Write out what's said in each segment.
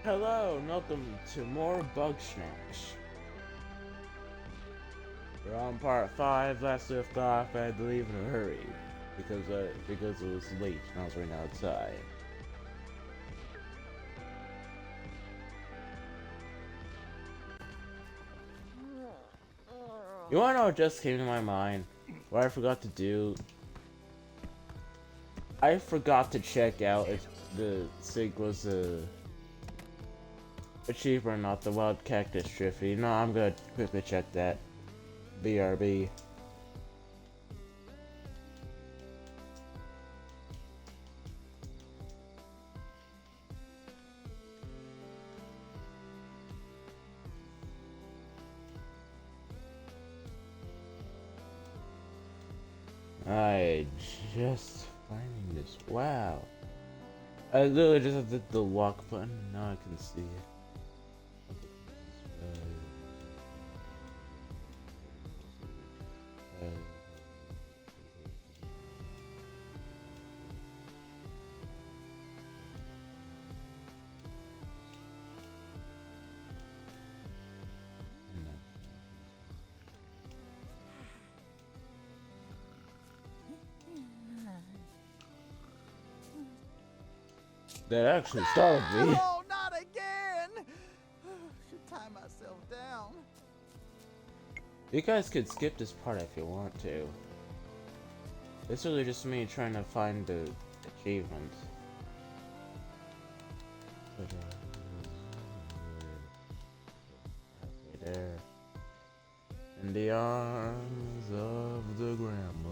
Hello and welcome to more Bugsnax. We're on part 5, last left off. I had to leave in a hurry because it was late and I was waiting outside. You wanna know what just came to my mind? What I forgot to do? I forgot to check out if the SIG was a achievement or not, the Wild Cactus Trophy. No, I'm gonna quickly check that. BRB. I just finding this. Wow. I literally just hit the walk button. Now I can see it. That actually startled me. Oh, not again! Should tie myself down. You guys could skip this part if you want to. It's really just me trying to find the achievements. There. In the arms of the grandma.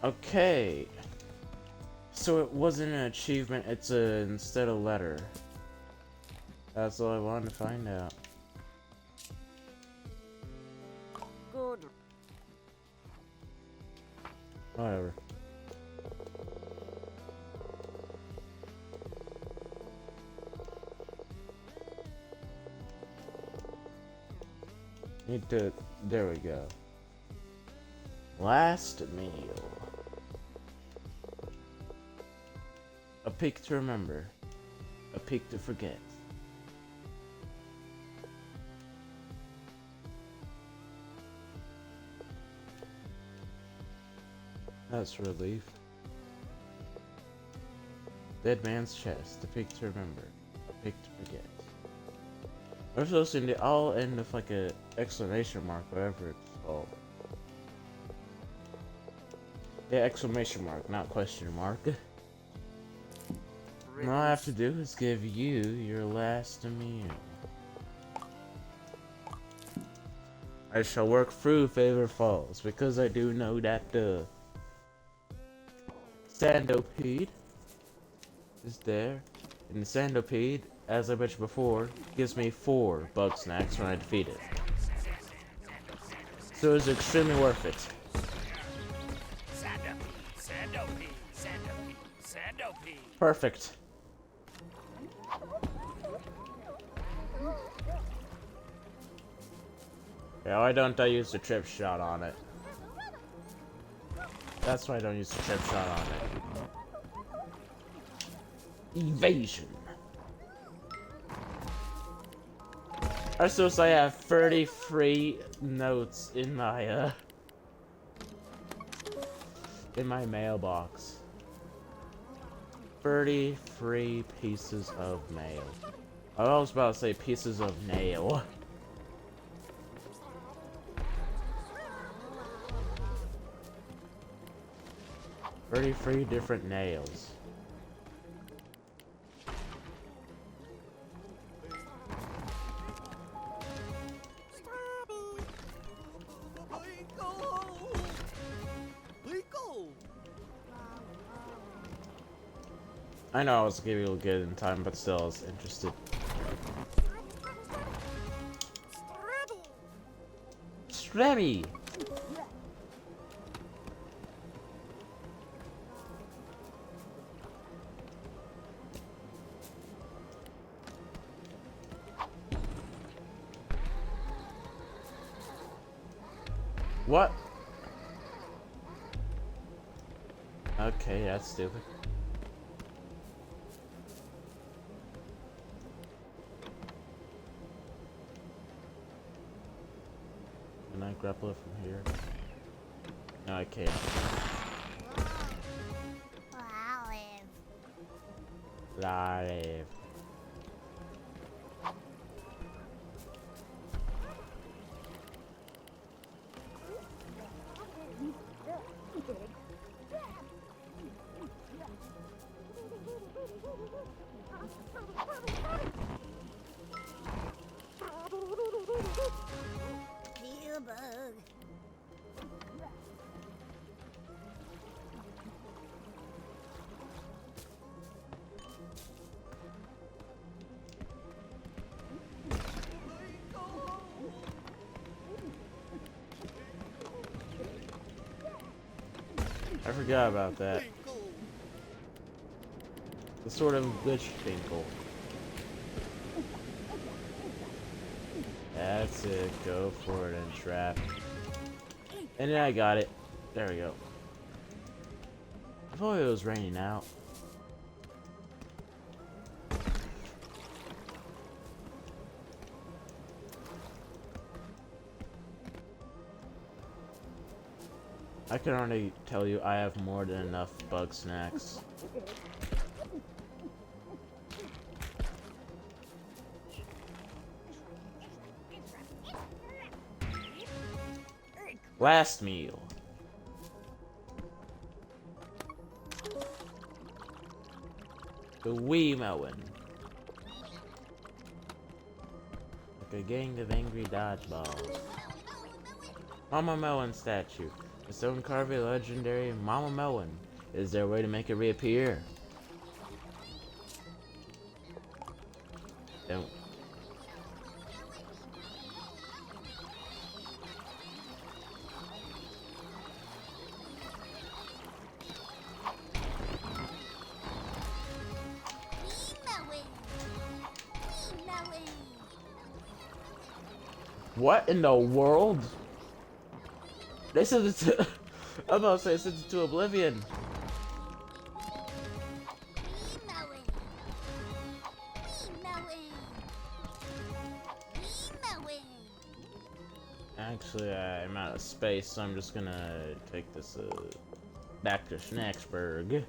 Okay. So it wasn't an achievement, it's instead a letter. That's all I wanted to find out. Good. Whatever. Need to. There we go. Last meal. A peak to remember. A peak to forget. That's relief. Dead man's chest. A peak to remember. A peak to forget. We're supposed to all end with like a exclamation mark, whatever it's called. Yeah, exclamation mark, not question mark. All I have to do is give you your last meal. I shall work through Favor Falls because I do know that the Sandopede is there. And the Sandopede, as I mentioned before, gives me 4 Bugsnax when I defeat it. So it's extremely worth it. Perfect. Yeah, why don't I use the trip shot on it? That's why I don't use the trip shot on it. Evasion. I suppose I have 33 notes in my mailbox. 33 pieces of mail. I was about to say pieces of nail. Thirty-three different nails. I know I was gonna get in time, but still I was interested. Strabby! What? Okay, that's stupid. Can I grapple it from here? No, I can't. Live. I forgot about that. The sort of glitch tinkle. That's it. Go for it and trap. And then I got it. There we go. I thought it was raining out. I can already tell you I have more than enough Bugsnax. Last meal. The wee melon. Like a gang of angry dodgeballs. Mama Melon statue. The stone carving legendary Mama Melon. Is there a way to make it reappear? Don't. What in the world? They sent it to... I'm about to say sent it to oblivion. Actually, I'm out of space, so I'm just gonna take this back to Schnacksburg.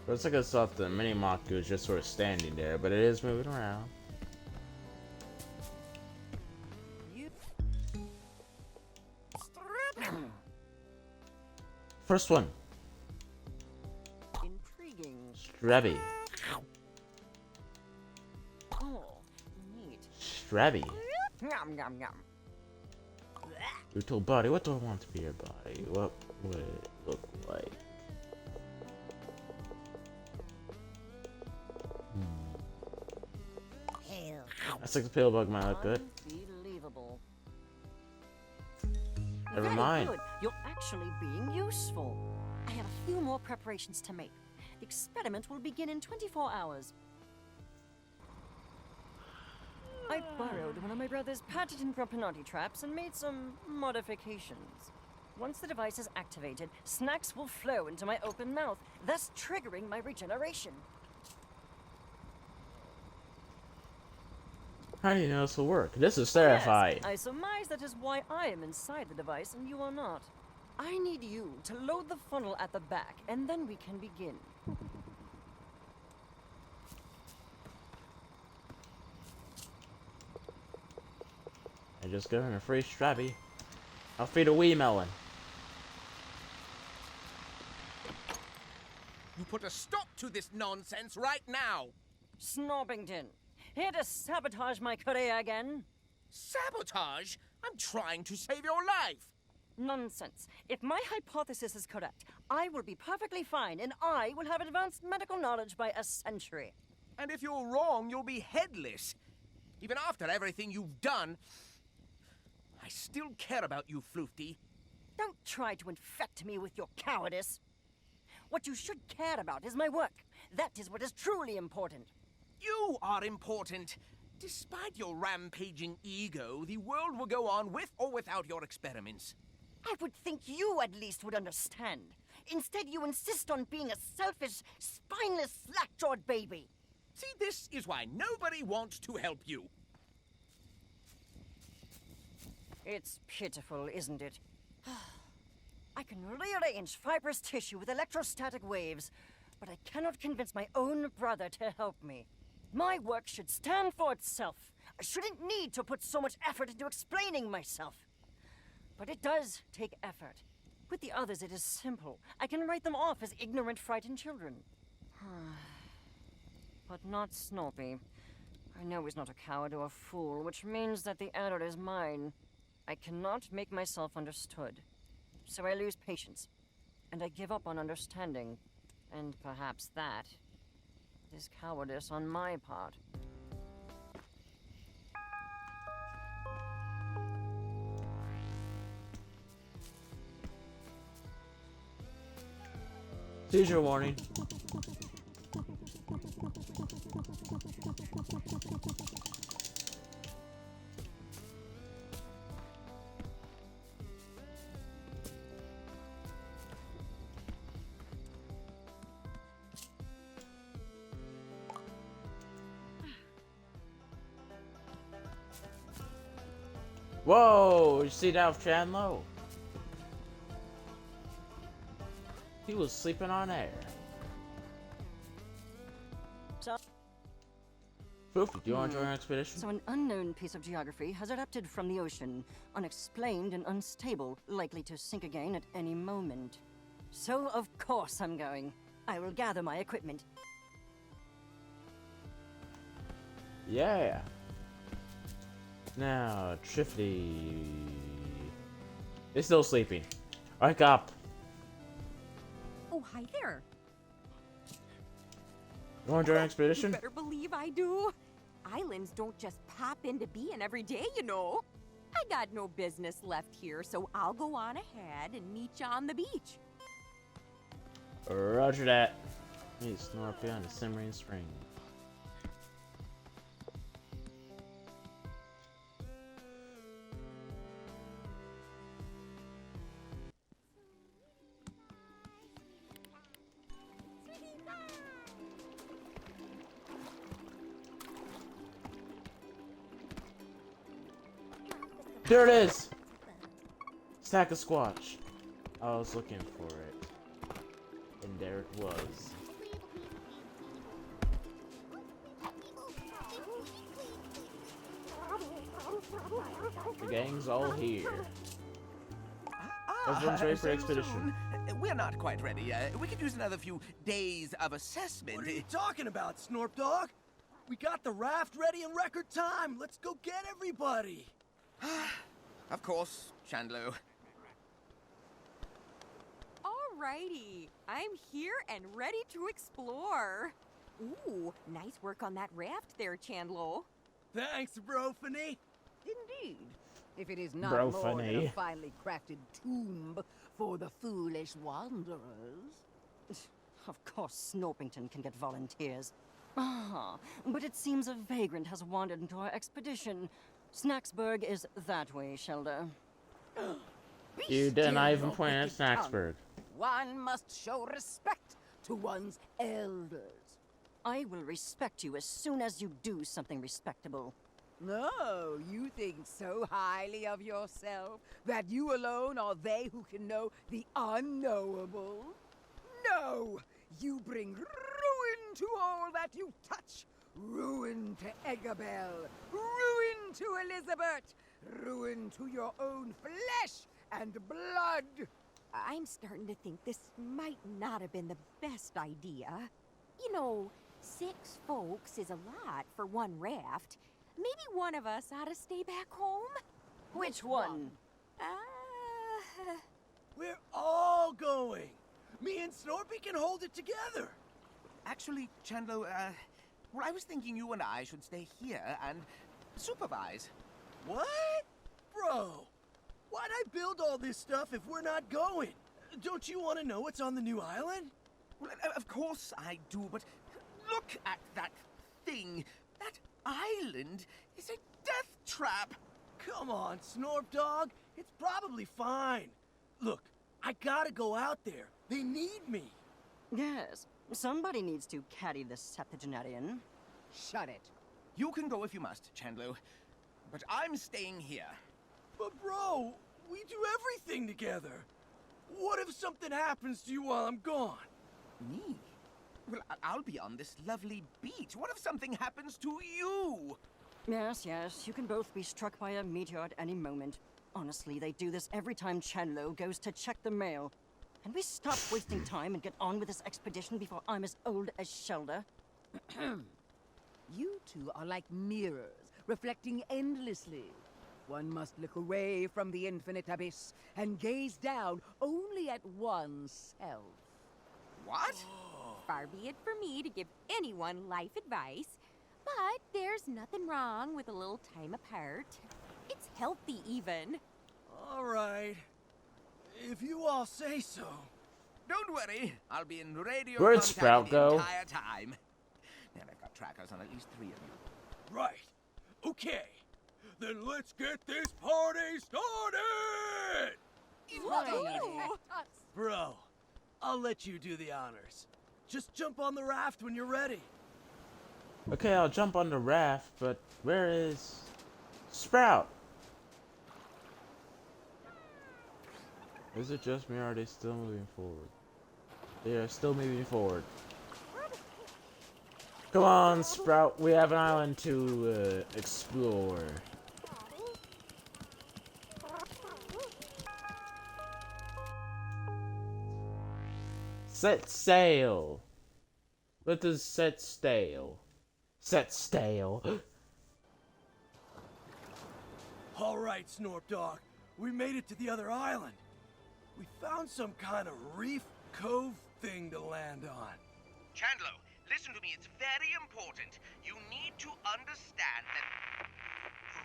Looks like it's off the mini Maku is just sort of standing there, but it is moving around. First one. Intriguing. Strabby. Oh, neat. Strabby. Yum yum yum. Brutal body. What do I want to be your body? What would it look like? That's like the pale bug might look good. Unbelievable. Never Very mind. Good. You're actually being useful. I have a few more preparations to make. The experiment will begin in 24 hours. I borrowed one of my brother's patented Grumpinati traps and made some modifications. Once the device is activated, snacks will flow into my open mouth, thus triggering my regeneration. How do you know this will work? This is terrifying. Yes, I surmise that is why I am inside the device and you are not. I need you to load the funnel at the back, and then we can begin. I just got him a free Strabby. I'll feed a wee melon. You put a stop to this nonsense right now! Snobbington, here to sabotage my career again? Sabotage? I'm trying to save your life! Nonsense. If my hypothesis is correct, I will be perfectly fine, and I will have advanced medical knowledge by a century. And if you're wrong, you'll be headless. Even after everything you've done, I still care about you, Floofty. Don't try to infect me with your cowardice. What you should care about is my work. That is what is truly important. You are important. Despite your rampaging ego, the world will go on with or without your experiments. I would think you at least would understand. Instead, you insist on being a selfish, spineless, slack-jawed baby. See, this is why nobody wants to help you. It's pitiful, isn't it? I can rearrange fibrous tissue with electrostatic waves, but I cannot convince my own brother to help me. My work should stand for itself. I shouldn't need to put so much effort into explaining myself. But it does take effort. With the others, it is simple. I can write them off as ignorant, frightened children. But not Snorpy. I know he's not a coward or a fool, which means that the error is mine. I cannot make myself understood. So I lose patience. And I give up on understanding. And perhaps that is cowardice on my part. Seizure warning. Whoa! You see that with Chandlo? He was sleeping on air. So, Floofty, do you want to join our expedition? so an unknown piece of geography has erupted from the ocean, unexplained and unstable, likely to sink again at any moment. So of course I'm going. I will gather my equipment. Yeah. Now, Trifty. It's still sleeping. Wake up. Oh, hi there. You want to join our You expedition? better believe I do. Islands don't just pop into being every day, you know. I got no business left here, so I'll go on ahead and meet you on the beach. Roger that. Meet Snorpy on the simmering spring. There it is! Stack of squash. I was looking for it. And there it was. The gang's all here. Everyone's ready for so expedition. soon? We're not quite ready. We could use another few days of assessment. What are you talking about, Snorp Dog? We got the raft ready in record time. Let's go get everybody. Of course, Chandlo. Alrighty, I'm here and ready to explore. Ooh, nice work on that raft there, Chandlo. Thanks, Brophany. Indeed. If it is not Bro, more than funny. a finely crafted tomb for the foolish wanderers. Of course Snorpington can get volunteers. Ah, but it seems a vagrant has wandered into our expedition. Snacksburg is that way, Shelda. Be You did not still, even O point at wicked tongue. Snacksburg. One must show respect to one's elders. I will respect you as soon as you do something respectable. No, you think so highly of yourself that you alone are they who can know the unknowable? No! You bring ruin to all that you touch. Ruin to Eggabell. Ruin to Elizabeth. Ruin to your own flesh and blood. I'm starting to think this might not have been the best idea. You know, 6 folks is a lot for one raft. Maybe one of us ought to stay back home? Which one? We're all going. Me and Snorpy can hold it together. Actually, Chandlo, well, I was thinking you and I should stay here and supervise. What? Bro, why'd I build all this stuff if we're not going? Don't you want to know what's on the new island? Well, of course I do, but look at that thing. That island is a death trap. Come on, Snorp Dog. It's probably fine. Look, I gotta go out there. They need me. Yes, somebody needs to carry the septuagenarian. Shut it. You can go if you must, Chandlo, but I'm staying here. But bro, we do everything together. What if something happens to you while I'm gone? Me? Well, I'll be on this lovely beach. What if something happens to you? Yes, yes, you can both be struck by a meteor at any moment. Honestly, they do this every time Chandlo goes to check the mail. Can we stop wasting time and get on with this expedition before I'm as old as Shelda? You two are like mirrors, reflecting endlessly. One must look away from the infinite abyss and gaze down only at oneself. What? Far be it for me to give anyone life advice, but there's nothing wrong with a little time apart. It's healthy, even. All right. If you all say so. Don't worry, I'll be in radio Where'd contact Sprout the go? entire time. And I've got trackers on at least 3 of you. Right. Okay. Then let's get this party started! Bro, I'll let you do the honors. Just jump on the raft when you're ready. Okay, I'll jump on the raft, but where is Sprout? Is it just me, or are they still moving forward? They are still moving forward. Come on, Sprout. We have an island to explore. Set sail. Let us set sail. Set sail. All right, Snorp Dog. We made it to the other island. We found some kind of reef cove thing to land on. Chandlo, listen to me. It's very important. You need to understand that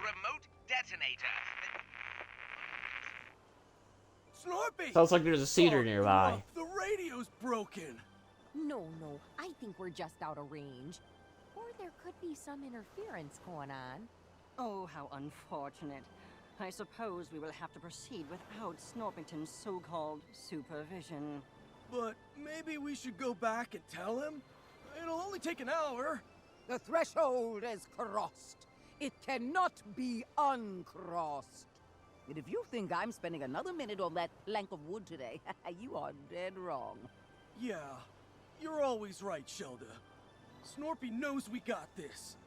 remote detonator. Snorpy! Sounds like there's a cedar Oh, nearby. look, the radio's broken. No, I think we're just out of range. Or there could be some interference going on. Oh, how unfortunate. I suppose we will have to proceed without Snorpington's so-called supervision. But maybe we should go back and tell him? It'll only take an hour. The threshold is crossed. It cannot be uncrossed. And if you think I'm spending another minute on that plank of wood today, you are dead wrong. Yeah, you're always right, Shelda. Snorpy knows we got this.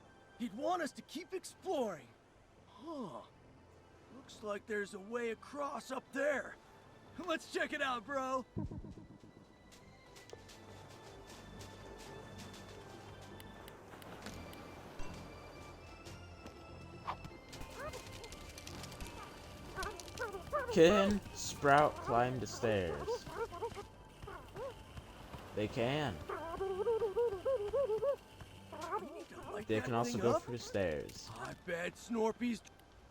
He'd want us to keep exploring. Huh. Looks like there's a way across up there. Let's check it out, bro. Can Sprout climb the stairs? They can. Like They that can also thing go up? through the stairs. I bet Snorpy's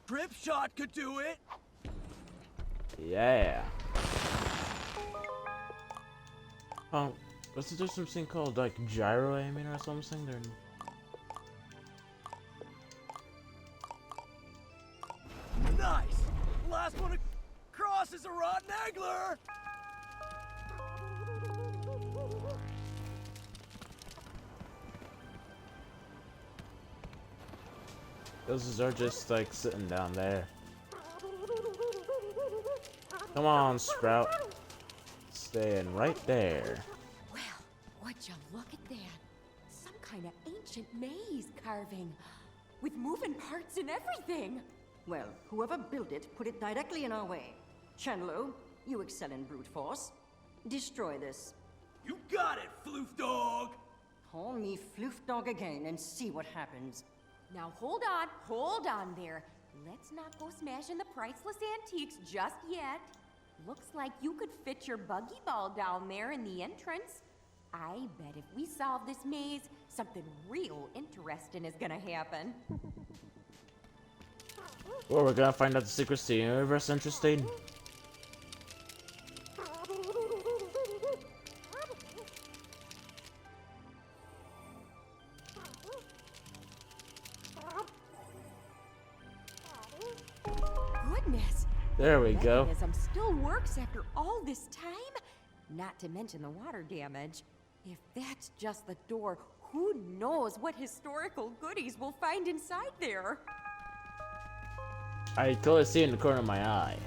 drip shot could do it. Yeah. Was there something called like gyro aiming or something? Nice. Last one across is a rotten angler. Those are just like sitting down there. Come on, Sprout. Staying right there. Well, would you look at that? Some kind of ancient maze carving. With moving parts and everything. Well, whoever built it put it directly in our way. Chandlo, you excel in brute force. Destroy this. You got it, Floof Dog. Call me Floof Dog again and see what happens. Now hold on there. Let's not go smashing the priceless antiques just yet. Looks like you could fit your buggy ball down there in the entrance. I bet if we solve this maze, something real interesting is gonna happen. Well, we're gonna find out the secrets to the universe. Interesting. Goodness. There we the go. mechanism still works after all this time. Not to mention the water damage. If that's just the door, who knows what historical goodies we'll find inside there? I clearly see it in the corner of my eye.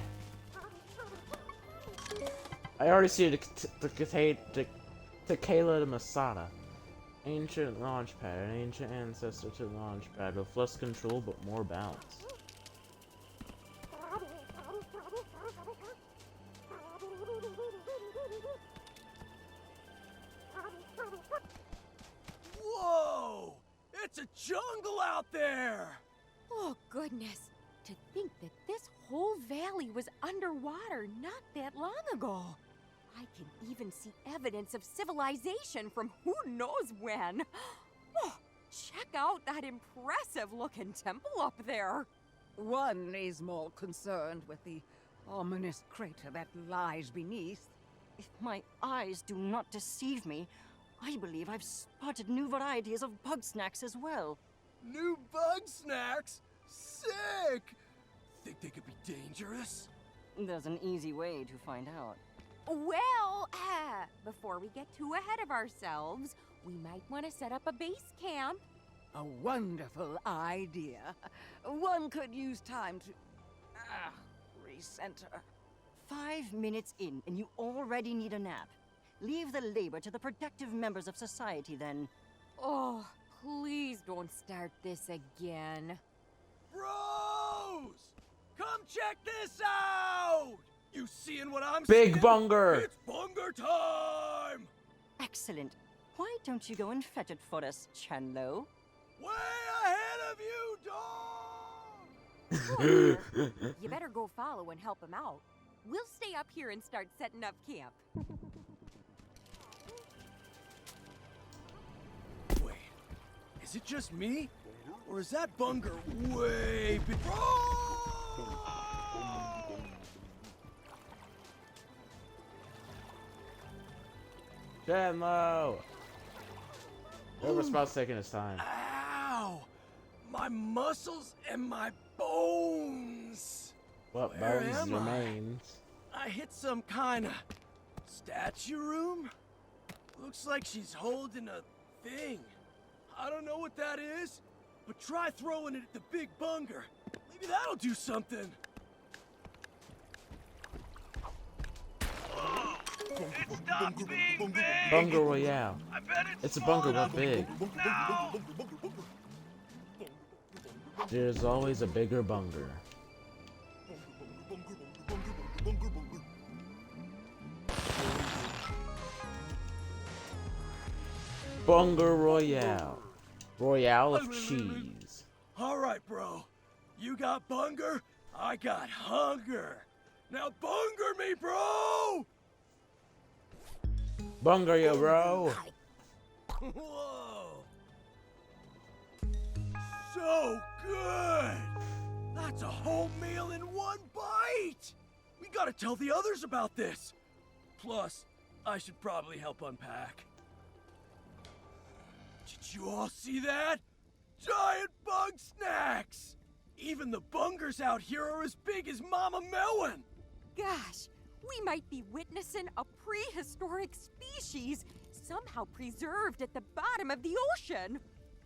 I already see the Tequila de Masada. Ancient launch pad, an ancient ancestor to the launch pad with less control but more balance. Whoa! It's a jungle out there! Oh, goodness. To think that this whole valley was underwater not that long ago. I can even see evidence of civilization from who knows when. Oh, check out that impressive-looking temple up there. One is more concerned with the ominous crater that lies beneath. If my eyes do not deceive me, I believe I've spotted new varieties of Bugsnax as well. New Bugsnax? Sick! Think they could be dangerous? There's an easy way to find out. Well, before we get too ahead of ourselves, we might want to set up a base camp. A wonderful idea. One could use time to recenter. 5 minutes in, and you already need a nap. Leave the labor to the productive members of society, then. Oh, please don't start this again. Bros! Come check this out! You seeing what I'm Big seeing? Bunger! It's Bunger time! Excellent. Why don't you go and fetch it for us, Chandlo? Way ahead of you, dog! Sure. You better go follow and help him out. We'll stay up here and start setting up camp. Wait, is it just me? Or is that Bunger way big? Chandlo! Whoever spot's taking his time. Ow! My muscles and my bones! What Where bones am I? remains? I hit some kind of statue room? Looks like she's holding a thing. I don't know what that is, but try throwing it at the big Bunger. Maybe that'll do something. It stopped being big! Bunger Royale. I bet It's a bunker but big. now! There's always a bigger bunger. Bunger Royale. Royale of cheese. Alright, bro. You got Bunger, I got hunger. Now Bunger me, bro! Bunger ya, bro. Whoa! So good! That's a whole meal in one bite! We gotta tell the others about this. Plus, I should probably help unpack. Did you all see that? Giant Bugsnax! Even the Bungers out here are as big as Mama Melon! Gosh, we might be witnessing a prehistoric species somehow preserved at the bottom of the ocean.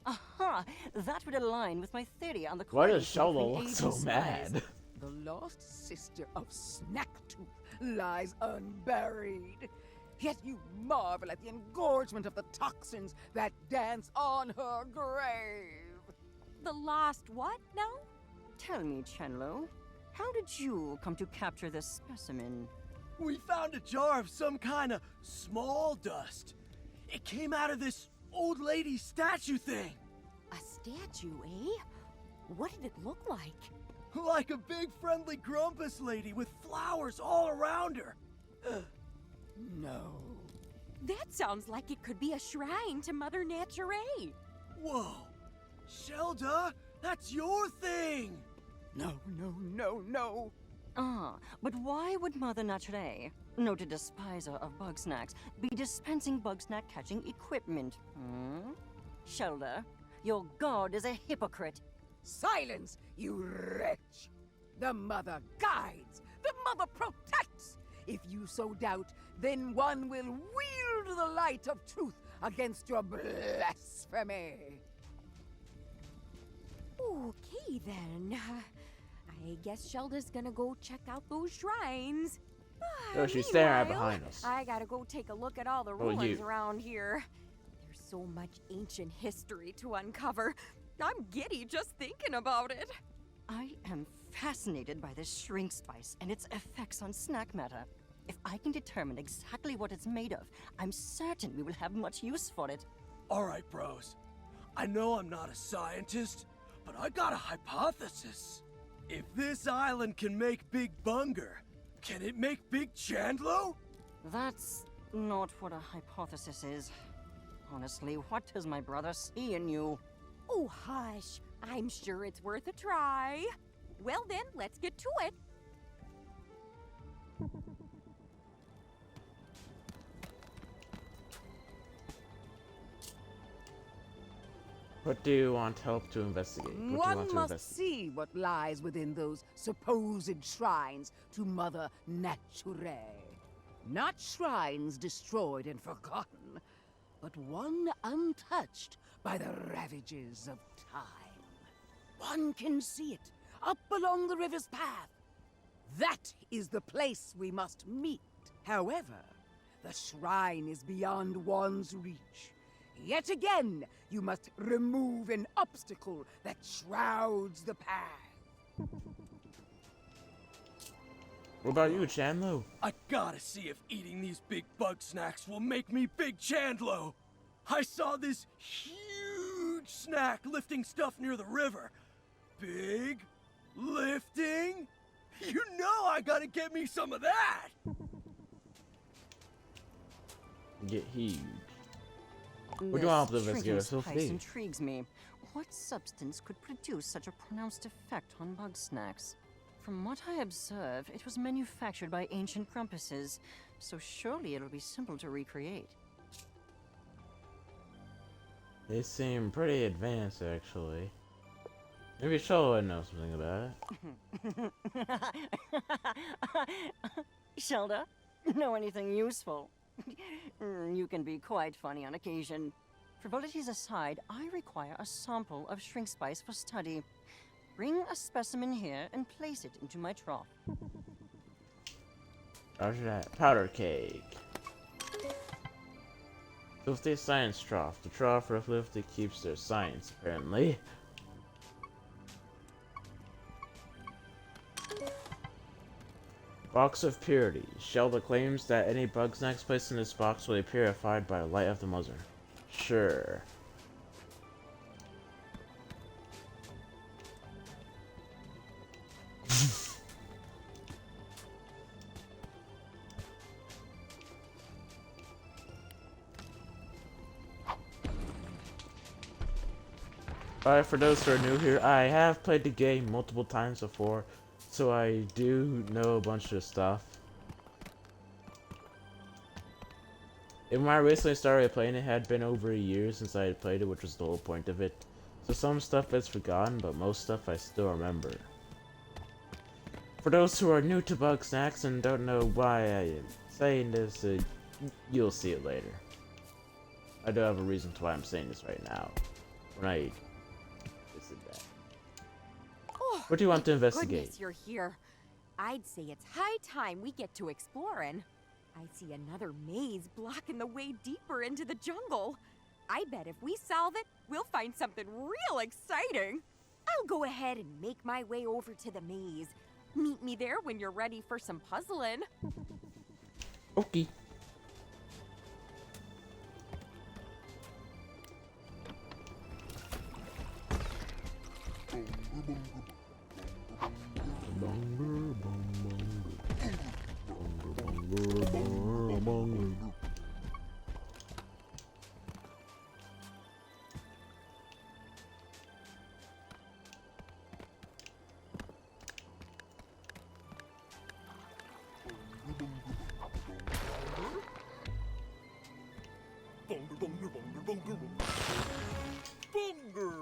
Aha! That would align with my theory on the Why does correlation between Sholo look age so and size. mad? The lost sister of Snacktooth lies unburied. Yet you marvel at the engorgement of the toxins that dance on her grave. The lost what now? Tell me, Chandlo, how did you come to capture this specimen? We found a jar of some kind of small dust. It came out of this old lady statue thing. A statue, eh? What did it look like? Like a big friendly grumpus lady with flowers all around her. No. That sounds like it could be a shrine to Mother Nature. Whoa. Shelda, that's your thing. No, no, no, no. Ah, but why would Mother Nature, noted despiser of Bugsnax, be dispensing Bugsnax catching equipment? Hmm? Shelda, your god is a hypocrite. Silence, you wretch! The Mother guides, the Mother protects. If you so doubt, then one will wield the light of truth against your blasphemy. Okay, then. I guess Shelda's gonna go check out those shrines. Oh, she's staring right Meanwhile, behind us. I gotta go take a look at all the Oh, ruins you. around here. There's so much ancient history to uncover. I'm giddy just thinking about it. I am fascinated by this shrink spice and its effects on snack matter. If I can determine exactly what it's made of, I'm certain we will have much use for it. Alright, bros. I know I'm not a scientist, but I got a hypothesis. If this island can make Big Bunger, can it make Big Chandlo? That's not what a hypothesis is. Honestly, what does my brother see in you? Oh, hush. I'm sure it's worth a try. Well then, let's get to it. What do you want help to investigate? What do you One want to must investigate? see what lies within those supposed shrines to Mother Nature. Not shrines destroyed and forgotten, but one untouched by the ravages of time. One can see it up along the river's path. That is the place we must meet. However, the shrine is beyond one's reach. Yet again, you must remove an obstacle that shrouds the path. What about you, Chandlo? I gotta see if eating these big bug snacks will make me Big Chandlo. I saw this huge snack lifting stuff near the river. Big lifting? You know I gotta get me some of that! Get huge. What do you want to investigate? This Feel shrinking spice free. intrigues me. What substance could produce such a pronounced effect on Bugsnax? From what I observe, it was manufactured by ancient grumpuses, so surely it'll be simple to recreate. They seem pretty advanced, actually. Maybe Shola would know something about it. Shelda, know anything useful? You can be quite funny on occasion. Frivolities aside, I require a sample of shrink spice for study. Bring a specimen here and place it into my trough. Roger that. Powder cake. Filthy science trough. The trough for Filthy keeps their science, apparently. Box of Purity. Shelda claims that any Bugsnax placed in this box will be purified by the light of the Mother. Sure. Alright, for those who are new here, I have played the game multiple times before, so I do know a bunch of stuff. And when I recently started playing, it had been over a year since I had played it, which was the whole point of it. So some stuff is forgotten, but most stuff I still remember. For those who are new to Bugsnax and don't know why I am saying this, you'll see it later. I do have a reason to why I'm saying this right now. When I visit that. Oh, What do you want to thank investigate? Goodness you're here. I'd say it's high time we get to exploring. I see another maze blocking the way deeper into the jungle. I bet if we solve it, we'll find something real exciting. I'll go ahead and make my way over to the maze. Meet me there when you're ready for some puzzling. Okay.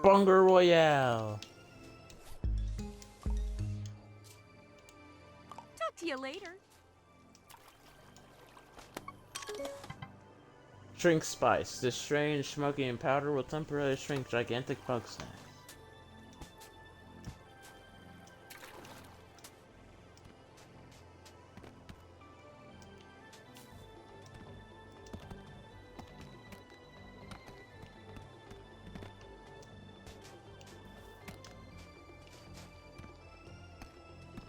Bunger Royale. Talk to you later. Shrink Spice. This strange smoking powder will temporarily shrink gigantic Bugsnax.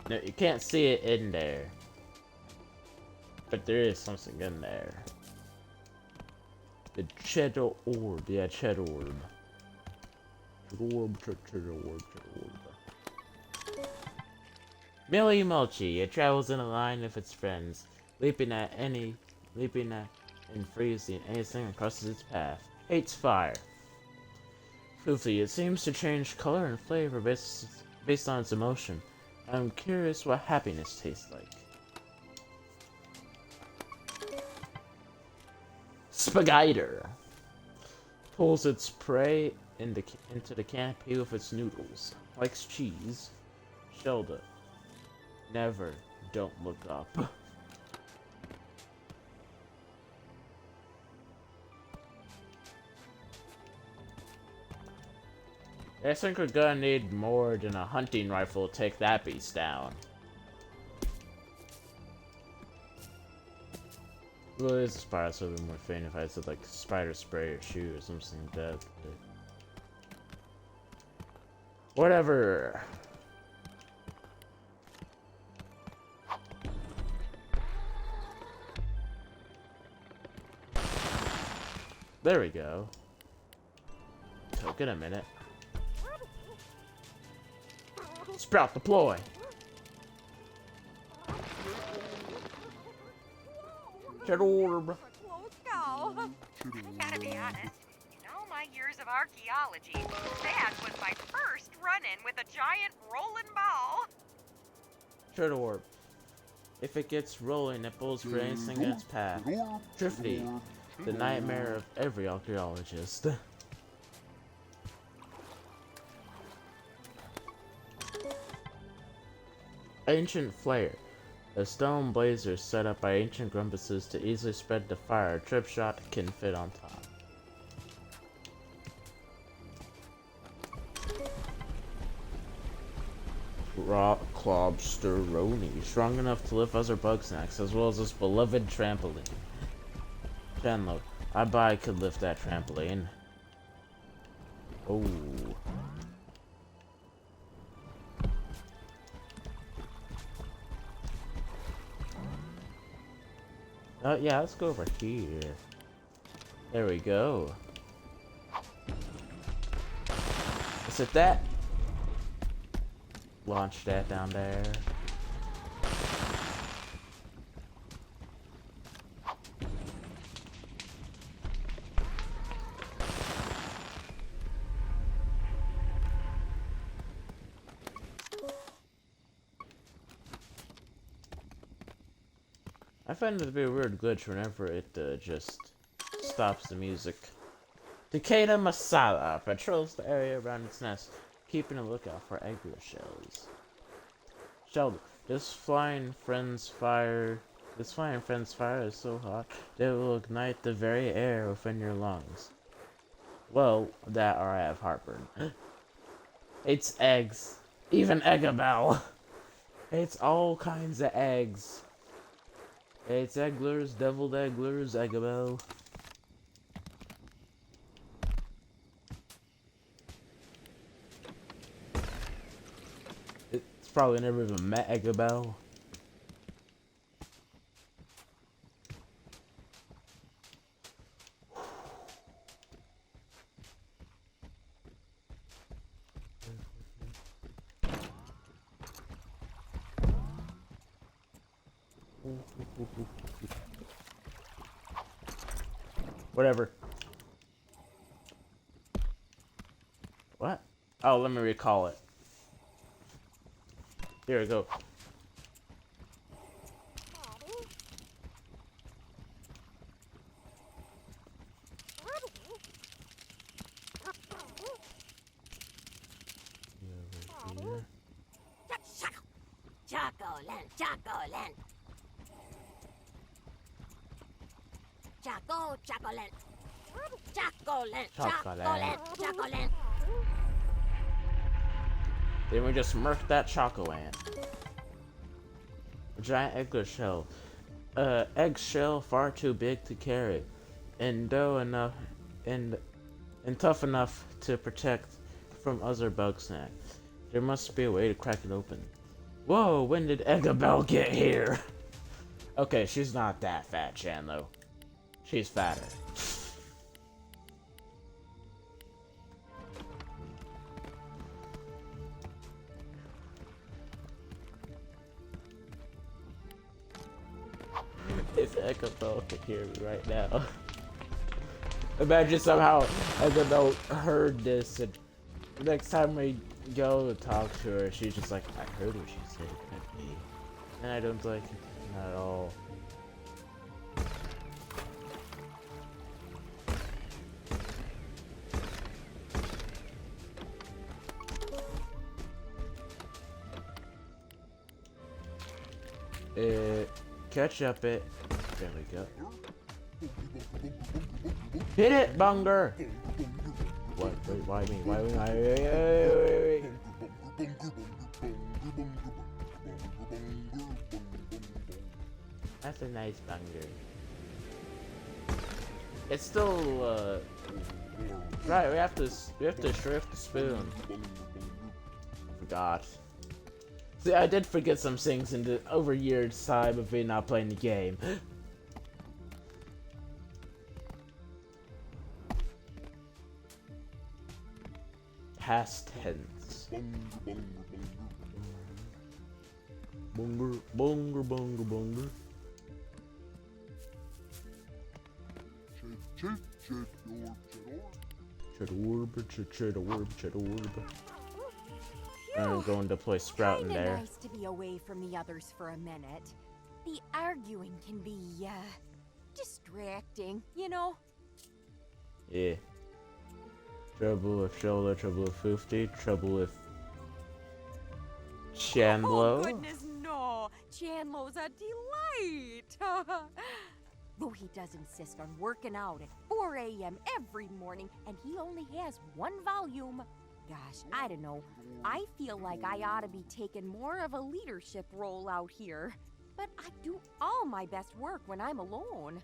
No, you can't see it in there. But there is something in there. The cheddar orb. Yeah, cheddar orb. Cheddar orb, cheddar orb, cheddar orb. Millie Mulchi. It travels in a line of its friends, leaping and freezing anything that crosses its path. Hates fire. Foofy. It seems to change color and flavor based on its emotion. I'm curious what happiness tastes like. Spagiter pulls its prey into the canopy with its noodles. Likes cheese. Shelda. Never. Don't look up. I think we're gonna need more than a hunting rifle to take that beast down. Well, it's a spider, so I'd be more faint if I said like spider spray or shoe or something like that. But... whatever. There we go. Took it a minute. Sprout deploy. Cheddar orb. Close call. Gotta be honest, in all my years of archaeology, that was my first run-in with a giant rolling ball. Cheddar orb. If it gets rolling, it pulls for anything in its path. Drifty. The nightmare of every archaeologist. Ancient Flare. A stone blazer set up by ancient grumpuses to easily spread the fire. A trip shot can fit on top. Raw Clobsteroni. Strong enough to lift other Bugsnax, as well as this beloved trampoline. Chandler. I bet I could lift that trampoline. Oh. Yeah, let's go over here. There we go. Let's hit that. Launch that down there. I find it to be a weird glitch whenever it just stops the music. Takeda Masala patrols the area around its nest, keeping a lookout for egg shells. Sheldon, this flying friend's fire is so hot that it will ignite the very air within your lungs. Well, that or I have heartburn. It's eggs. Even Eggabell. It's all kinds of eggs. It's egglers, deviled egglers, Eggabell. It's probably never even met Eggabell. Whatever. What? Oh, let me recall it. Here we go. Chocolate, chocolate. Chocolate. Chocolate, chocolate, chocolate. Then we just murked that Choco Ant. A giant eggshell. Eggshell far too big to carry, and tough enough to protect from other Bugsnax. There must be a way to crack it open. Whoa, when did Eggabell get here? Okay, she's not that fat, Chandlo. She's fatter. If Eggabell could hear me right now. Imagine somehow Eggabell heard this and the next time we go to talk to her, she's just like, I heard what she said about me. And I don't like it at all. Catch up it. There we go. Hit it, Bunger! What? Wait, why me? Why me? Wait. That's a nice Bunger. It's still, right, we have to shrift the spoon. I forgot. See, I did forget some things in the over years time of me not playing the game. Past tense. Bunger, bunger, bunger, bunger. Cheddar. I'm going to play Sprout in there. Nice to be away from the others for a minute. The arguing can be, distracting, you know? Yeah. Trouble with Shoulder, trouble with 50, trouble with Chandlo. Oh, goodness, no. Chandlo's a delight. Though he does insist on working out at 4 a.m. every morning, and he only has one volume. Gosh, I don't know. I feel like I ought to be taking more of a leadership role out here. But I do all my best work when I'm alone.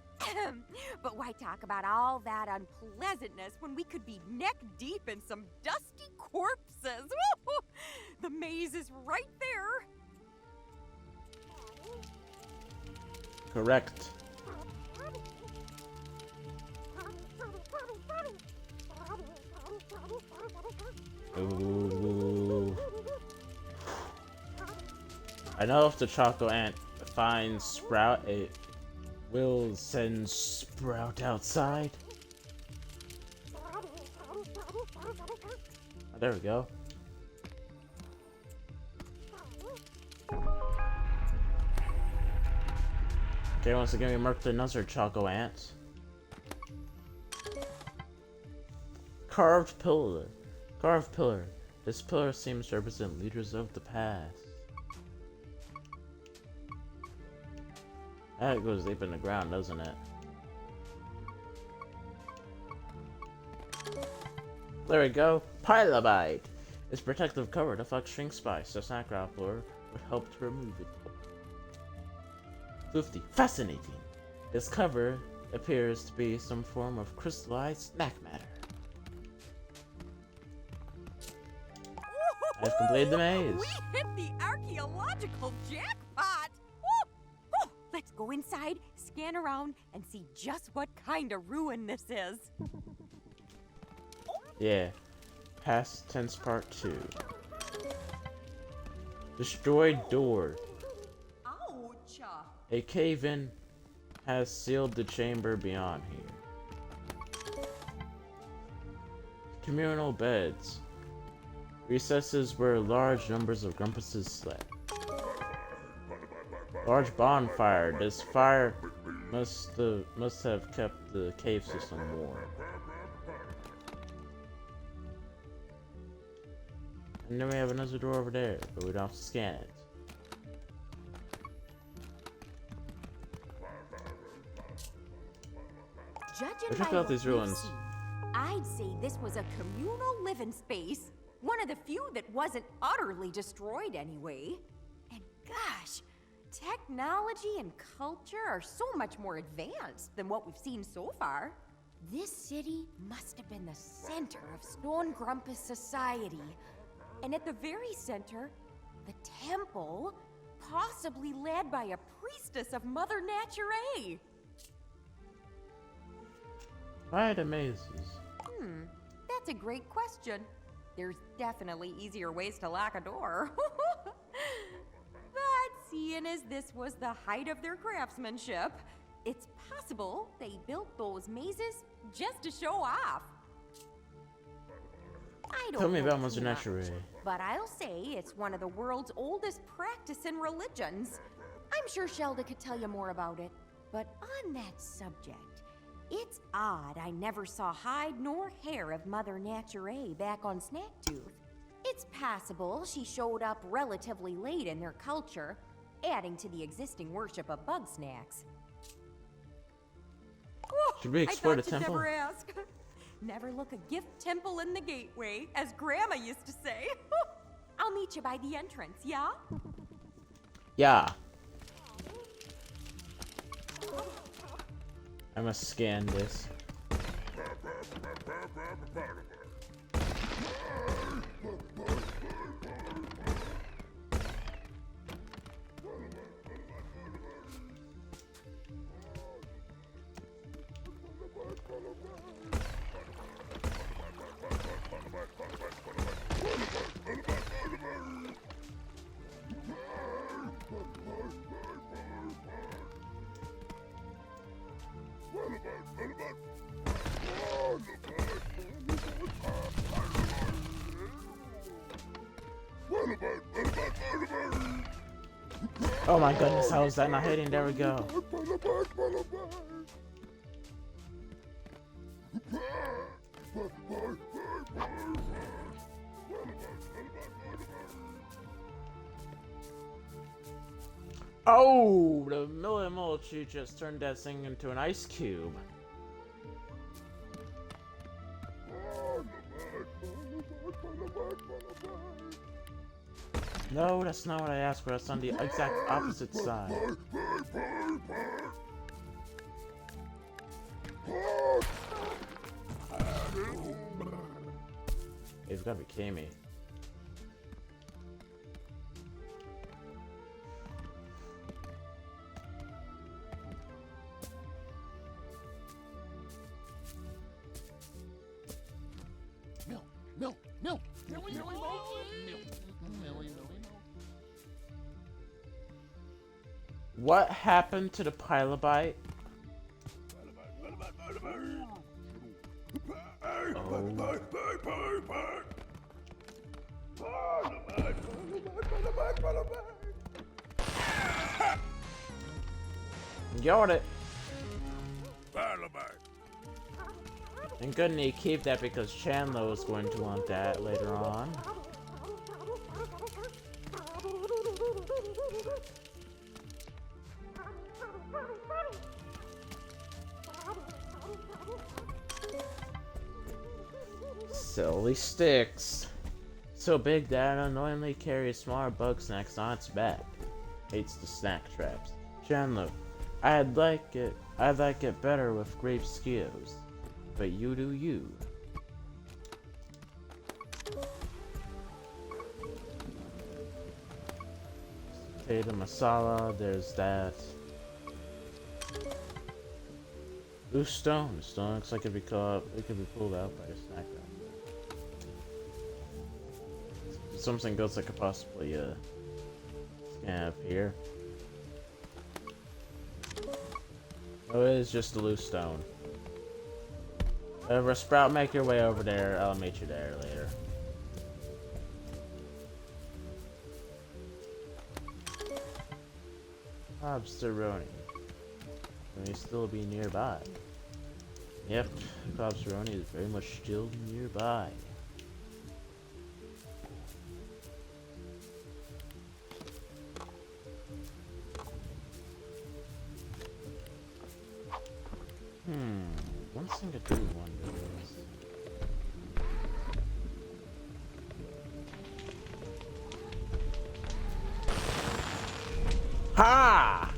But why talk about all that unpleasantness when we could be neck deep in some dusty corpses? The maze is right there. Correct. Ooh. I know if the Choco Ant finds Sprout, it will send Sprout outside. Oh, there we go. Okay, once again we marked another Choco Ant. Carved pillar. Carved pillar. This pillar seems to represent leaders of the past. That goes deep in the ground, doesn't it? There we go. Pylabite. Its protective cover deflects shrink spice, so snack grappler would help to remove it. 50. Fascinating. Its cover appears to be some form of crystallized snack matter. I've completed the maze. We hit the archaeological jackpot! Let's go inside, scan around, and see just what kind of ruin this is. Yeah. Past tense part 2. Destroyed door. Ouch! A cave-in has sealed the chamber beyond here. Communal beds. Recesses where large numbers of grumpuses slept. Large bonfire. This fire must have kept the cave system warm. And then we have another door over there, but we don't have to scan it. Judging Check by out what these we've ruins. seen, I'd say this was a communal living space. One of the few that wasn't utterly destroyed anyway. And gosh, technology and culture are so much more advanced than what we've seen so far. This city must have been the center of Stone Grumpus society. And at the very center, the temple, possibly led by a priestess of Mother Nature. Why the mazes? That's a great question. There's definitely easier ways to lock a door. But seeing as this was the height of their craftsmanship, it's possible they built those mazes just to show off. I don't Tell me know about Mother too much, Nature. but I'll say it's one of the world's oldest practicing religions. I'm sure Shelda could tell you more about it. But on that subject, it's odd I never saw hide nor hair of Mother Nature back on Snacktooth. It's possible she showed up relatively late in their culture, adding to the existing worship of Bugsnax. Should we explore the I thought you'd temple? never ask. Never look a gift temple in the gateway, as Grandma used to say. I'll meet you by the entrance, yeah? Yeah. I must scan this. Oh my goodness, how is that not hitting? There we go. Oh, the Millimolchi just turned that thing into an ice cube. No, that's not what I asked for. That's on the exact opposite side. It's gotta be Kami. What happened to the Pilobite? Got it. And good need to keep that because Chandler is going to want that later on. Silly sticks. So big that it annoyingly carries smaller Bugsnax on its back. Hates the snack traps. Chandler, I'd like it better with grape skios. But you do you. Potato masala, there's that. Ooh, stone. Stone looks like it could be pulled out by a snack wrap. Something else I could possibly scan up here. Oh, it is just a loose stone. Sprout, make your way over there. I'll meet you there later. Bobsteroni. May still be nearby. Yep, Bobsteroni is very much still nearby. think I do wonder this. Ha!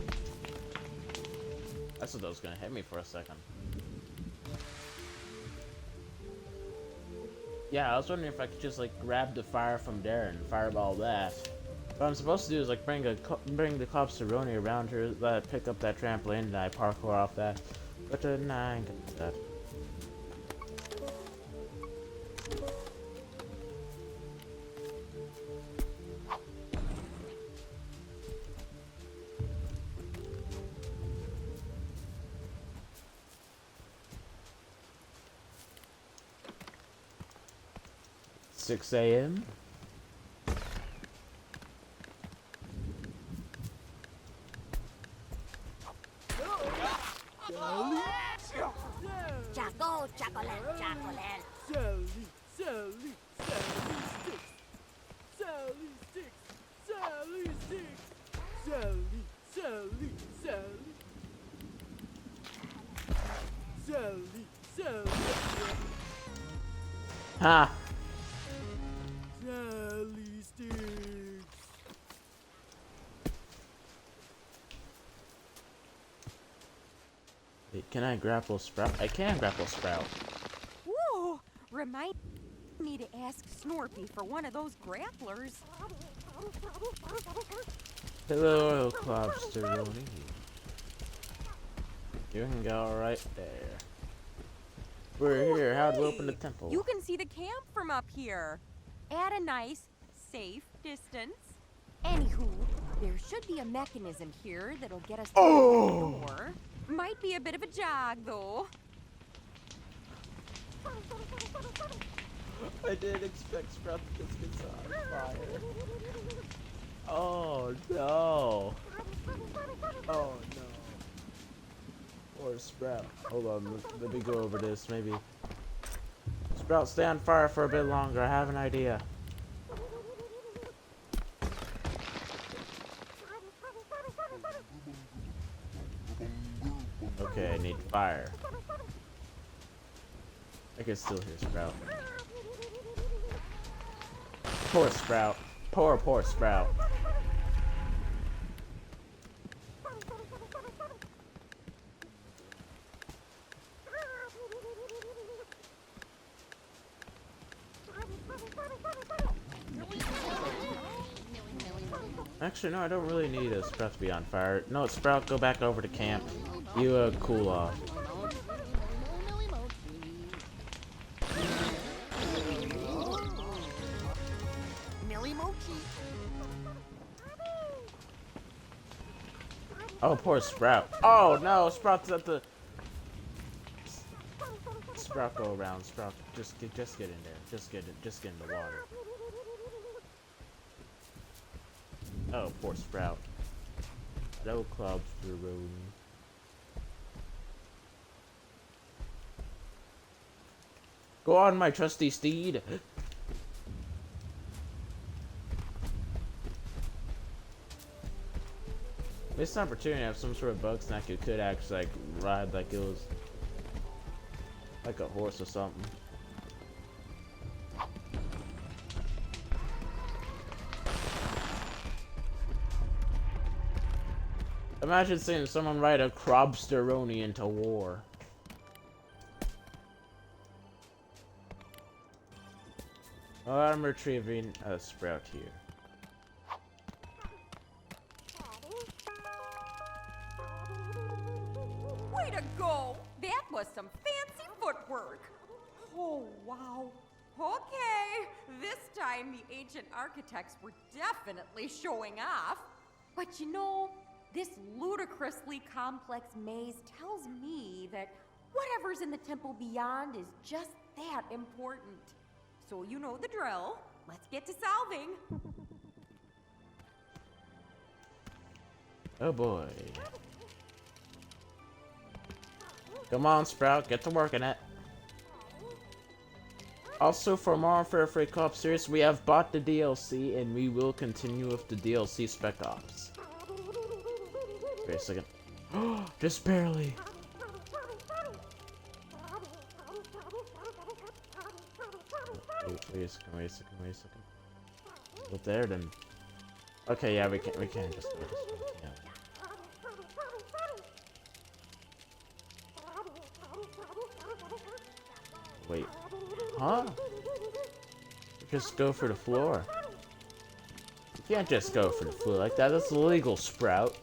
I thought that was gonna hit me for a second. Yeah, I was wondering if I could just like grab the fire from there and fireball that. What I'm supposed to do is like bring the Cobsteroni around here, pick up that trampoline, and I parkour off that. But nah, I ain't gonna do that. 6 a.m. Choco, chocolate, chocolate. Sally, Sally, Sally sticks. Sally sticks. Sally sticks. Sally, Sally, Sally. Sally, Sally. Ha! Sally sticks. Wait, can I grapple Sprout? I can grapple Sprout. Whoa! Remind me to ask Snorpy for one of those grapplers. Hello, Cobsteroni. You can go right there. We're here. How'd we open the temple? You can see the camp from up here. At a nice, safe distance. Anywho, there should be a mechanism here that'll get us through the door. Might be a bit of a jog, though. I didn't expect Sprout to just get on fire. Oh no. Oh no. Or Sprout. Hold on, let me go over this, maybe. Sprout, stay on fire for a bit longer. I have an idea. Okay, I need fire. I can still hear Sprout. Poor Sprout. Poor Sprout. Actually, no, I don't really need a Sprout to be on fire. No, Sprout, go back over to camp. You cool off. Oh, poor Sprout. Oh no, Sprout's at the. Sprout, go around. Sprout, just get in there. Just get in the water. Oh, poor Sprout. No clubs through road. Go on, my trusty steed. Missed opportunity to have some sort of Bugsnax you could actually like ride like it was like a horse or something. Imagine seeing someone ride a Cobsteroni into war. Well, I'm retrieving a Sprout here. Way to go! That was some fancy footwork. Oh, wow. Okay, this time the ancient architects were definitely showing off. But you know, this ludicrously complex maze tells me that whatever's in the temple beyond is just that important. So you know the drill. Let's get to solving. Oh boy. Come on, Sprout, get to work on it. Also, for more on Fair Free Co-op series, we have bought the DLC, and we will continue with the DLC Spec Ops. Wait a second. Just barely. Wait a second, wait a second, wait a second. Well, there then. Okay, yeah, we can't just go this way. Yeah. Wait. Huh? Just go for the floor. You can't just go for the floor like that. That's illegal, Sprout.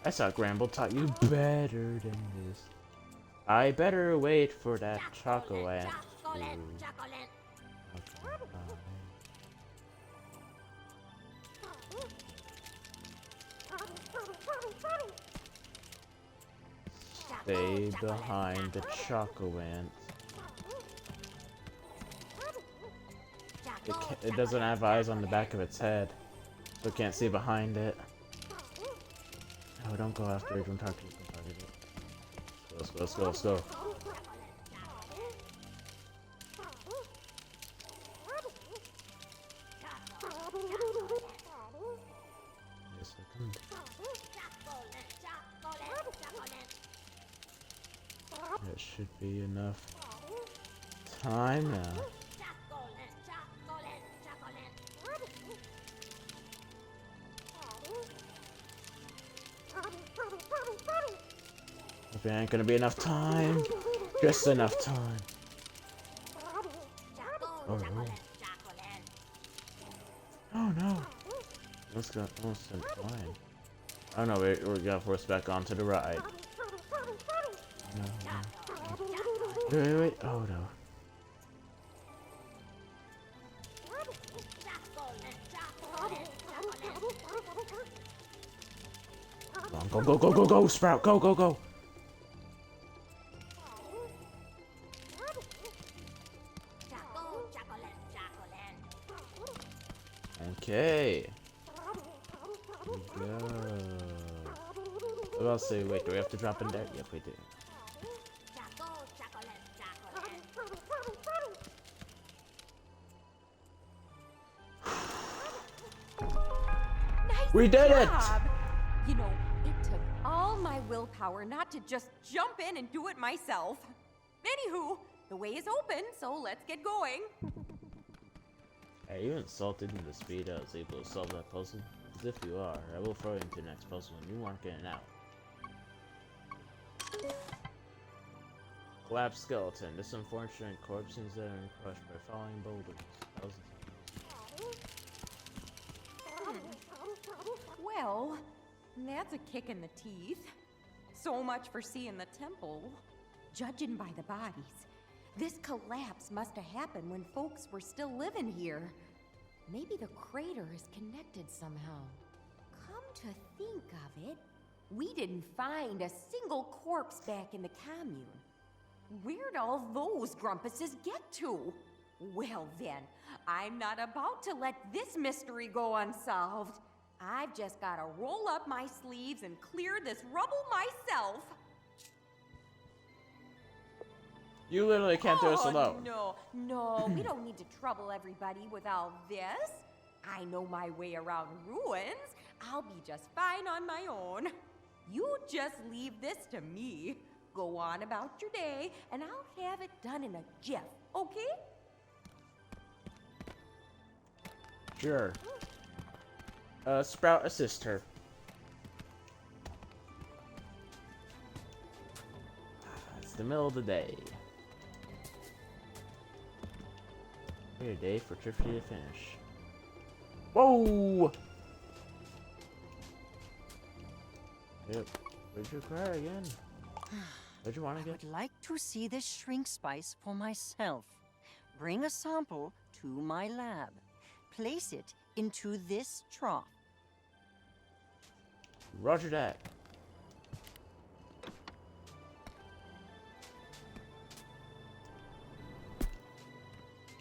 I thought Gramble taught you better than this. I better wait for that chocolate. Stay behind the chocolate. It doesn't have eyes on the back of its head, so it can't see behind it. No, don't go after it. Don't talk to it. Don't talk to it. Let's go, let's go, let's go. Wait a second. That should be enough time now. If it ain't gonna be enough time, just enough time. Oh no. Oh no. Let's go. Almost in line. Oh no, we're gonna force back onto the ride. No, no. Wait, wait, wait. Oh no. Come on, go, go, go, go, go, Sprout, go, go, go. Okay. Here we go. I'll say, wait, do we have to drop in there? Yep, we do. Nice We did job. it! You know, it took all my willpower not to just jump in and do it myself. Anywho, the way is open, so let's get going. Are you insulted in the speed I was able to solve that puzzle? As if you are, I will throw you into the next puzzle and you aren't getting out. Collapsed skeleton. This unfortunate corpse seems to have been crushed by falling boulders. Well, that's a kick in the teeth. So much for seeing the temple. Judging by the bodies, this collapse must have happened when folks were still living here. Maybe the crater is connected somehow. Come to think of it, we didn't find a single corpse back in the commune. Where'd all those grumpuses get to? Well then, I'm not about to let this mystery go unsolved. I've just gotta roll up my sleeves and clear this rubble myself. You literally can't do this alone. No, we don't need to trouble everybody with all this. I know my way around ruins. I'll be just fine on my own. You just leave this to me. Go on about your day, and I'll have it done in a jiff, okay? Sure. Sprout, assist her. It's the middle of the day. Wait a day for Thrifty to finish. Whoa! Yep. Where'd you cry again? Where'd you want to I get? would like to see this shrink spice for myself. Bring a sample to my lab. Place it into this trough. Roger that.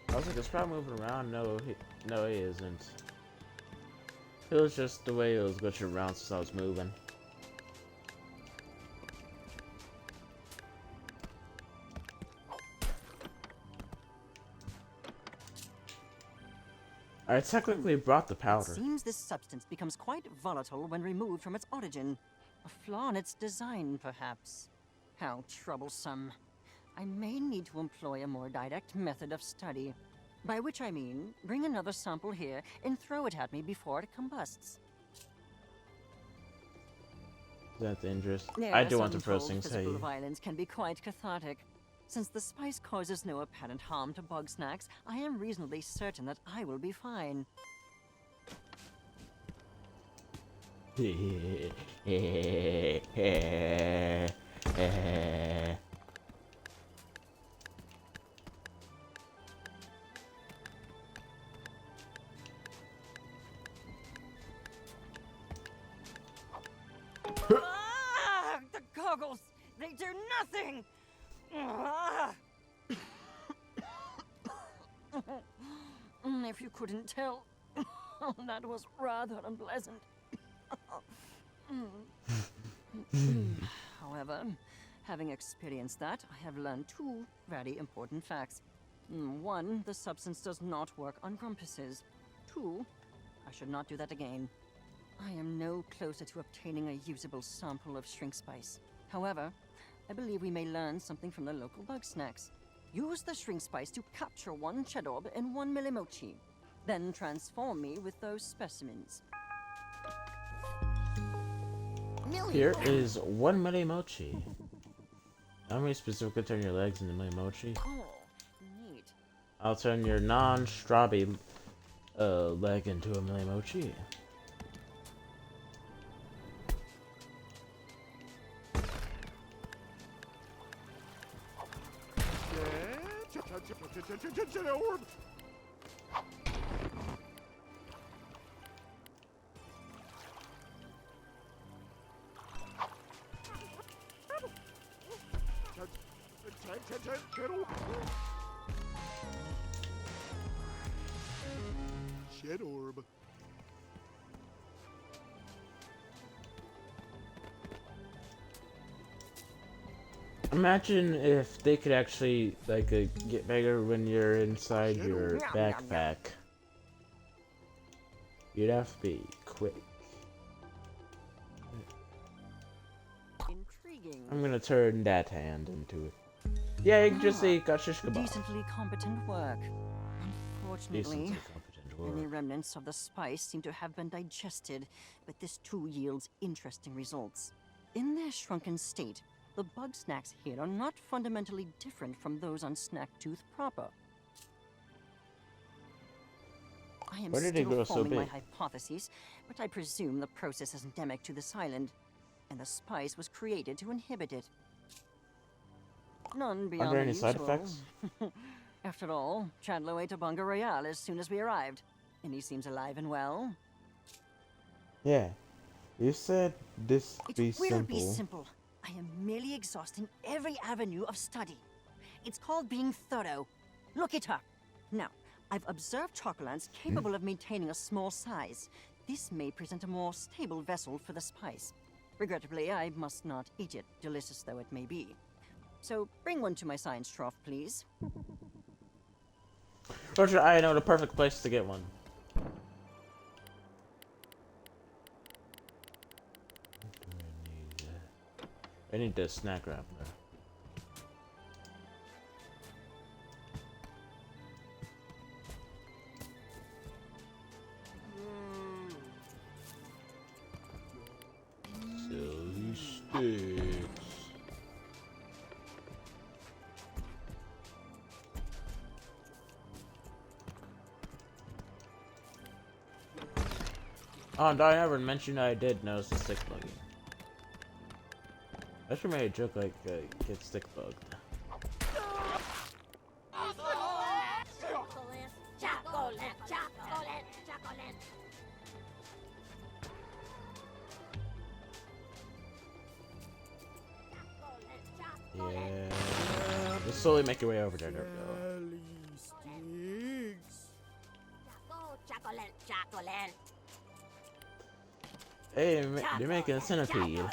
I was like, is Sprout moving around? No, he isn't. It was just the way it was glitching around since I was moving. I technically brought the powder. It seems this substance becomes quite volatile when removed from its origin. A flaw in its design, perhaps. How troublesome. I may need to employ a more direct method of study. By which I mean, bring another sample here and throw it at me before it combusts. That's dangerous. Yes, I do want to I'm throw told things at physical you. violence can be quite cathartic. Since the spice causes no apparent harm to Bugsnax, I am reasonably certain that I will be fine. Ah, the goggles! They do nothing! Ah. If you couldn't tell, that was rather unpleasant. However, having experienced that, I have learned two very important facts. One, the substance does not work on grumpuses. Two, I should not do that again. I am no closer to obtaining a usable sample of shrink spice. However, I believe we may learn something from the local Bugsnax. Use the shrink spice to capture one Chedorb and one Milimochi. Then transform me with those specimens. Here is one Milimochi. How many specifically turn your legs into Milimochi? Oh, neat. I'll turn your non-strawby leg into a Milimochi. Orb. Shed orb. Imagine if they could actually like get bigger when you're inside your backpack. You'd have to be quick. Intriguing. I'm gonna turn that hand into it. Yeah, you can just say got shish kebab. Decently competent work. Unfortunately, Decently competent work. any remnants of the spice seem to have been digested, but this too yields interesting results. In their shrunken state, the Bugsnax here are not fundamentally different from those on Snacktooth proper. I am Where did they still grow so forming my big? hypotheses, but I presume the process is endemic to this island, and the spice was created to inhibit it. None beyond there the any side usual. effects? After all, Chandler ate a Bunga Royale as soon as we arrived, and he seems alive and well. Yeah. You said this It be will simple. be simple. I am merely exhausting every avenue of study. It's called being thorough. Look it up. Now, I've observed chocolants capable of maintaining a small size. This may present a more stable vessel for the spice. Regrettably, I must not eat it, delicious though it may be. So, bring one to my science trough, please. Roger, I know the perfect place to get one. I need the snack wrapper. Silly sticks. Oh, and I never mentioned I did notice the stick bugging. I should make a joke like, get stick bugged. Yeah. Just slowly make your way over there. There we go. Chocolate. Hey, you're making a centipede.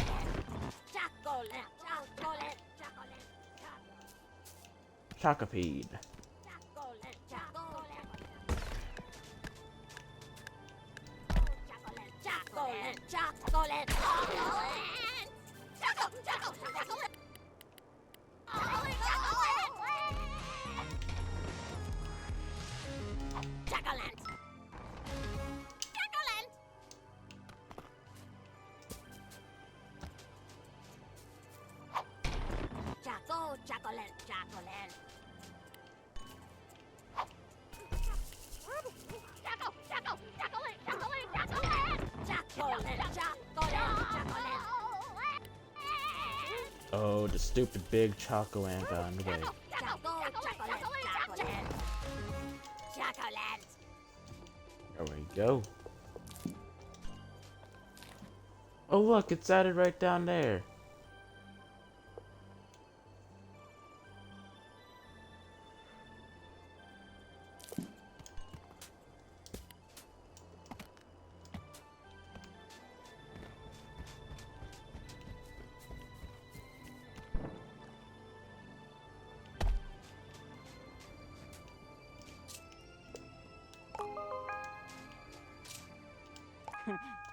Chocopede. the stupid big choco ant got in the way. There we go. Oh look, it's added right down there.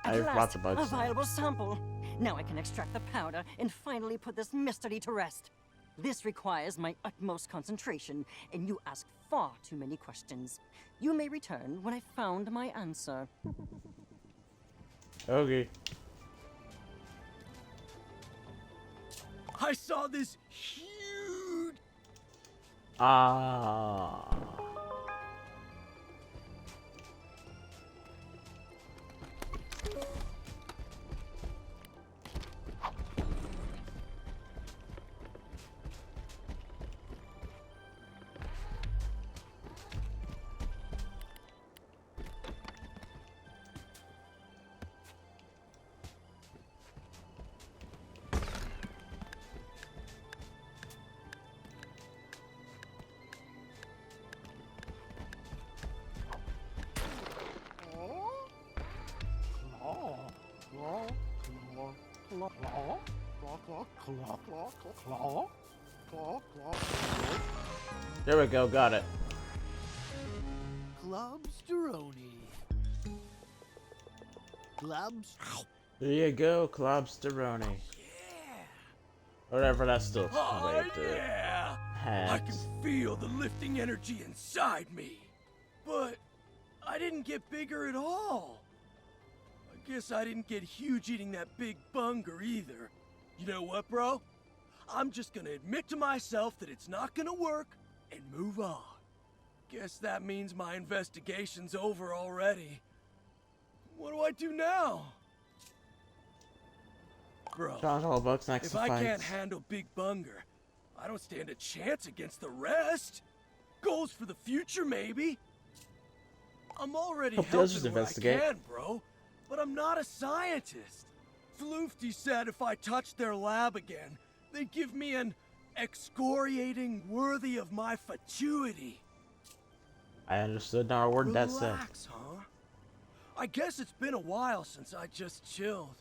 At I've brought last, the bugs. a viable sample. Now I can extract the powder and finally put this mystery to rest. This requires my utmost concentration, and you ask far too many questions. You may return when I've found my answer. Okay. I saw this huge. Ah. There we go, got it. Clubsteroni. Clubs. There you go, Clubsteroni. Whatever, that's still Oh, way to yeah! I hat. can feel the lifting energy inside me. But I didn't get bigger at all. I guess I didn't get huge eating that big bunger either. You know what, bro? I'm just gonna admit to myself that it's not gonna work and move on. Guess that means my investigation's over already. What do I do now? Bro, John's all Bugsnax if I fights. can't handle Big Bunger, I don't stand a chance against the rest. Goals for the future, maybe. I'm already Hope the helping others where investigate. I can, bro. But I'm not a scientist. Floofty said if I touched their lab again, they'd give me an excoriating worthy of my fatuity. I understood now a word that said. Relax, huh? I guess it's been a while since I just chilled.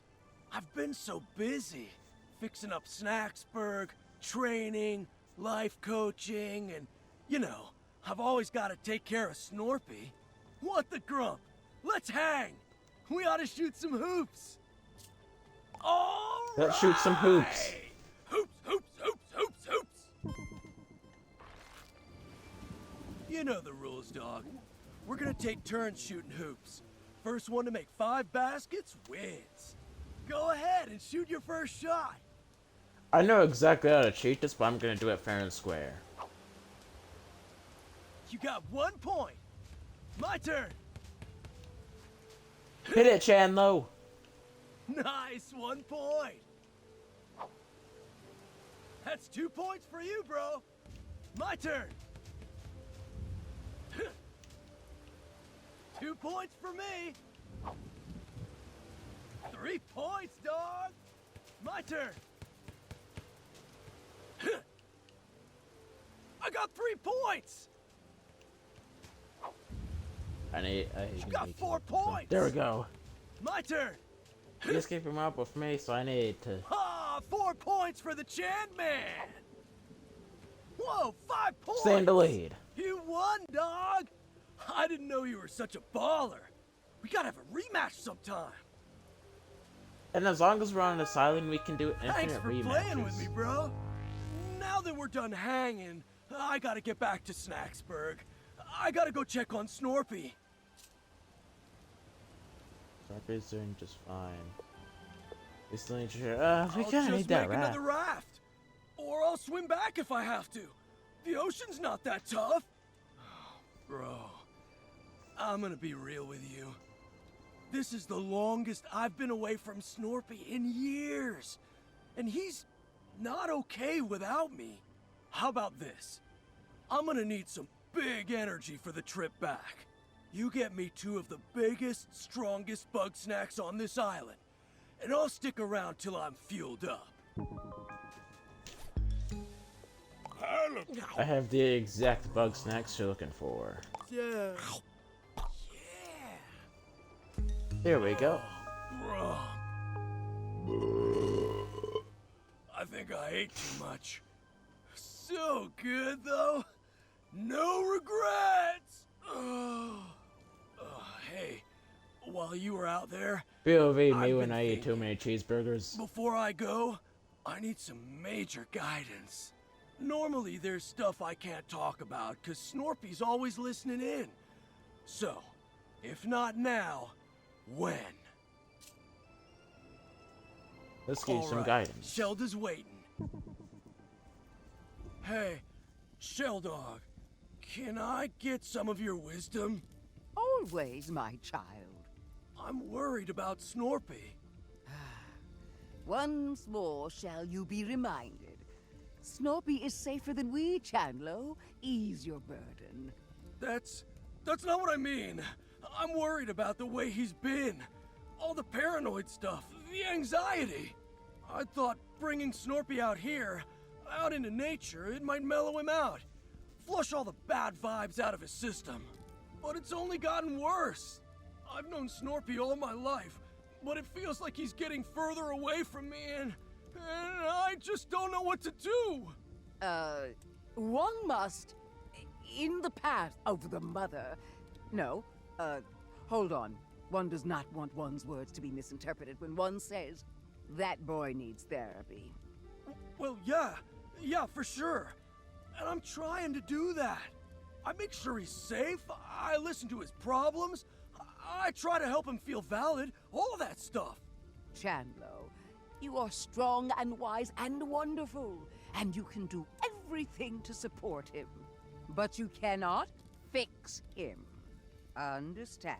I've been so busy, fixing up Snacksburg, training, life coaching, and, you know, I've always got to take care of Snorpy. What the grump? Let's hang! We ought to shoot some hoops! All Let's shoot some hoops. right! Hoops, hoops, hoops, hoops, hoops! You know the rules, dog. We're gonna take turns shooting hoops. First one to make 5 baskets wins. Go ahead and shoot your first shot. I know exactly how to cheat this, but I'm gonna do it fair and square. You got 1 point. My turn. Hit it, Chandlo. Nice, 1 point. That's 2 points for you, bro. My turn. 2 points for me. 3 points, dog. My turn. I got 3 points. I You got 4 points. There we go. My turn. You just keep him up with me, so I need to. Ah, 4 points for the Chan Man. Whoa, 5 points. Stay in the lead. You won, dog. I didn't know you were such a baller. We gotta have a rematch sometime. And as long as we're on this island, we can do Thanks infinite for rematches. playing with me, bro. Now that we're done hanging, I gotta get back to Snacksburg. I gotta go check on Snorpy. Snorpy's doing just fine. We still need to share. We I'll kinda just need that make raft. another raft. Or I'll swim back if I have to. The ocean's not that tough. Bro, I'm gonna be real with you. This is the longest I've been away from Snorpy in years. And he's not okay without me. How about this? I'm gonna need some big energy for the trip back. You get me 2 of the biggest, strongest Bugsnax on this island, and I'll stick around till I'm fueled up. I have the exact Bugsnax you're looking for. Yeah. Here we go. I think I ate too much. So good, though. No regrets. Hey, while you were out there, POV me I've when been I eat too thinking. many cheeseburgers. Before I go, I need some major guidance. Normally, there's stuff I can't talk about, because Snorpy's always listening in. So, if not now, when? Let's give you some Alright, guidance. Shelda's waiting. Hey, Sheldog, can I get some of your wisdom? Always, my child. I'm worried about Snorpy. Once more shall you be reminded. Snorpy is safer than we, Chandlo. Ease your burden. That's not what I mean. I'm worried about the way he's been. All the paranoid stuff, the anxiety. I thought bringing Snorpy out here, out into nature, it might mellow him out. Flush all the bad vibes out of his system. But it's only gotten worse. I've known Snorpy all my life, but it feels like he's getting further away from me and I just don't know what to do. One must, in the path of the mother. No, hold on. One does not want one's words to be misinterpreted when one says, that boy needs therapy. Well, yeah, for sure. And I'm trying to do that. I make sure he's safe, I listen to his problems, I try to help him feel valid, all of that stuff. Chandlo, you are strong and wise and wonderful, and you can do everything to support him. But you cannot fix him. Understand?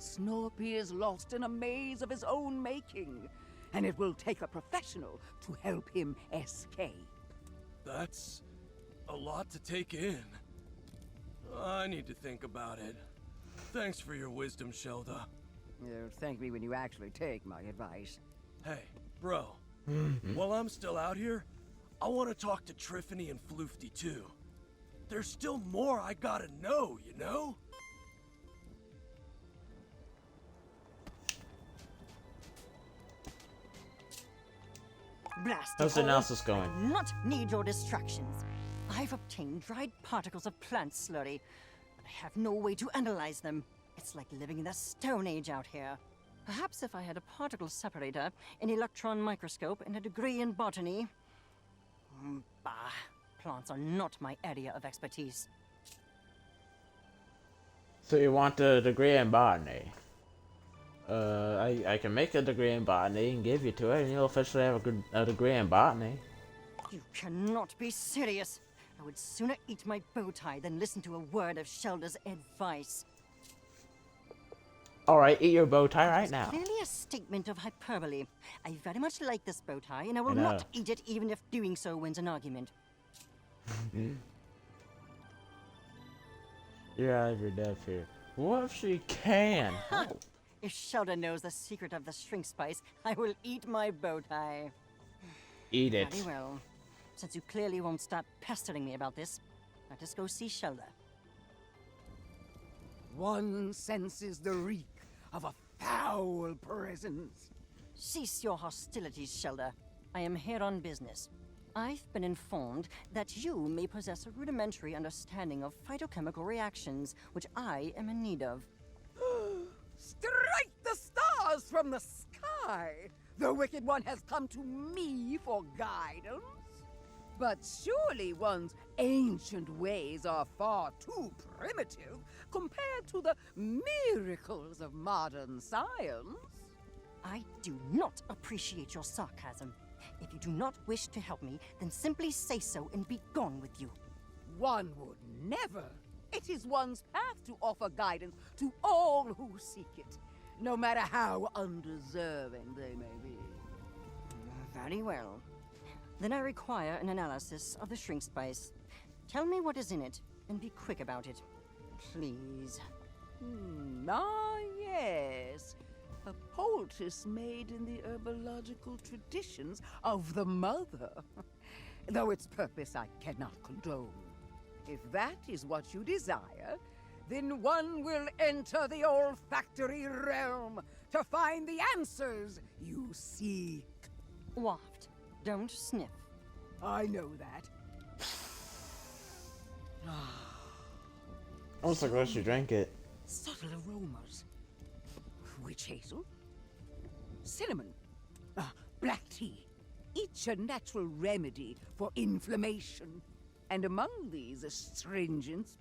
Snorpy is lost in a maze of his own making, and it will take a professional to help him escape. That's a lot to take in. I need to think about it. Thanks for your wisdom, Shelda. Thank me when you actually take my advice. Hey, bro. While I'm still out here, I want to talk to Triffany and Floofty too. There's still more I gotta know, you know? Blast How's the it all. analysis going? I do not need your distractions. I've obtained dried particles of plant slurry, but I have no way to analyze them. It's like living in the Stone Age out here. Perhaps if I had a particle separator, an electron microscope, and a degree in botany. Bah, plants are not my area of expertise. So you want a degree in botany? I can make a degree in botany and give you to it, and you'll officially have a degree in botany. You cannot be serious. I would sooner eat my bow tie than listen to a word of Shelda's advice. Alright, eat your bow tie right It's now. clearly a statement of hyperbole. I very much like this bow tie, and I will I know. not eat it even if doing so wins an argument. You're out of your depth here. What if she can? help? If Shelda knows the secret of the shrink spice, I will eat my bow tie. Eat it. Very well. Since you clearly won't stop pestering me about this, let us go see Shelda. One senses the reek of a foul presence. Cease your hostilities, Shelda. I am here on business. I've been informed that you may possess a rudimentary understanding of phytochemical reactions, which I am in need of. Strike the stars from the sky! The Wicked One has come to me for guidance. But surely one's ancient ways are far too primitive compared to the miracles of modern science. I do not appreciate your sarcasm. If you do not wish to help me, then simply say so and be gone with you. One would never. It is one's path to offer guidance to all who seek it, no matter how undeserving they may be. Very well. Then I require an analysis of the shrink spice. Tell me what is in it, and be quick about it. Please. Ah, yes. A poultice made in the herbological traditions of the mother. Though its purpose I cannot condone. If that is what you desire, then one will enter the olfactory realm to find the answers you seek. Waft. Don't sniff. I know that. Almost like I she drank it. Subtle aromas. Witch hazel. Cinnamon. Black tea. Each a natural remedy for inflammation. And among these astringents...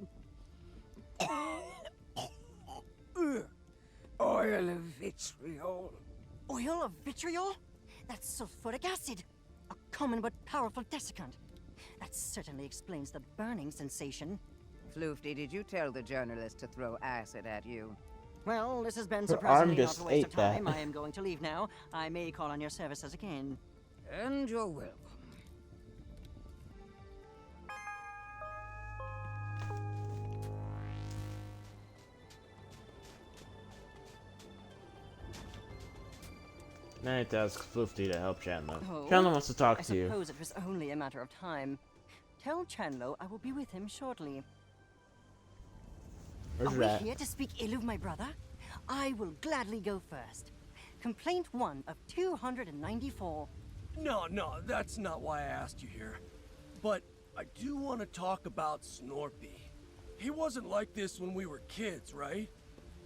oil of vitriol. Oil of vitriol? That's sulfuric acid. A common but powerful desiccant. That certainly explains the burning sensation. Floofty, did you tell the journalist to throw acid at you? Well, this has been Her surprisingly arm just not a waste of ate that. time. I am going to leave now. I may call on your services again. And you're welcome. Now I have to ask Floofty to help Chandler. Oh, Chandler wants to talk I to you. suppose it was only a matter of time. Tell Chandler I will be with him shortly. Where's Are Rat? we here to speak ill of my brother? I will gladly go first. Complaint 1 of 294. No, that's not why I asked you here. But I do want to talk about Snorpy. He wasn't like this when we were kids, right?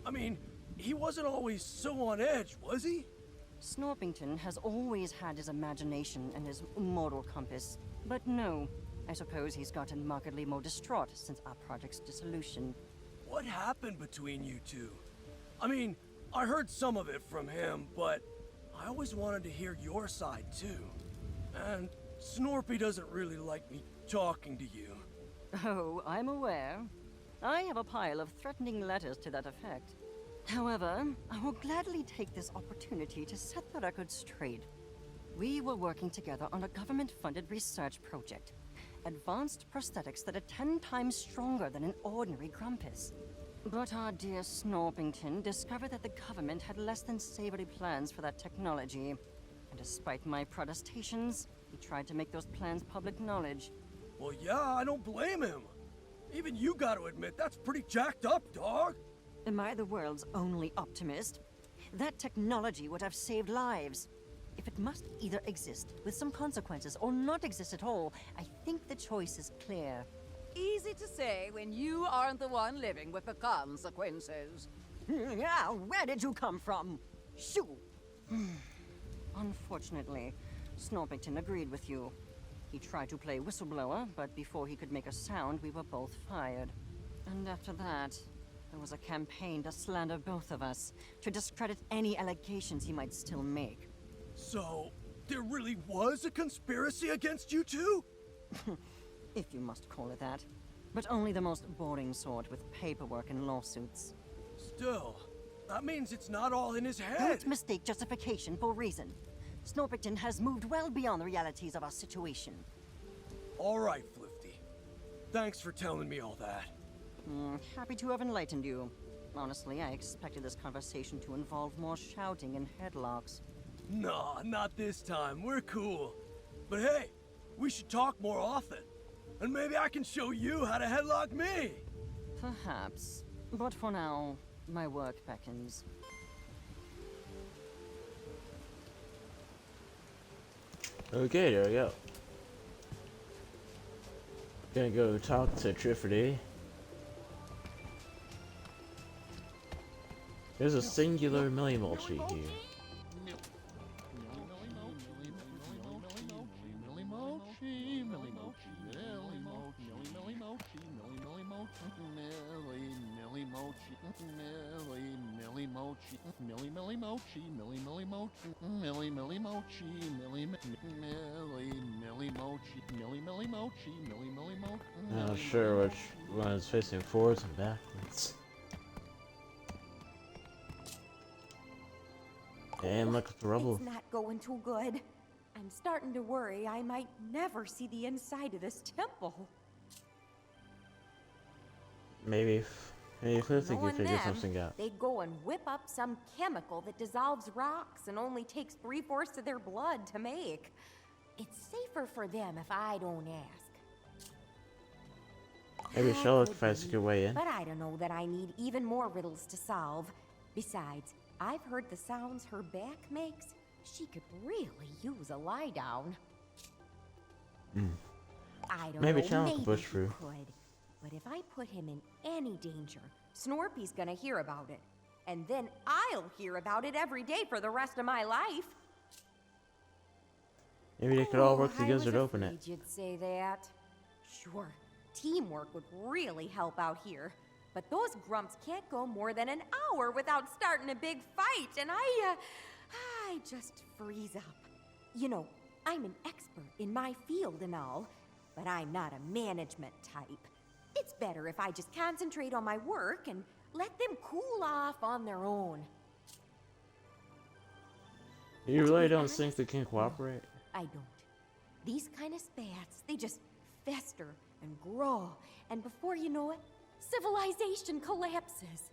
I mean, he wasn't always so on edge, was he? Snorpington has always had his imagination and his moral compass. But no, I suppose he's gotten markedly more distraught since our project's dissolution. What happened between you two? I mean, I heard some of it from him, but I always wanted to hear your side too. And Snorpy doesn't really like me talking to you. Oh, I'm aware. I have a pile of threatening letters to that effect. However, I will gladly take this opportunity to set the record straight. We were working together on a government-funded research project. Advanced prosthetics that are 10 times stronger than an ordinary Grumpus. But our dear Snorpington discovered that the government had less than savory plans for that technology. And despite my protestations, he tried to make those plans public knowledge. Well, yeah, I don't blame him. Even you gotta admit, that's pretty jacked up, dog. Am I the world's only optimist? That technology would have saved lives. If it must either exist with some consequences or not exist at all, I think the choice is clear. Easy to say when you aren't the one living with the consequences. Yeah, where did you come from? Shoo! Unfortunately, Snorpington agreed with you. He tried to play whistleblower, but before he could make a sound, we were both fired. And after that, there was a campaign to slander both of us, to discredit any allegations he might still make. So, there really was a conspiracy against you two? If you must call it that. But only the most boring sort with paperwork and lawsuits. Still, that means it's not all in his head. Don't mistake justification for reason. Snorpington has moved well beyond the realities of our situation. All right, Flifty. Thanks for telling me all that. Happy to have enlightened you. Honestly, I expected this conversation to involve more shouting and headlocks. Nah, not this time. We're cool. But hey, we should talk more often. And maybe I can show you how to headlock me. Perhaps. But for now, my work beckons. Okay, there we go. Gonna go talk to Triffidy. There's a singular Millimochi here. Not sure which one is facing forwards and backwards. Damn, look at the rubble. It's not going too good. I'm starting to worry I might never see the inside of this temple. Maybe Cliff think you Knowing figure them, something out. they'd go and whip up some chemical that dissolves rocks and only takes 3/4 of their blood to make. It's safer for them if I don't ask. Maybe That Sherlock could finds a be, good way in. But I don't know that I need even more riddles to solve. Besides, I've heard the sounds her back makes. She could really use a lie down. I don't Maybe know, Channel could maybe push he through. could. But if I put him in any danger, Snorpy's gonna hear about it. And then I'll hear about it every day for the rest of my life. Maybe they could all work I together was to open it. afraid you'd say that. Sure, teamwork would really help out here. But those grumps can't go more than an hour without starting a big fight, and I just freeze up. You know, I'm an expert in my field and all, but I'm not a management type. It's better if I just concentrate on my work and let them cool off on their own. You really don't think they can cooperate? I don't. These kind of spats, they just fester and grow, and before you know it, civilization collapses.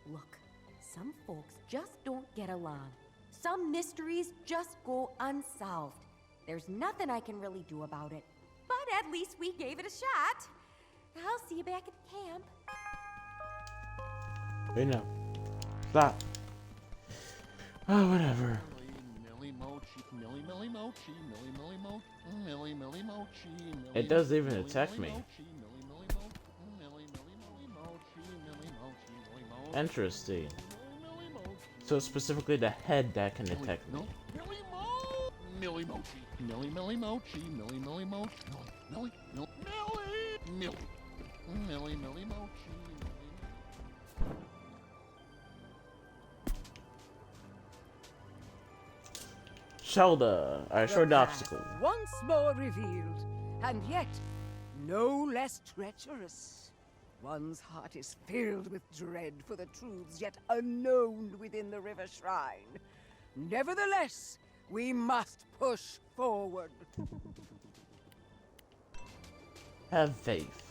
Look, some folks just don't get along. Some mysteries just go unsolved. There's nothing I can really do about it, but at least we gave it a shot. I'll see you back at the camp. Wait, no. Stop. Oh, whatever. It doesn't even attack me. Interesting. So specifically the head that can attack me. Millie Mochi, Millie Millie Mochi, Millie Millie Mochi, Millie Millie Millie Millie Millie Mochi. Shoulder, short obstacle. Once more revealed, and yet no less treacherous. One's heart is filled with dread for the truths yet unknown within the river shrine. Nevertheless, we must push forward. Have faith.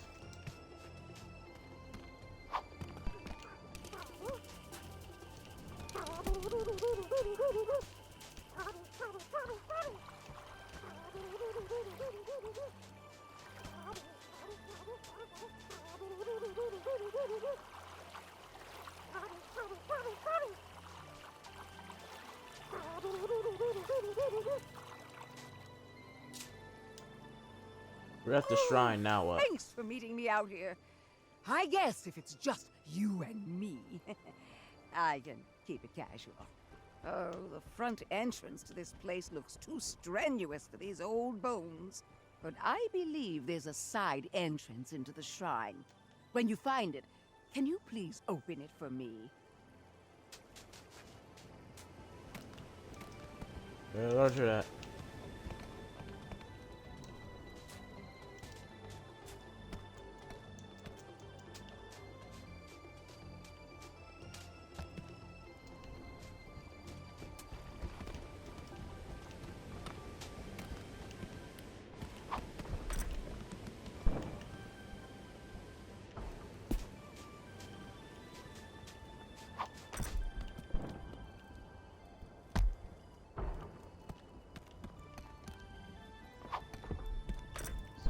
We're at the shrine now. What? Thanks for meeting me out here. I guess if it's just you and me, I can keep it casual. Oh, the front entrance to this place looks too strenuous for these old bones. But I believe there's a side entrance into the shrine. When you find it, can you please open it for me? Yeah, roger that.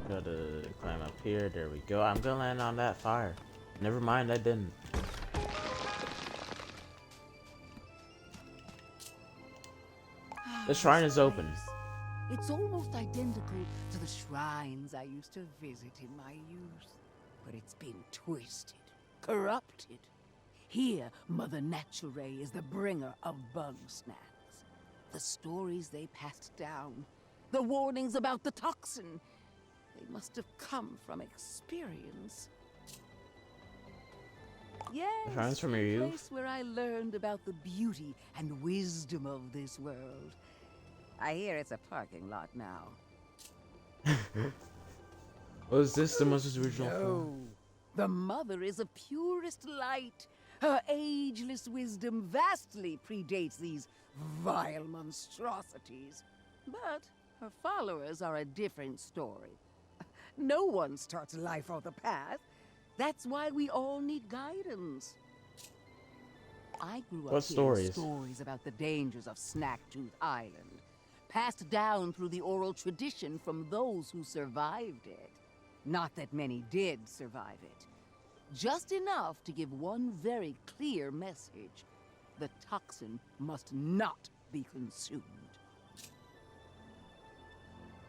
Gotta climb up here. There we go. I'm gonna land on that fire. Never mind, I didn't. The shrine is open. It's almost identical to the shrines I used to visit in my youth. But it's been twisted, corrupted. Here, Mother Nature is the bringer of Bugsnax. The stories they passed down, the warnings about the toxin, they must have come from experience. Yes, Friends from your the youth? place where I learned about the beauty and wisdom of this world. I hear it's a parking lot now. Was this the most original No, form? the mother is of purest light. Her ageless wisdom vastly predates these vile monstrosities. But Her followers are a different story. No one starts life on the path. That's why we all need guidance. I grew up What hearing stories? stories about the dangers of Snacktooth Island, passed down through the oral tradition from those who survived it. Not that many did survive it. Just enough to give one very clear message. The toxin must not be consumed.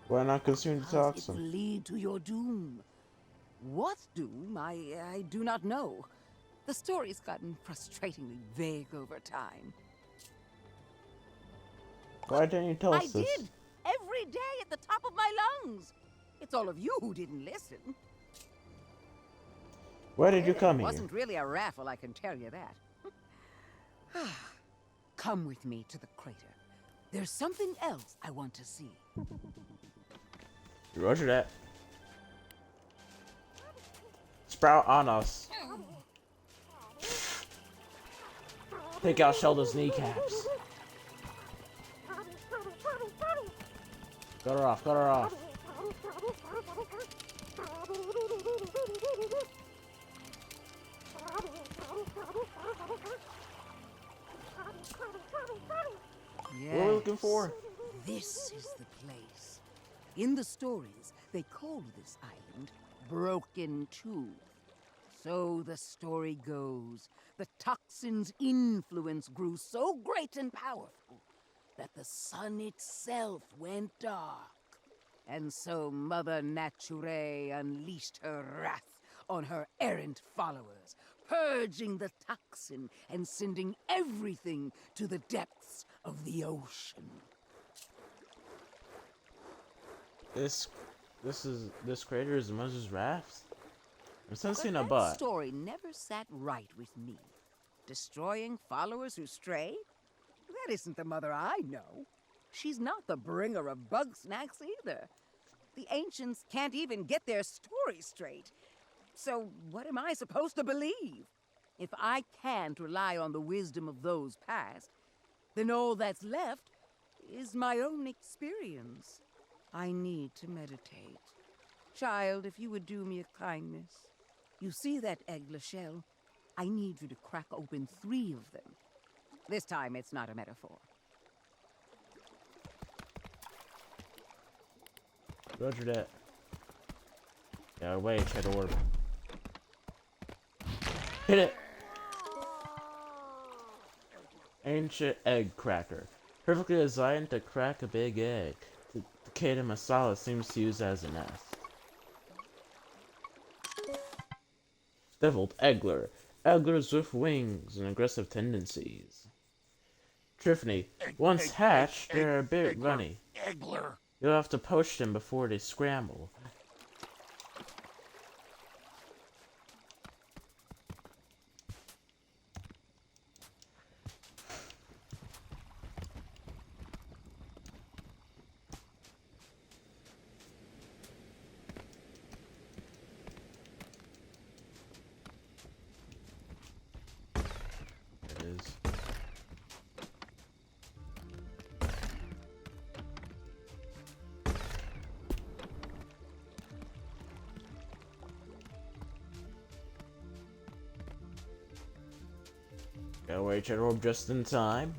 Why not consume the Because toxin? it will lead to your doom. What doom, I do not know. The story's gotten frustratingly vague over time. Why didn't you tell I us this? did! Every day at the top of my lungs! It's all of you who didn't listen. Why did you come It here? wasn't really a raffle, I can tell you that. Come with me to the crater. There's something else I want to see. Roger that. Sprout on us. Take out Sheldon's kneecaps. Cut her off, cut her off. What are we looking for? This is the place. In the stories, they called this island Broken Tooth. So the story goes, the toxin's influence grew so great and powerful that the sun itself went dark. And so Mother Nature unleashed her wrath on her errant followers, purging the toxin and sending everything to the depths of the ocean. This crater is Mother's Raft? I'm sensing a But that butt. story never sat right with me. Destroying followers who stray? That isn't the mother I know. She's not the bringer of Bugsnax either. The ancients can't even get their story straight. So what am I supposed to believe? If I can't rely on the wisdom of those past, then all that's left is my own experience. I need to meditate. Child, if you would do me a kindness. You see that eggler shell? I need you to crack open 3 of them. This time it's not a metaphor. Roger that. Yeah, wait, head orb. Hit it! Ancient egg cracker. Perfectly designed to crack a big egg. The Takeda Masala seems to use as a nest. Deviled Eggler. Egglers with wings and aggressive tendencies. Triffany. Once hatched, they're a bit runny. Eggler. You'll have to poach them before they scramble. There it is. Gotta wait your orb just in time.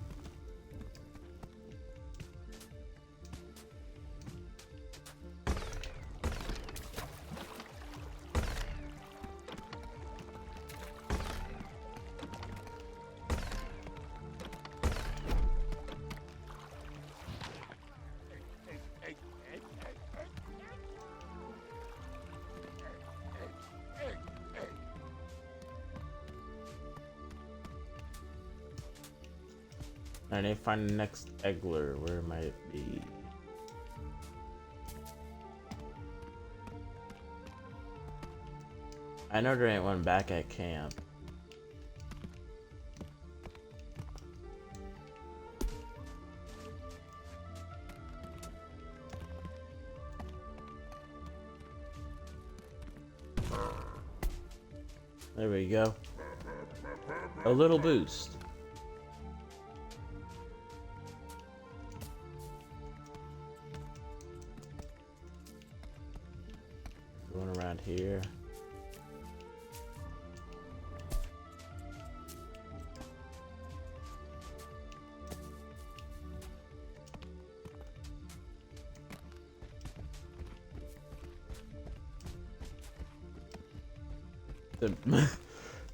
I need to find the next Eggler. Where might it be? I know there ain't one back at camp. There we go. A little boost. around here.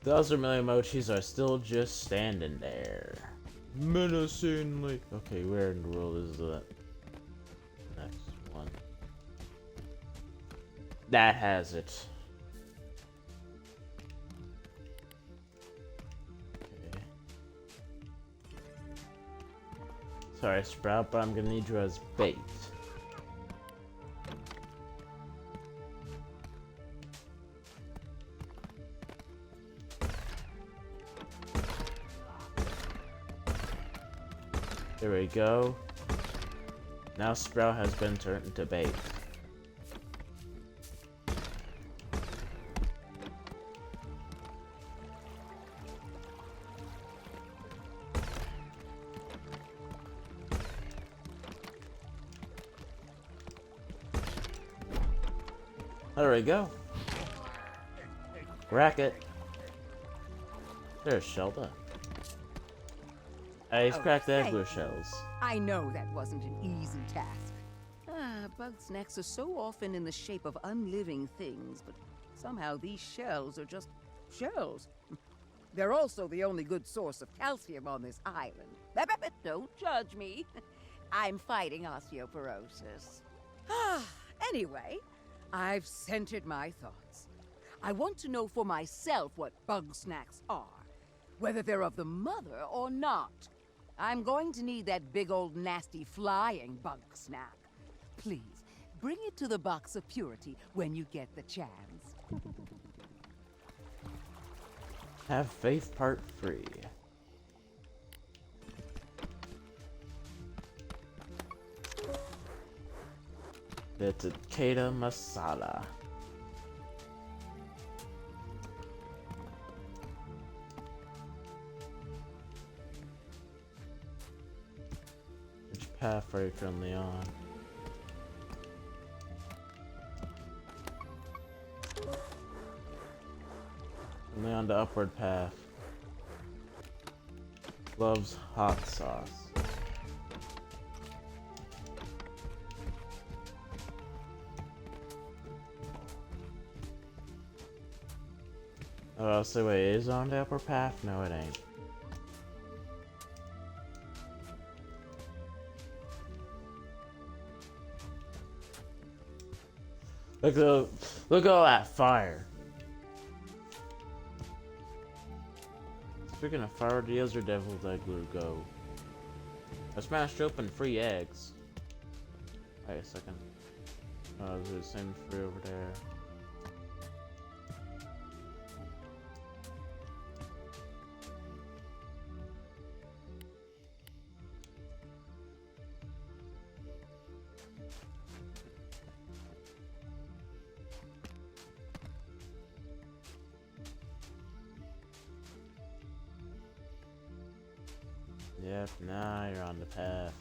The other Milimochis are still just standing there. Menacingly. Okay, where in the world is the next one? That has it. Okay. Sorry, Sprout, but I'm gonna need you as bait. There we go. Now Sprout has been turned into bait. There we go. Racket. There's Shelda. He's cracked egg with shells. I know that wasn't an easy task. Bugsnax are so often in the shape of unliving things, but somehow these shells are just shells. They're also the only good source of calcium on this island. Don't judge me. I'm fighting osteoporosis. Anyway, I've centered my thoughts. I want to know for myself what Bugsnax are, whether they're of the mother or not. I'm going to need that big old nasty flying Bugsnax. Please, bring it to the box of purity when you get the chance. Have Faith Part 3. The Takeda Masala. Which path are you currently on? Only on the upward path. Loves hot sauce. Oh, I'll say wait, it is on the upper path? No, it ain't. Look at all that fire. Speaking of fire, where the other devil's egg will go? I smashed open 3 eggs. Wait a second. Oh, there's the same 3 over there. Yep, now you're on the path.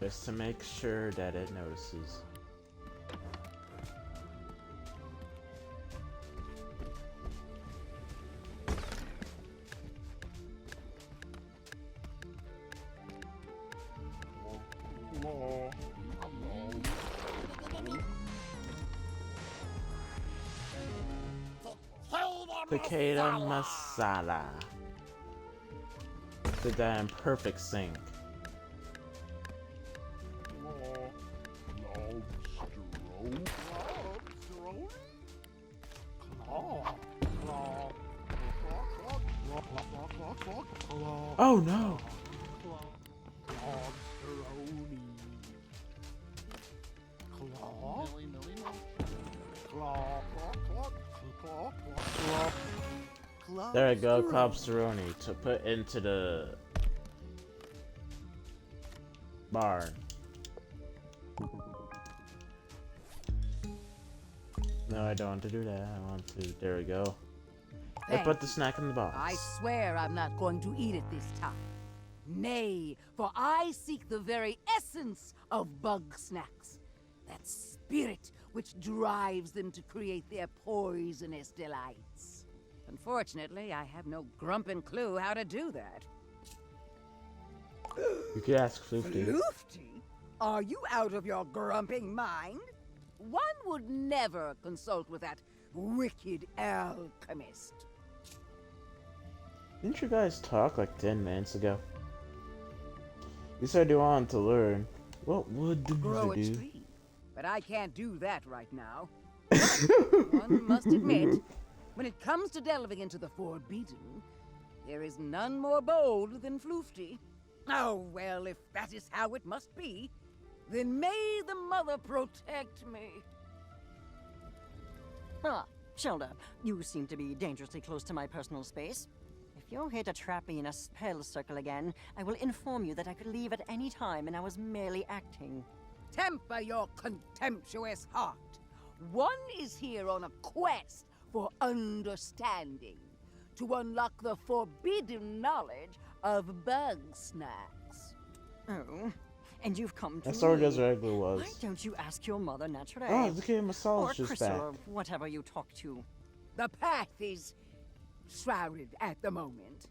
Just to make sure that it notices. Takeda Masala. Did that in perfect sync. Oh no! There we go, Clobsteroni to put into the Barn. No, I don't want to do that. I want to. There we go. I Thank put the you. snack in the box. I swear I'm not going to eat it this time. Nay, for I seek the very essence of Bugsnax. That spirit which drives them to create their poisonous delights. Unfortunately, I have no grumpin' clue how to do that. You could ask Floofty. Floofty? Are you out of your grumping mind? One would never consult with that wicked alchemist. Didn't you guys talk like 10 minutes ago? You said you wanted to learn. What would the Grow a do? tree. But I can't do that right now. One must admit, when it comes to delving into the forbidden, there is none more bold than Floofty. Oh, well, if that is how it must be, then may the mother protect me. Ah, Shelda, you seem to be dangerously close to my personal space. If you're here to trap me in a spell circle again, I will inform you that I could leave at any time and I was merely acting. Temper your contemptuous heart. One is here on a quest for understanding, to unlock the forbidden knowledge of Bugsnax. Oh, and you've come to That sword me. as regular was. Why don't you ask your mother naturally? Oh, the kid or massage is Crystal, back. or whatever you talk to. The path is shrouded at the moment.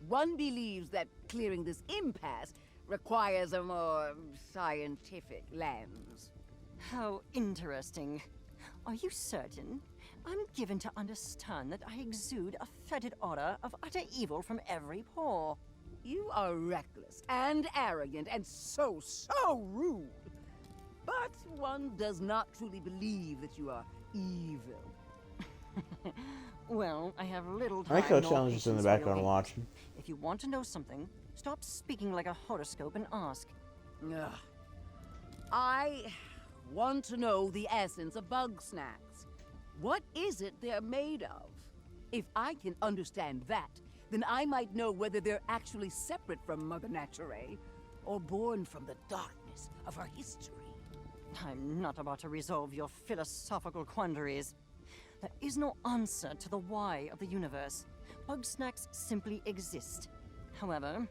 One believes that clearing this impasse requires a more scientific lens. How interesting. Are you certain? I'm given to understand that I exude a fetid aura of utter evil from every pore. You are reckless and arrogant and so rude. But one does not truly believe that you are evil. Well, I have little time. I like how nor Challenge is in the patience for your background games. watching. If you want to know something, stop speaking like a horoscope and ask. Ugh. I want to know the essence of Bugsnax. What is it they're made of? If I can understand that, then I might know whether they're actually separate from Mother Nature or born from the darkness of her history. I'm not about to resolve your philosophical quandaries. There is no answer to the why of the universe. Bugsnax simply exist. However,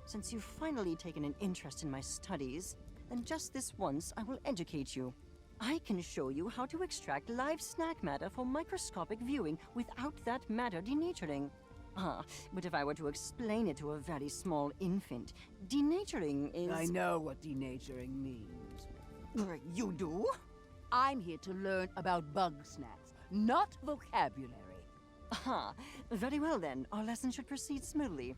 since you've finally taken an interest in my studies, then just this once I will educate you. I can show you how to extract live snack matter for microscopic viewing without that matter denaturing. Ah, but if I were to explain it to a very small infant, denaturing is... I know what denaturing means. You do? I'm here to learn about Bugsnax, not vocabulary. Aha, very well then. Our lesson should proceed smoothly.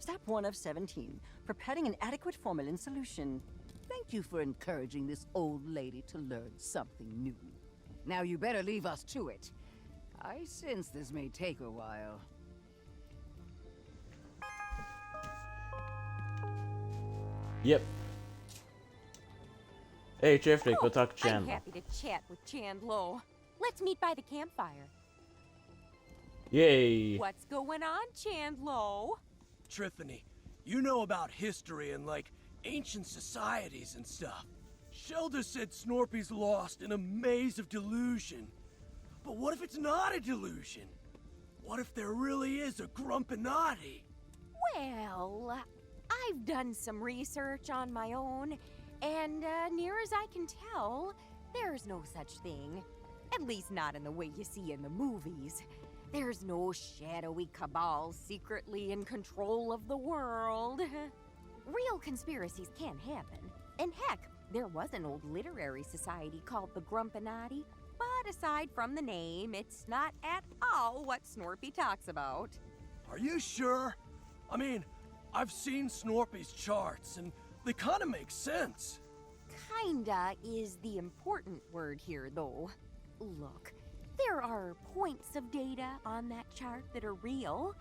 Step 1 of 17, preparing an adequate formalin solution. Thank you for encouraging this old lady to learn something new. Now you better leave us to it. I sense this may take a while. Yep. Hey, Trifty, go talk to I'm Chandler. happy to chat with Chandlo. Let's meet by the campfire. Yay! What's going on, Chandlo? Trifany, you know about history and, like, ancient societies and stuff. Shelda said Snorpy's lost in a maze of delusion. But what if it's not a delusion? What if there really is a Grumpinati? Well, I've done some research on my own, and near as I can tell, there's no such thing. At least not in the way you see in the movies. There's no shadowy cabal secretly in control of the world. Real conspiracies can happen. And heck, there was an old literary society called the Grumpinati. But aside from the name, it's not at all what Snorpy talks about. Are you sure? I mean, I've seen Snorpy's charts, and they kind of make sense. Kinda is the important word here, though. Look, there are points of data on that chart that are real,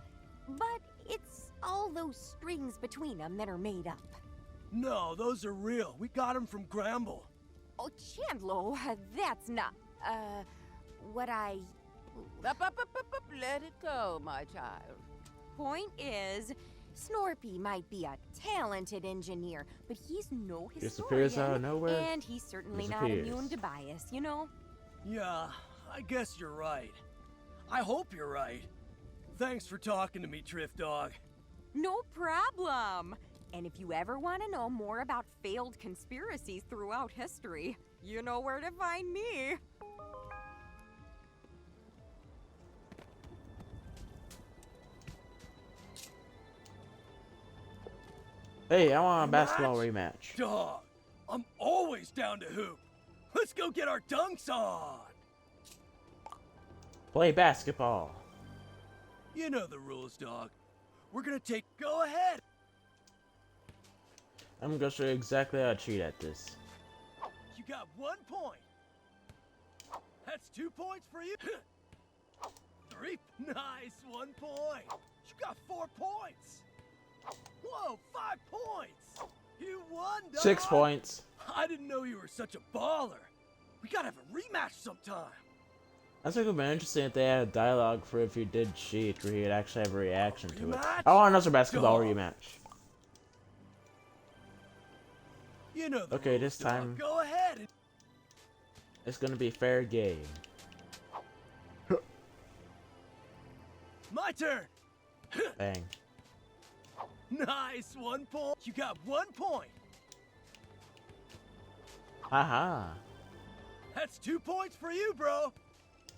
but it's all those strings between them that are made up. No, those are real. We got them from Gramble. Oh, Chandlo, that's not, what I... Let it go, my child. Point is, Snorpy might be a talented engineer, but he's no Disappears out of historian. nowhere. And he's certainly not Disappears. immune to bias, you know? Yeah, I guess you're right. I hope you're right. Thanks for talking to me, Drift Dog. No problem. And if you ever want to know more about failed conspiracies throughout history, you know where to find me. Hey, I want a basketball rematch. Dog, I'm always down to hoop. Let's go get our dunks on. Play basketball. You know the rules, dog. We're gonna take go ahead. I'm gonna show you exactly how to cheat at this. You got 1 point. That's 2 points for you. 3. Nice, 1 point. You got 4 points. Whoa, 5 points. You won, dog. 6 points. I didn't know you were such a baller. We gotta have a rematch sometime. I think it would be interesting if they had a dialogue for if you did cheat, where you'd actually have a reaction to it. Rematch? I want another basketball Dog. rematch. You know the Okay, rules, this dog. time- Go ahead. And It's gonna be fair game. my turn. Bang. Nice, 1 point. You got 1 point. Haha. That's 2 points for you, bro.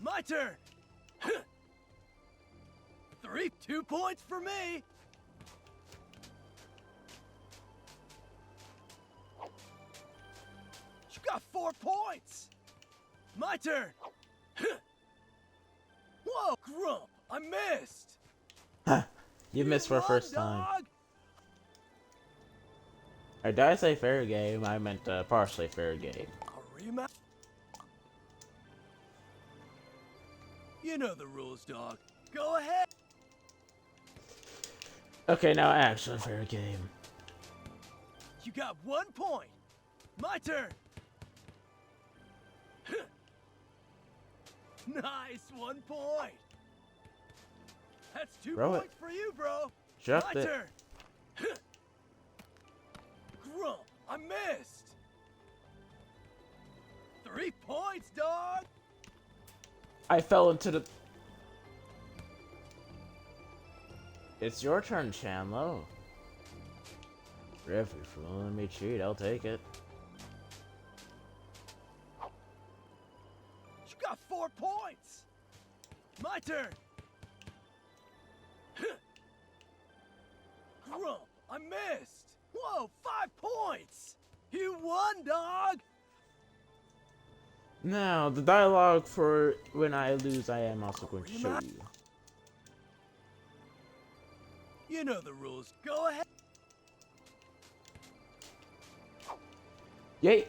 My turn. 3. 2 points for me. You got 4 points. My turn. Whoa, Grump, I missed. You missed for the won, first time. dog. Or did I say fair game? I meant partially fair game. A rematch. You know the rules, dog. Go ahead. Okay, now actually fair game. You got 1 point. My turn. Nice, 1 point. That's 2 Throw it. points for you, bro. Drop My it. turn. Grump, I missed. 3 points, dog. I fell into the... It's your turn, Chandlo. Referee for letting me cheat, I'll take it. You got 4 points. My turn. Grump, I missed. Whoa, 5 points. You won, dog. Now, the dialogue for when I lose, I am also going to show you. You know the rules. Go ahead. Yay!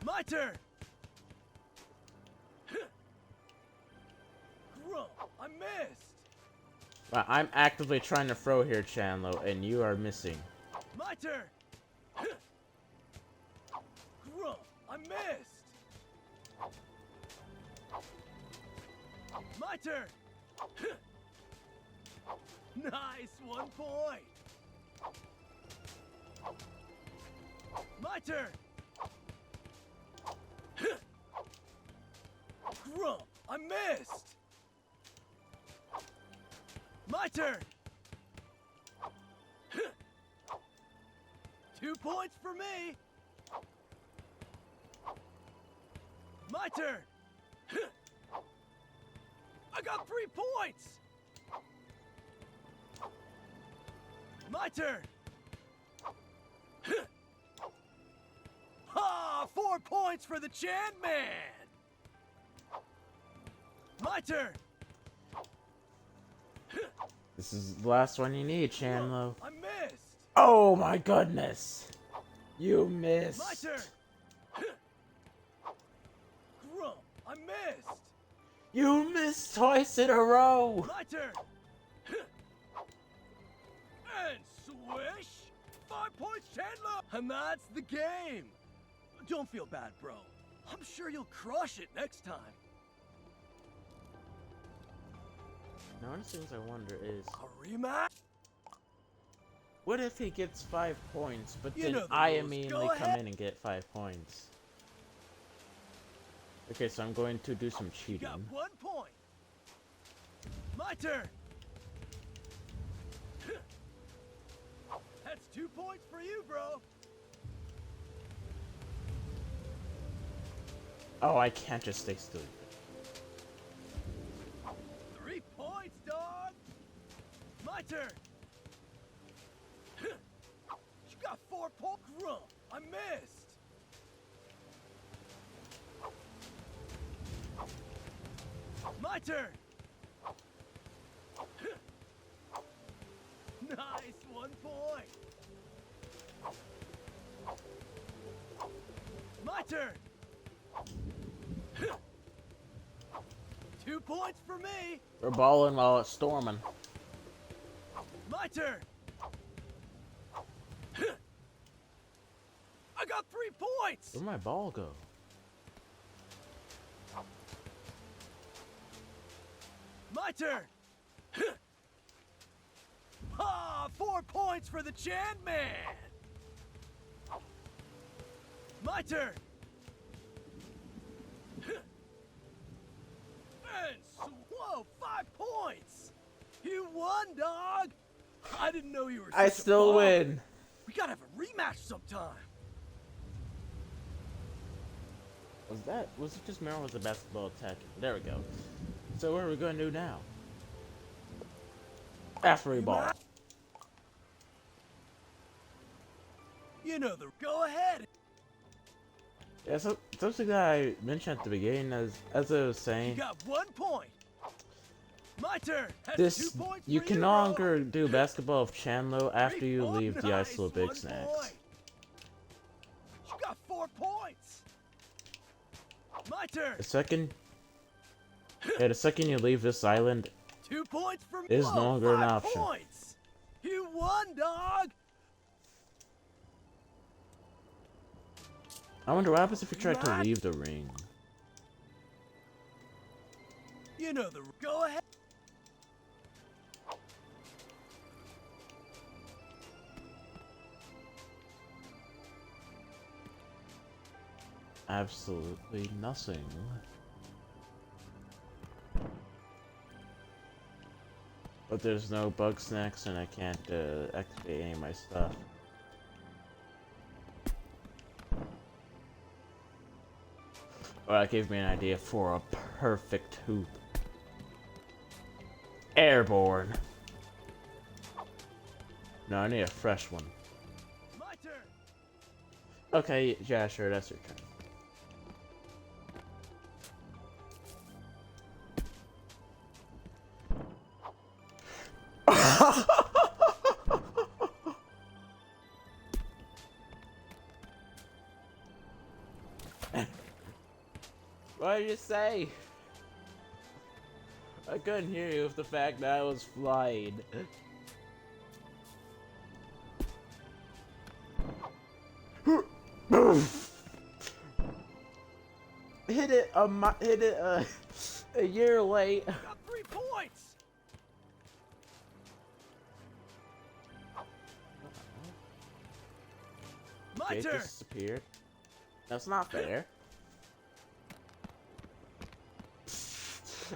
My turn. Grump, I missed. Wow, I'm actively trying to throw here, Chandlo, and you are missing. My turn. Grump, I missed. My turn. Nice, 1 point. My turn. Grump, I missed. My turn. 2 points for me. My turn. I got 3 points. My turn. Ha! 4 points for the Chan Man. My turn. This is the last one you need, Chandlo. I missed. Oh my goodness! You missed! My turn. Grump, I missed. You missed twice in a row! My turn. And swish. 5 points, Chandler. And that's the game. Don't feel bad, bro. I'm sure you'll crush it next time. Now, one of the things I wonder is... A rematch? What if he gets 5 points, but You then know the I rules. immediately Go come ahead. in and get 5 points? Okay, so I'm going to do some You cheating. got 1 point. My turn. That's 2 points for you, bro. Oh, I can't just stay still. 3 points, dog. My turn. You got 4 points. Grump. I missed. My turn. Nice, 1 point. My turn. 2 points for me. We're balling while it's storming. My turn. I got 3 points. Where'd my ball go? My turn. Ah, 4 points for the Chan Man. My turn. And whoa, 5 points. You won, dog. I didn't know you were. I such a still bum. win. We gotta have a rematch sometime. Was it just Meryl with the basketball attack? There we go. So what are we gonna do now? After we ball. You know the. Go ahead. Yeah, so something that I mentioned at the beginning, as I was You saying, got 1 point. My turn. That's this 2 points you for can you, no bro. longer do basketball of Chandlo after 3 you points. leave the Nice, Isle of 1 Bugsnax. point. You got 4 points. My turn. The second you leave this island, 2 points for me. It is no longer an 5 option. Points. You won, dog. I wonder what happens if you try to Matt? leave the ring. You know the. Go ahead. Absolutely nothing. But there's no Bugsnax and I can't activate any of my stuff. Well, that gave me an idea for a perfect hoop. Airborne. No, I need a fresh one. My turn. Okay, yeah, sure, that's your turn. What did you say? I couldn't hear you with the fact that I was flying. Hit it a year late. Got 3 points. My It turn. disappeared. That's not fair.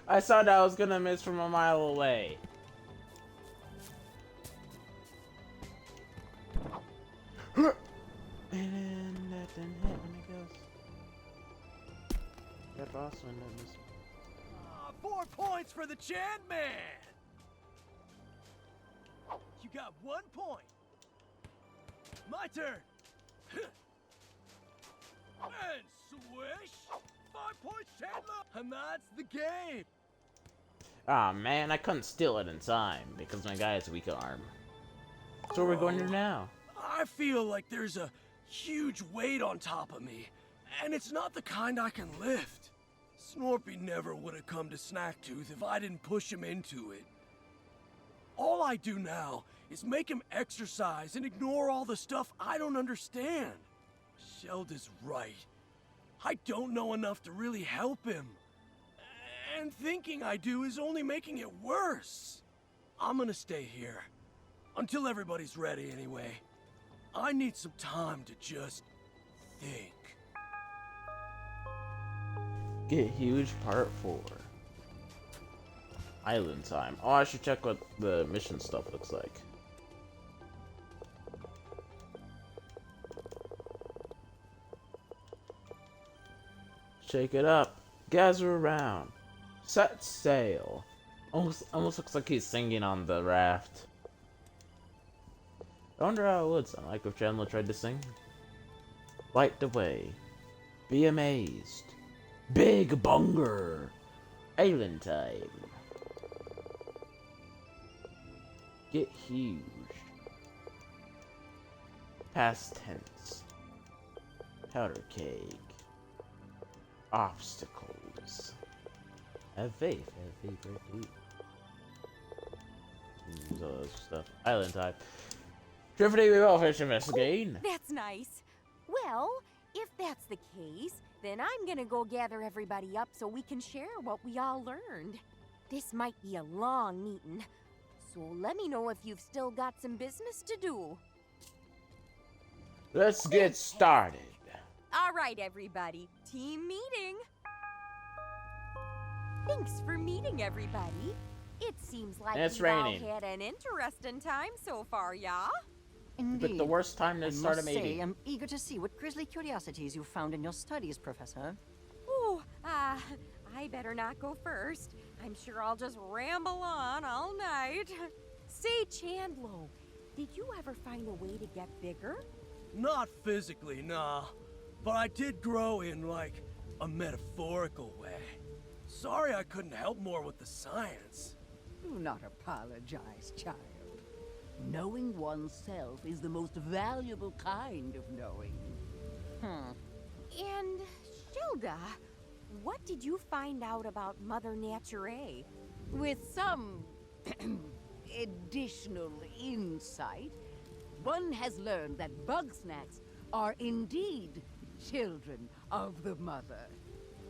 I thought I was gonna miss from a mile away. And then that didn't hit when it goes. That boss one didn't miss. 4 points for the Chan Man. You got 1 point. My turn. And swish. 5 points, Chandler. And that's the game. Ah man, I couldn't steal it in time because my guy has a weak arm. So what we're going to do now? I feel like there's a huge weight on top of me, and it's not the kind I can lift. Snorpy never would have come to Snacktooth if I didn't push him into it. All I do now is make him exercise and ignore all the stuff I don't understand. Shelda's right. I don't know enough to really help him. And thinking I do is only making it worse. I'm gonna stay here. Until everybody's ready, anyway. I need some time to just think. Get Huge Part 4. Island time. Oh, I should check what the mission stuff looks like. Shake it up. Gather around. Set sail. Almost looks like he's singing on the raft. I wonder how it would sound like if Chandler tried to sing. Light the way. Be amazed. Big Bunger. Island time. Get huge. Past tense. Powder keg. Obstacles. Have faith. Have faith. Have faith. Use all those stuff. Island time. Tiffany, we will finish this again. That's nice. Well, if that's the case, then I'm gonna go gather everybody up so we can share what we all learned. This might be a long meeting, so let me know if you've still got some business to do. Let's get started. All right, everybody. Team meeting. Thanks for meeting, everybody. It seems like It's we've all raining. had an interesting time so far, yeah? Indeed. But the worst time to I start a must say, meeting. I'm eager to see what grisly curiosities you found in your studies, Professor. Ooh, I better not go first. I'm sure I'll just ramble on all night. Say, Chandlo, did you ever find a way to get bigger? Not physically, nah. But I did grow in, like, a metaphorical way. Sorry I couldn't help more with the science. Do not apologize, child. Knowing oneself is the most valuable kind of knowing. And, Shilda, what did you find out about Mother Nature? With some additional insight, one has learned that Bugsnax are indeed children of the mother,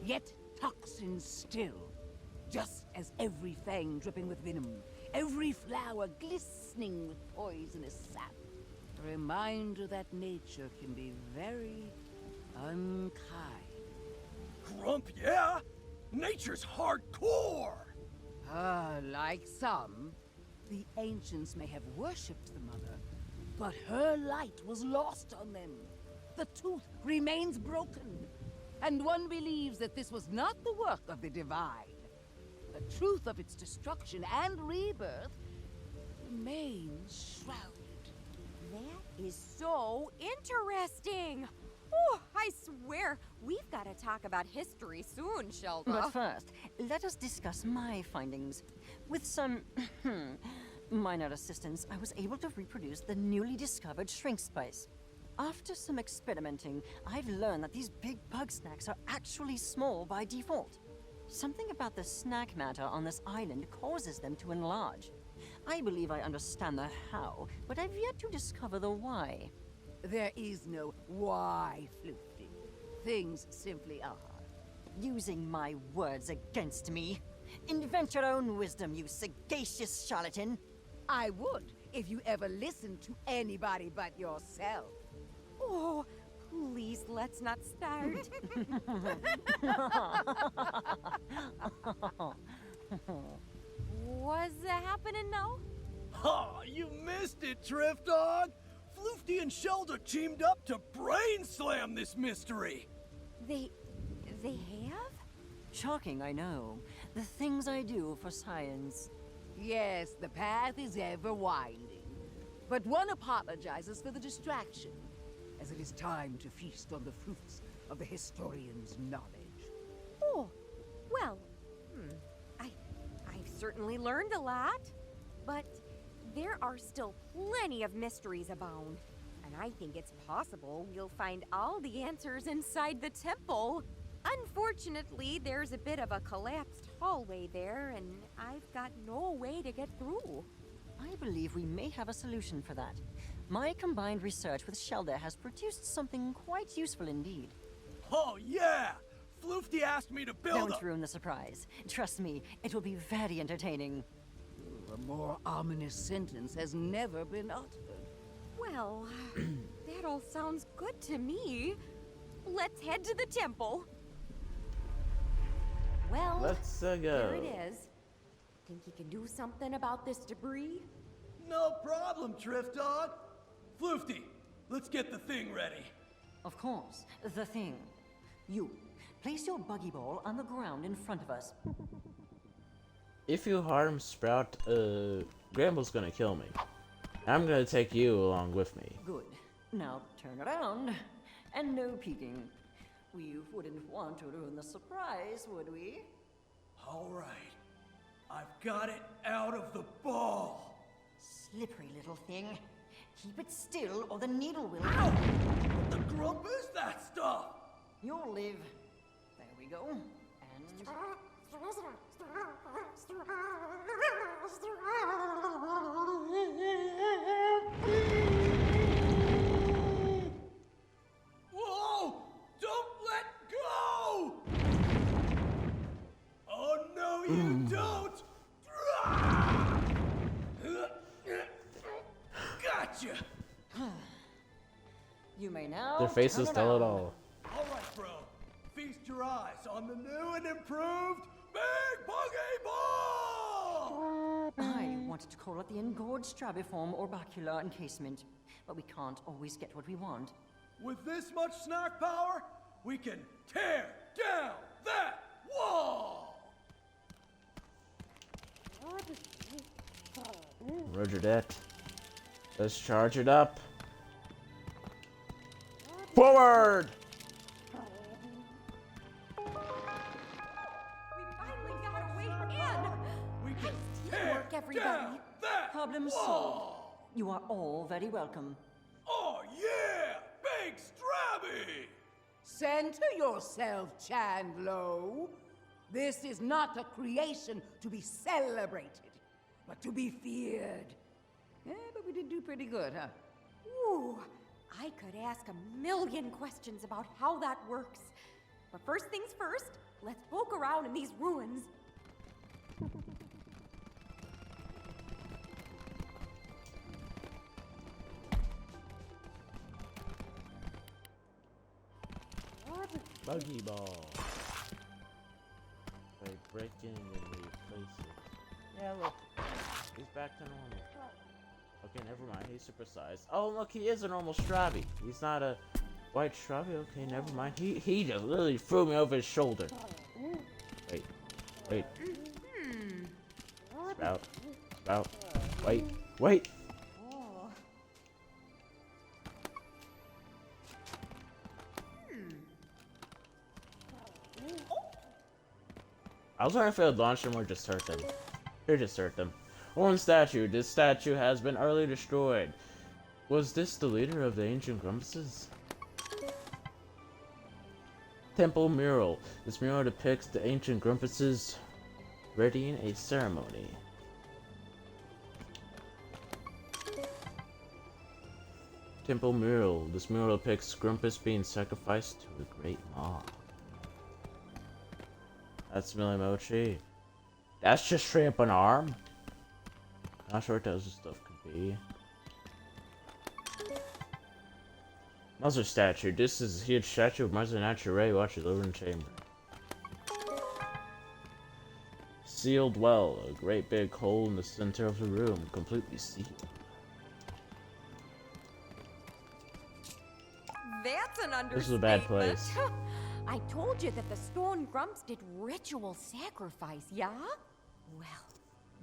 yet toxins still. Just as every fang dripping with venom, every flower glistening with poisonous sap. A reminder that nature can be very unkind. Grump, yeah? Nature's hardcore! Like some, the ancients may have worshipped the mother, but her light was lost on them. The tooth remains broken, and one believes that this was not the work of the divine. The truth of its destruction and rebirth remains shrouded. That is so interesting. Oh, I swear, we've got to talk about history soon, Shilda. But first, let us discuss my findings. With some minor assistance, I was able to reproduce the newly discovered shrink spice. After some experimenting, I've learned that these big bug snacks are actually small by default. Something about the snack matter on this island causes them to enlarge. I believe I understand the how, but I've yet to discover the why. There is no why, Floofty. Things simply are. Using my words against me. Invent your own wisdom, you sagacious charlatan. I would, if you ever listened to anybody but yourself. Oh, please, let's not start. What's happening now? Ha! You missed it, Drift Dog! Floofty and Shelda teamed up to brain slam this mystery! They have? Shocking, I know. The things I do for science. Yes, the path is ever winding. But one apologizes for the distraction, as it is time to feast on the fruits of the historian's knowledge. Oh, well, I've certainly learned a lot, but there are still plenty of mysteries abound, and I think it's possible we'll find all the answers inside the temple. Unfortunately, there's a bit of a collapsed hallway there, and I've got no way to get through. I believe we may have a solution for that. My combined research with Shelda has produced something quite useful indeed. Oh yeah! Floofty asked me to build Don't ruin the surprise. Trust me, it will be very entertaining. A more ominous sentence has never been uttered. Well, that all sounds good to me. Let's head to the temple. Well, Let's there go. it is. Think you can do something about this debris? No problem, Drift Dog. Floofty, let's get the thing ready. Of course, the thing. You, place your buggy ball on the ground in front of us. If you harm Sprout, Gramble's gonna kill me. I'm gonna take you along with me. Good. Now turn around. And no peeking. We wouldn't want to ruin the surprise, would we? All right. I've got it out of the ball. Slippery little thing. Keep it still or the needle will... Ow! What the grump is that stuff? You'll live. There we go. And... Whoa! Don't let go! Oh, no, you don't! Gotcha! You may now Their faces turn tell it around. all. All right, bro. Feast your eyes on the new and improved Big Buggy Ball! I wanted to call it the engorged strabiform orbicular encasement, but we can't always get what we want. With this much snack power, we can tear down that wall! Roger that. Let's charge it up. Forward! We finally got a way in! We can tear Teamwork, everybody. down that Problem wall! solved. You are all very welcome. Oh yeah! Big Strabby! Center yourself, Chandlo. This is not a creation to be celebrated, but to be feared. Yeah, but we did do pretty good, huh? Ooh, I could ask a million questions about how that works. But first things first, let's poke around in these ruins. Buggy ball. By breaking and replacing. Yeah, look. He's back to normal. Okay, never mind. He's supersized. Oh, look, he is a normal Strabby. He's not a white Strabby. Okay, never mind. He just literally threw me over his shoulder. Wait. Wait. Sprout. Sprout. Wait. Wait. I was wondering if it would launch them or just hurt them. Here, just hurt them. Horn statue. This statue has been utterly destroyed. Was this the leader of the ancient Grumpuses? Temple mural. This mural depicts the ancient Grumpuses readying a ceremony. Temple mural. This mural depicts Grumpus being sacrificed to a great maw. That's Millie Mochi. That's just straight up an arm. Not sure what those stuff could be. Mother statue. This is a huge statue of Mother Nature watching over in the chamber. Sealed well. A great big hole in the center of the room, completely sealed. That's an understatement. This is a bad place. I told you that the stone grumps did ritual sacrifice, yeah? Well,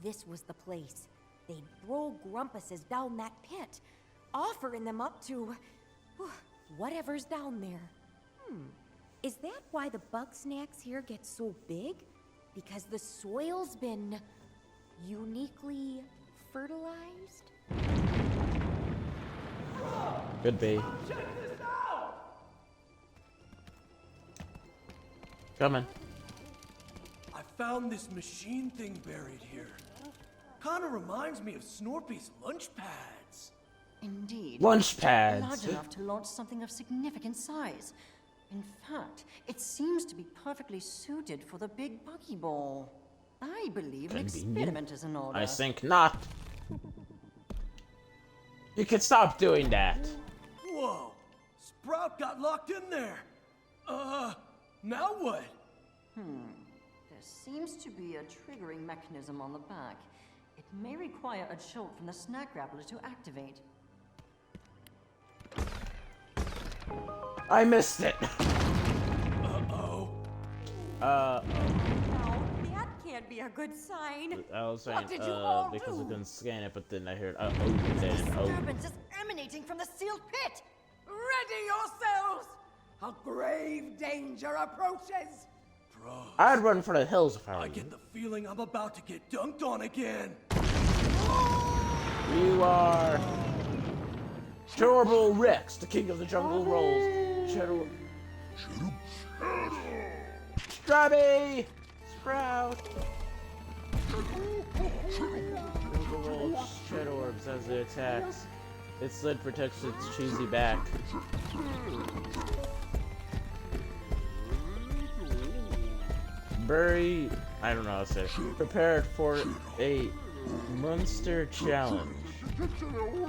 this was the place. They'd throw grumpuses down that pit, offering them up to whatever's down there. Is that why the Bugsnax here get so big? Because the soil's been uniquely fertilized? Could be. Coming. I found this machine thing buried here. Kinda reminds me of Snorpy's lunch pads. Indeed. Lunch pads. Large enough to launch something of significant size. In fact, it seems to be perfectly suited for the big buggy ball. I believe an Convenient. experiment is in order. I think not. You can stop doing that. Whoa! Sprout got locked in there! Now what? There seems to be a triggering mechanism on the back. It may require a jolt from the snack grappler to activate. I missed it. Uh-oh. No, that can't be a good sign. I was saying, What did you all because I do? couldn't scan it, but then I heard, oh, then, oh. Disturbance is emanating from the sealed pit! Ready yourselves! A grave danger approaches! Bro, I'd run for the hills if I were I you. get the feeling I'm about to get dunked on again. You are Terrible Rex, the king of the jungle rolls. Cheddar. Strabby! Sprout! Jungle rolls Cheddar orbs as it attacks. Its lid protects its cheesy back. Bury, I don't know how to say it. Prepared for a monster challenge.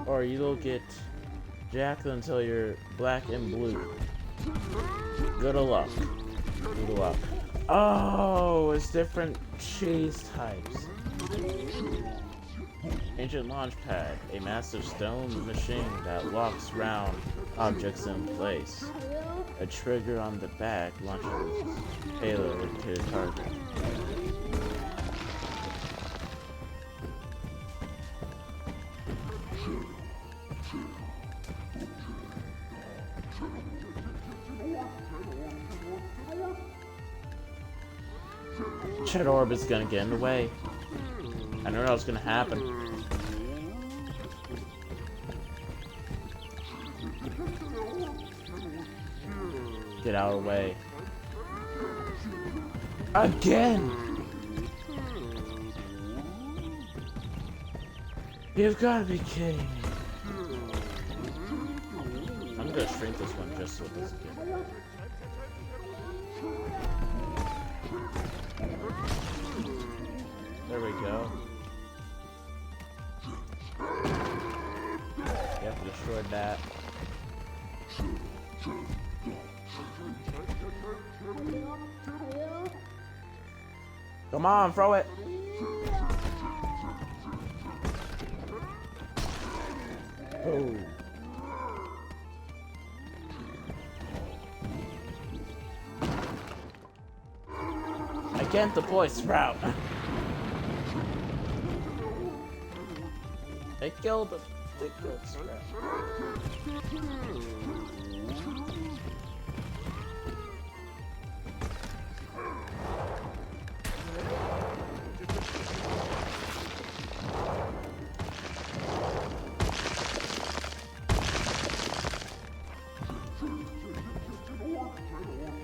Or you'll get jacked until you're black and blue. Good luck. Good luck. Oh, it's different cheese types. Ancient Launchpad, a massive stone machine that locks round objects in place. A trigger on the back launches payload to the target. Cheddar Orb is gonna get in the way. I know that was gonna happen. Get out of the way. Again! You've gotta be kidding me. I'm gonna shrink this one just so it doesn't get. There we go. You have to destroy that. Come on, throw it! Oh. I can't deploy Sprout. They killed him. They killed Sprout.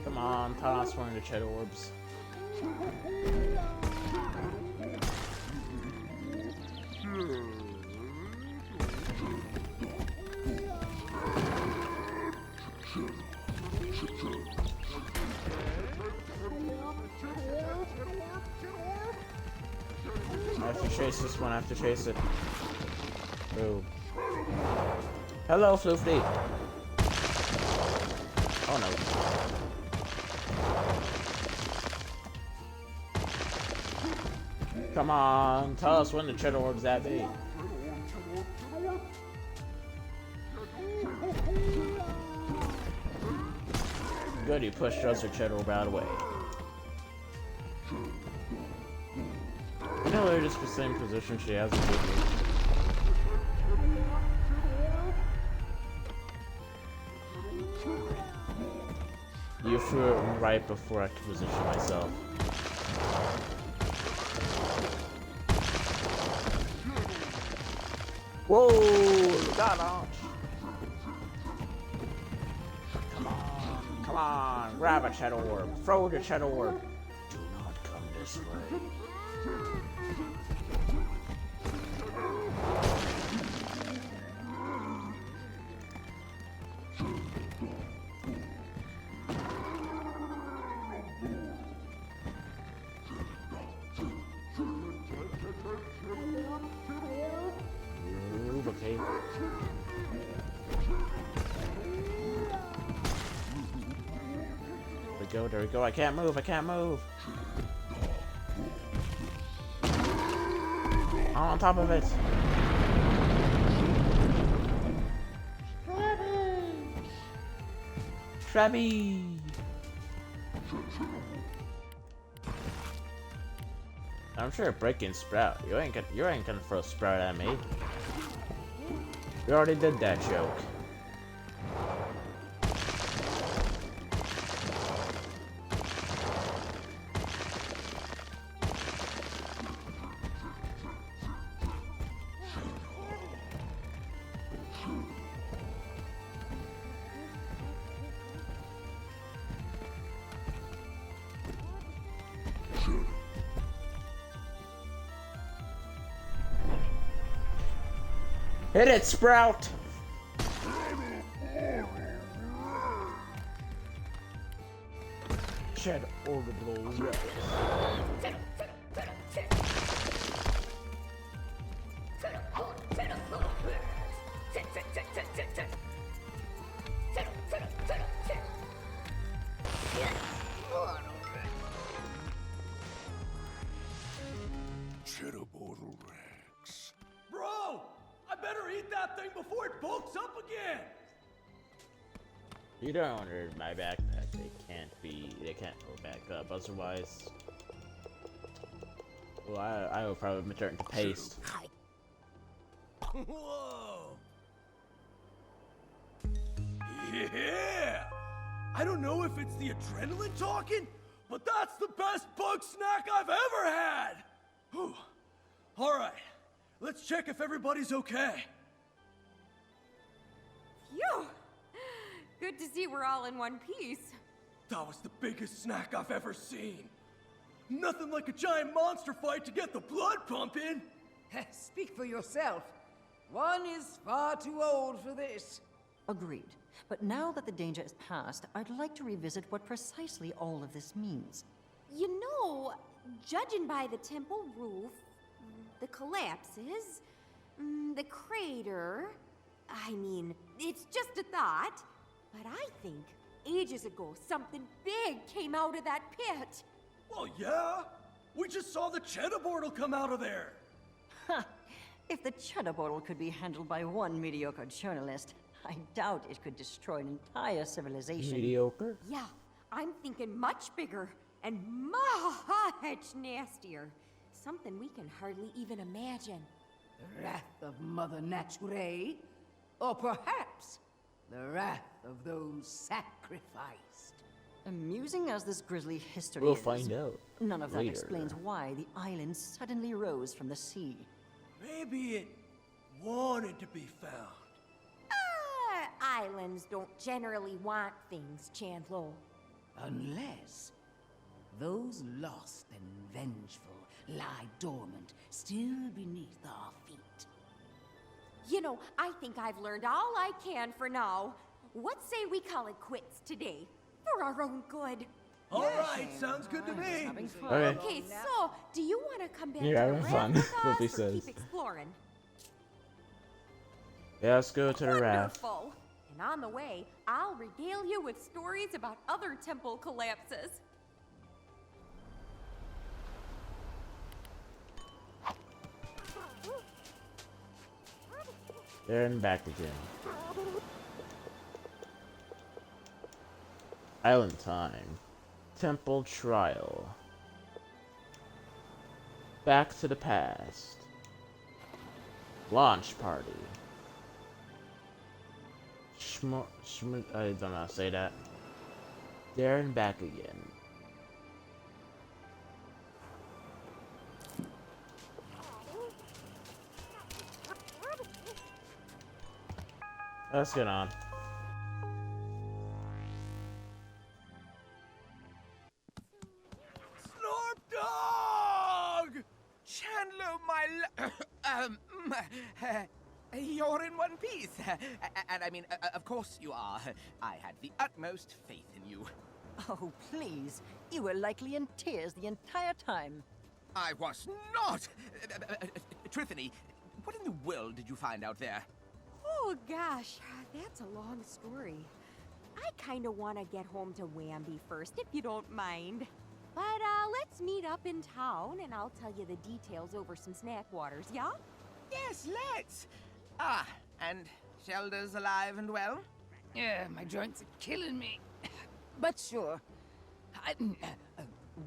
Come on, toss one of the Cheddar Orbs. I have to chase this one, I have to chase it. Boom. Hello, Floofy. Oh no. Come on, tell us when the Cheddar Orb's that big. Good, you pushed us or Cheddar Orb out of the way. You know, they're just the same position she has in Disney. You threw it right before I could position myself. Whoa! Got on! Come on! Grab a Cheddar Orb. Throw the Cheddar Orb. Do not come this way. Move, okay. There we go. I can't move. I'm on top of it. Shrubby. I'm sure breaking Sprout. You ain't gonna throw Sprout at me. We already did that joke. Hit it, Sprout! Shed orbital Rex. Bro! I better eat that thing before it bulks up again! You don't order my backpack. They can't go back up. Otherwise, well, I will probably turn to paste. Whoa! Yeah! I don't know if it's the adrenaline talking, but that's the best bug snack I've ever had! Whew. All right, let's check if everybody's okay. Phew! Good to see we're all in one piece. That was the biggest snack I've ever seen. Nothing like a giant monster fight to get the blood pumping. Speak for yourself. One is far too old for this. Agreed. But now that the danger is past, I'd like to revisit what precisely all of this means. You know, judging by the temple roof, the collapses, the crater, I mean, it's just a thought, but I think ages ago something big came out of that pit. Well, yeah. We just saw the cheddar portal come out of there. Ha! If the cheddar bottle could be handled by one mediocre journalist, I doubt it could destroy an entire civilization. Mediocre? Yeah, I'm thinking much bigger and much nastier. Something we can hardly even imagine. The wrath of Mother Nature? Or perhaps the wrath of those sacrificed? Amusing as this grisly history We'll is, find out none of that later. explains why the island suddenly rose from the sea. Maybe it wanted to be found. Islands don't generally want things, Chandlo. Unless those lost and vengeful lie dormant still beneath our feet. You know, I think I've learned all I can for now. What say we call it quits today? For our own good. All right, sounds good to me. Having fun. Okay. Okay, so, do you want to come back You're to having the fun, raft with Flippy us, or says. keep exploring? Yeah, let's go to the raft. Wonderful. And on the way, I'll regale you with stories about other temple collapses. There and back again. Island time. Temple trial. Back to the past. Launch party. I don't know how to say that. There and back again. Let's get on. Snorp Dog! Chandler, you're in one piece. And I mean, of course you are. I had the utmost faith in you. Oh, please. You were likely in tears the entire time. I was not! Trithany, what in the world did you find out there? Oh gosh, that's a long story. I kinda wanna get home to Wamby first, if you don't mind. But let's meet up in town and I'll tell you the details over some snack waters, yeah? Yes, let's! Ah, and Shelda's alive and well? Yeah, my joints are killing me. But sure.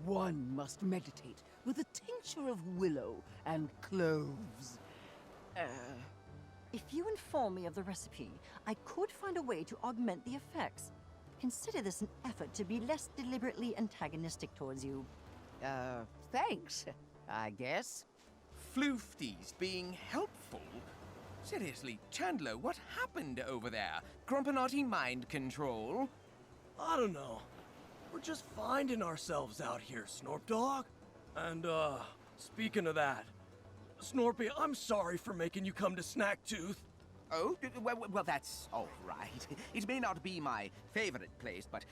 One must meditate with a tincture of willow and cloves. If you inform me of the recipe, I could find a way to augment the effects. Consider this an effort to be less deliberately antagonistic towards you. Thanks, I guess. Floofties being helpful? Seriously, Chandler, what happened over there? Grumpinati mind control? I don't know. We're just finding ourselves out here, Snorp Dog. And, speaking of that, Snorpy, I'm sorry for making you come to Snacktooth. Oh, well, that's all right. It may not be my favorite place, but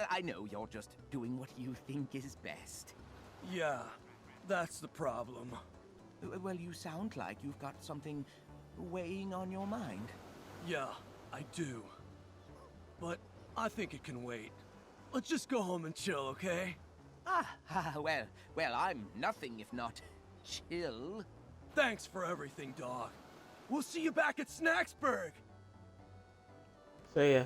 I know you're just doing what you think is best. Yeah, that's the problem. Well, you sound like you've got something weighing on your mind. Yeah, I do. But I think it can wait. Let's just go home and chill, okay? Well, I'm nothing if not chill. Thanks for everything, dog. We'll see you back at Snacksburg! See ya.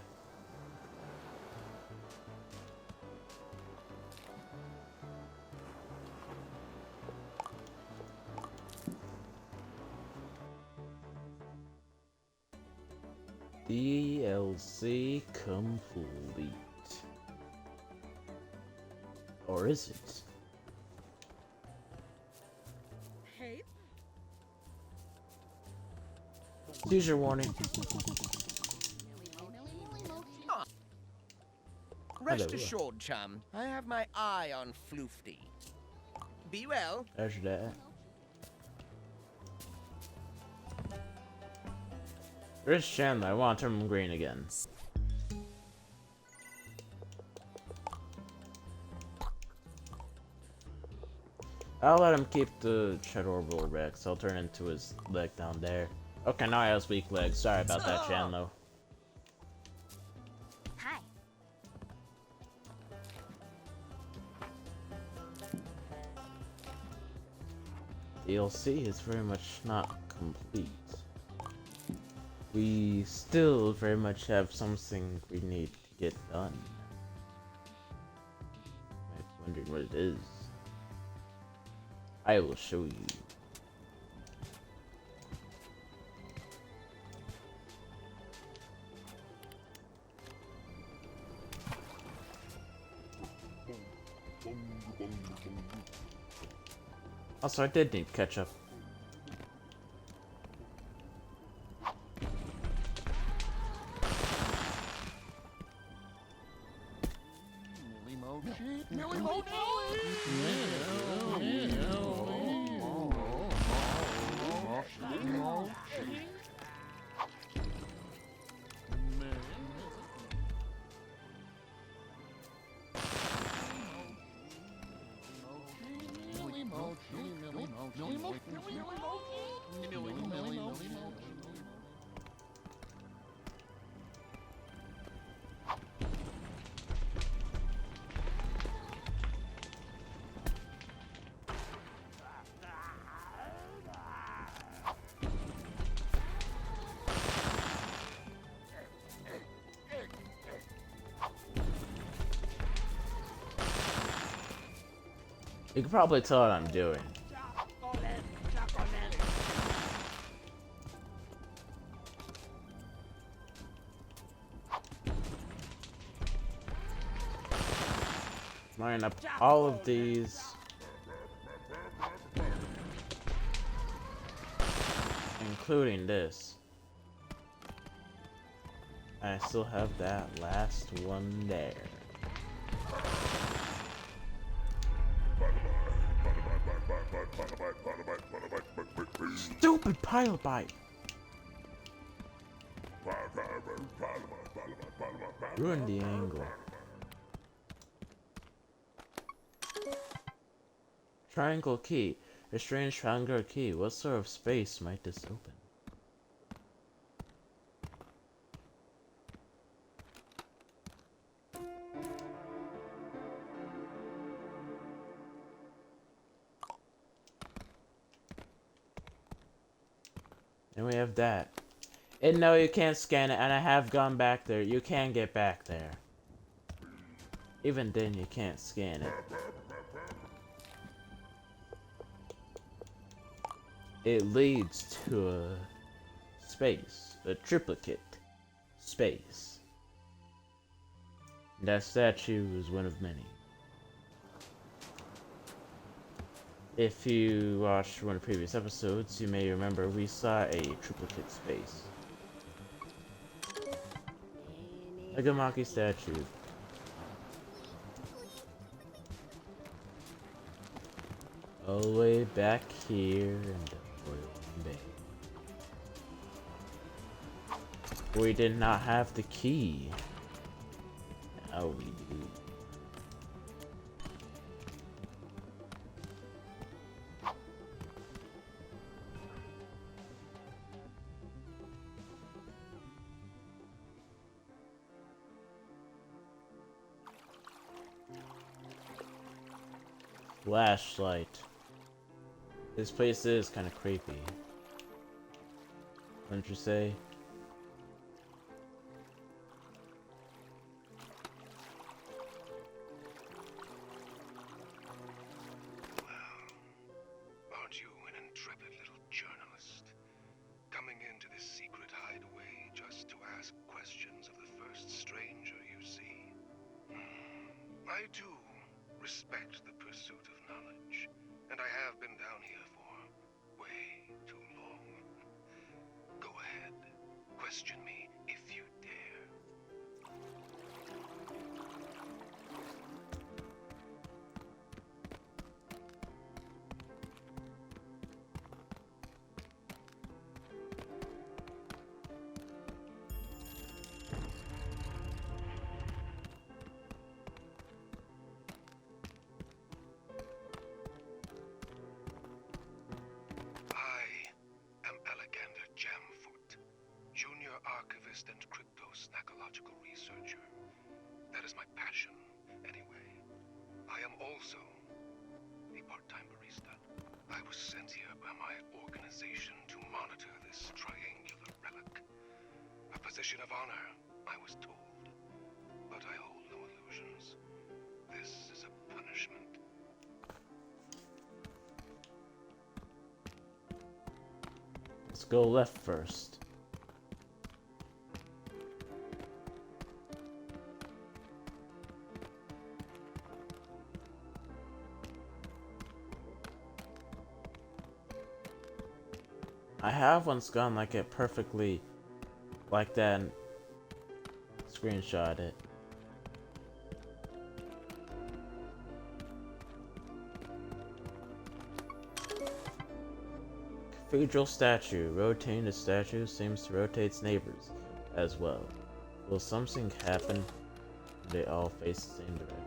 DLC complete. Or is it? Hey. Seizure warning. Rest Hello. assured, chum. I have my eye on Floofty. Be well. There's that. Where's Chandler? I want to turn him green again. I'll let him keep the Chedorville Rex. I'll turn into his leg down there. Okay, now he has weak legs. Sorry about that, Chandler. Hi. DLC is very much not complete. We still very much have something we need to get done. I'm wondering what it is. I will show you. Also, I did need ketchup. Millie Mochi! You can probably tell what I'm doing. Line up all of these. Including this. I still have that last one there. Stupid pilot bite! Ruined the angle. Triangle key. A strange triangular key. What sort of space might this open? And we have that. And no, you can't scan it, and I have gone back there. You can get back there. Even then, you can't scan it. It leads to a space, a triplicate space. That statue is one of many. If you watched one of the previous episodes, you may remember we saw a triplicate space. A Gamaki statue. All the way back here in the Royal Bay. We did not have the key. Now we do. Flashlight. This place is kind of creepy. Wouldn't you say? Aren't you an intrepid little journalist? Coming into this secret hideaway just to ask questions of the first stranger you see? I do respect the pursuit of knowledge, and I have been down here for way too long. Go ahead, question me if you dare. Archivist and crypto-snackological researcher. That is my passion, anyway. I am also a part-time barista. I was sent here by my organization to monitor this triangular relic. A position of honor, I was told. But I hold no illusions. This is a punishment. Let's go left first. I have once gone like it perfectly like that and screenshot it. Cathedral statue. Rotating the statue seems to rotate its neighbors as well. Will something happen? They all face the same direction.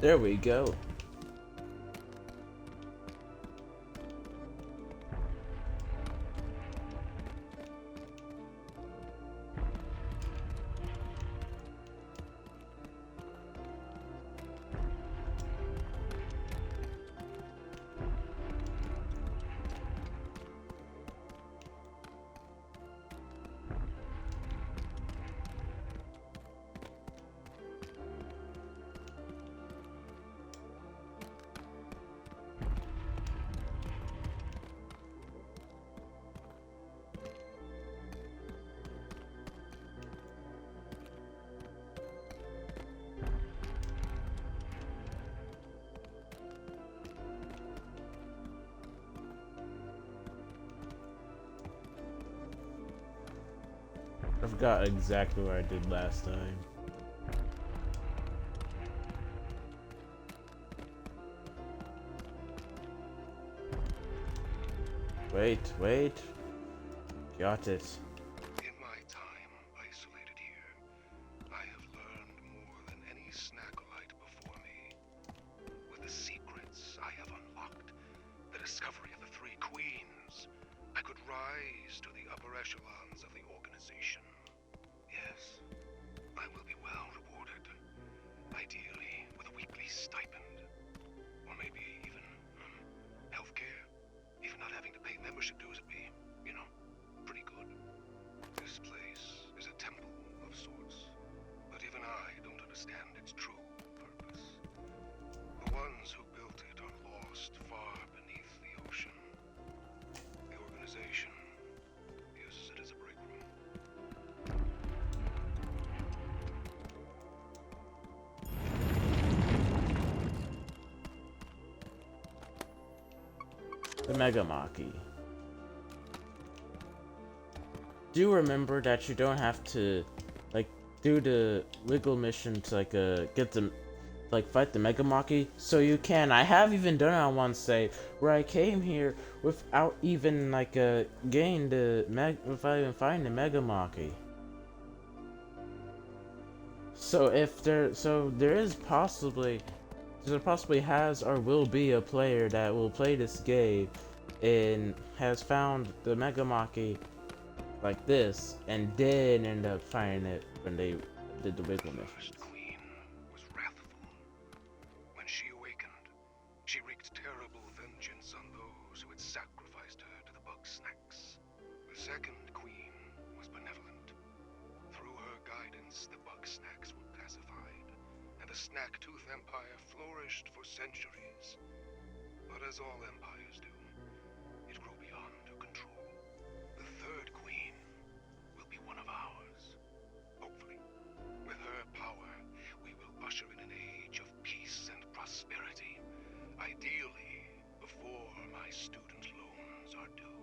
There we go. I forgot exactly what I did last time. Wait. Got it. In my time isolated here, I have learned more than any snackolite before me. With the secrets I have unlocked, the discovery of the three queens, I could rise to the upper echelons of the organization. Yes, I will be well rewarded. Ideally, with a weekly stipend. Or maybe even, healthcare. Even not having to pay membership dues would be, pretty good. This place is a temple of sorts. But even I don't understand its true purpose. The ones who built it are lost far beneath the ocean. The organization uses it as a break room. The Megamaki. Do remember that you don't have to, do the legal mission to, get them, fight the Megamaki. So you can. I have even done it on one save where I came here without even, getting without even fighting the Megamaki. So there possibly has or will be a player that will play this game and has found the Megamaki like this and then end up finding it when they did the wiggle The missions. first queen was wrathful. When she awakened, she wreaked terrible vengeance on those who had sacrificed her to the Bugsnax. The second queen was benevolent. Through her guidance, the Bugsnax were pacified, and the Snacktooth Empire flourished for centuries. But as all empires do, it grew beyond her control. The third queen will be one of ours. Hopefully. With her power, we will usher in an age of peace and prosperity. Ideally, before my student loans are due.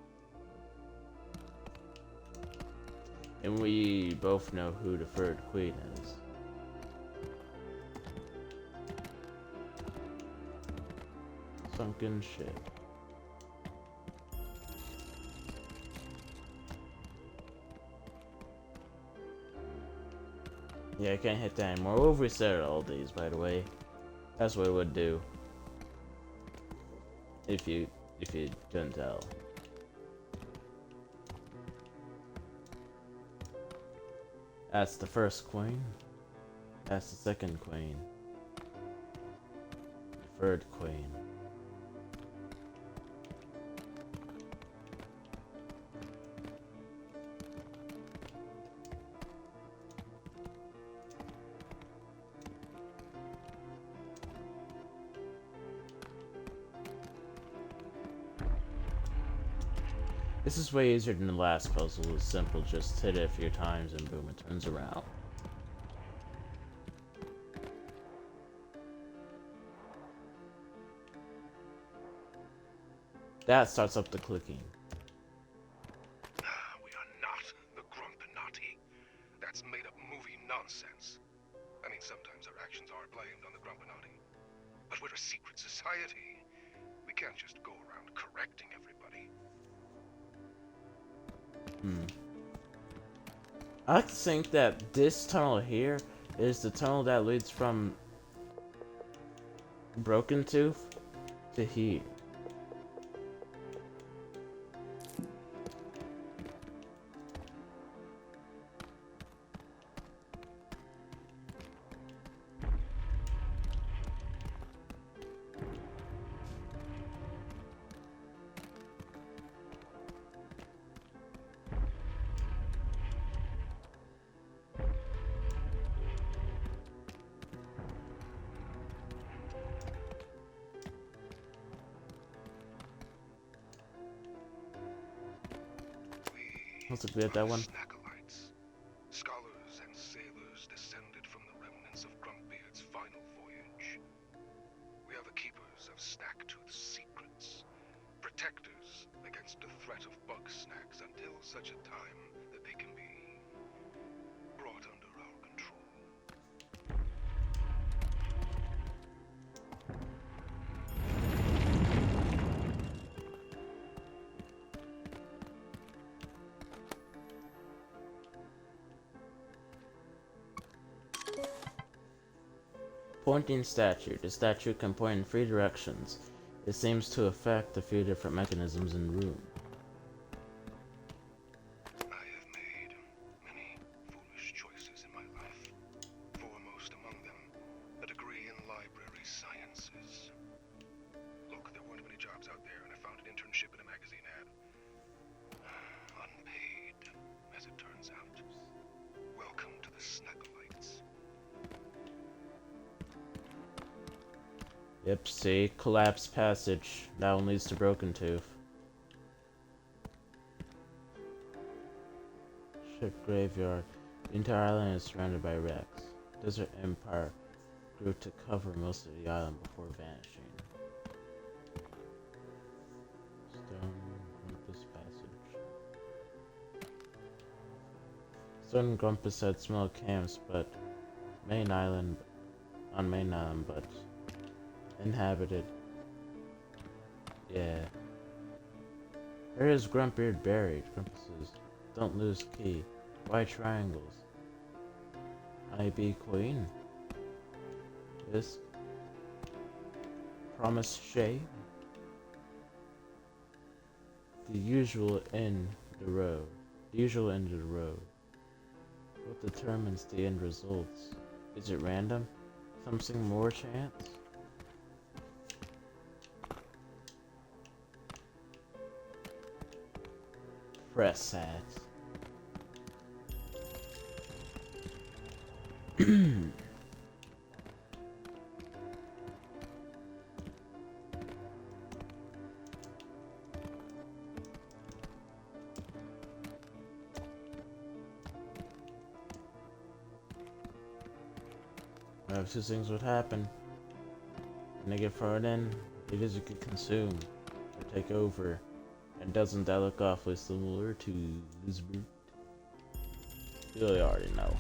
And we both know who the third queen is. Sunken ship. Yeah, I can't hit that anymore. We'll reset all these, by the way. That's what it would do. If you couldn't tell. That's the first queen. That's the second queen. The third queen. This is way easier than the last puzzle. It's simple, just hit it a few times and boom, it turns around. That starts up the clicking. We are not the Grumpinati. That's made-up movie nonsense. I mean, sometimes our actions are blamed on the Grumpinati. But we're a secret society. We can't just go around correcting everybody. I like to think that this tunnel here is the tunnel that leads from Broken tooth to heat. Let's look at that one. Snackalites, scholars and sailors descended from the remnants of Grumpbeard's final voyage. We are the keepers of Snacktooth's secrets, protectors against the threat of Bugsnax until such a time that they can be brought under our control. Pointing statue. The statue can point in 3 directions. It seems to affect a few different mechanisms in the room. I have made many foolish choices in my life. Foremost among them, a degree in library sciences. Look, there weren't many jobs out there, and I found an internship in a magazine ad. Unpaid, as it turns out. Welcome to the Snackalites. Yep, see? Collapsed passage. That one leads to Broken Tooth. Ship graveyard. The entire island is surrounded by wrecks. Desert Empire grew to cover most of the island before vanishing. Stone Grumpus passage. Stone Grumpus had small camps, but main island, but inhabited. Yeah. Where is Grumpbeard buried? Grumpus's don't lose key. Why triangles? I be queen? This promise Shay? The usual end the road. The usual end of the road. What determines the end results? Is it random? Something more chance? Press that. I have 2 things would happen. When they get thrown in, it is get consumed or take over. And doesn't that look awfully similar to this brute? You really already know.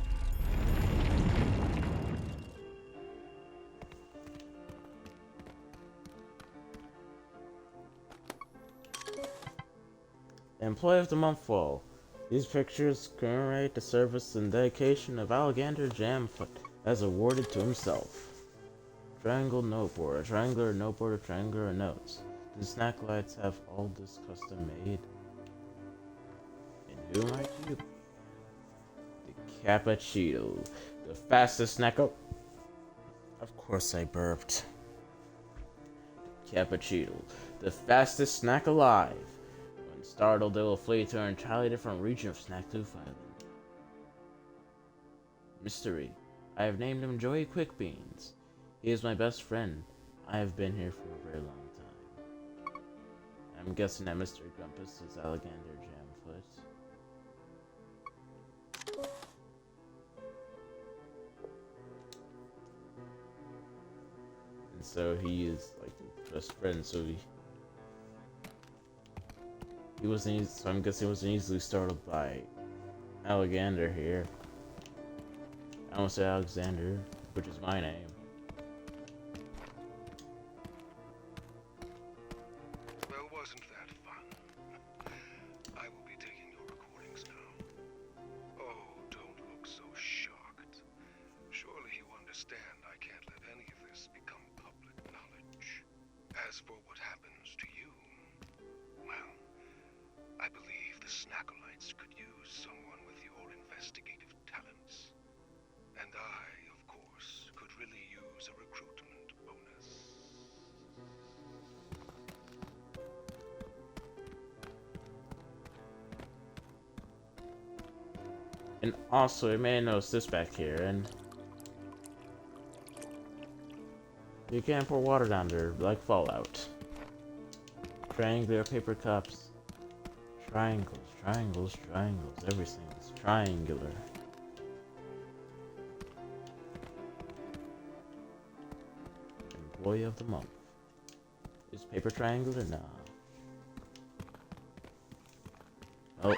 Employee of the Month fall. These pictures commemorate the service and dedication of Alexander Jamfoot as awarded to himself. Triangle noteboard, a triangular noteboard of triangular notes. The snack lights have all this custom made. And who might you be? The Cappuccino, the fastest snack. Oh, of course I burped. Cappuccino, the fastest snack alive. When startled, they will flee to an entirely different region of Snacktooth Island. Mystery. I have named him Joey Quickbeans. He is my best friend. I have been here for a very long time. I'm guessing that Mr. Grumpus is Alexander Jamfoot. And so he is like his best friend, so he wasn't so I'm guessing he wasn't easily startled by Alexander here. I won't say Alexander, which is my name. Well, wasn't that fun? I will be taking your recordings now. Oh, don't look so shocked. Surely you understand I can't let any of this become public knowledge. As for what happens to you, well, I believe the Snackolites could use someone with your investigative talents. And I, of course, could really use a recruitment bonus. And also, you may notice this back here, and you can't pour water down there like Fallout. Triangular paper cups. Triangles, triangles, triangles. Everything's triangular. Employee of the month. Is paper triangular? Nah. Oh.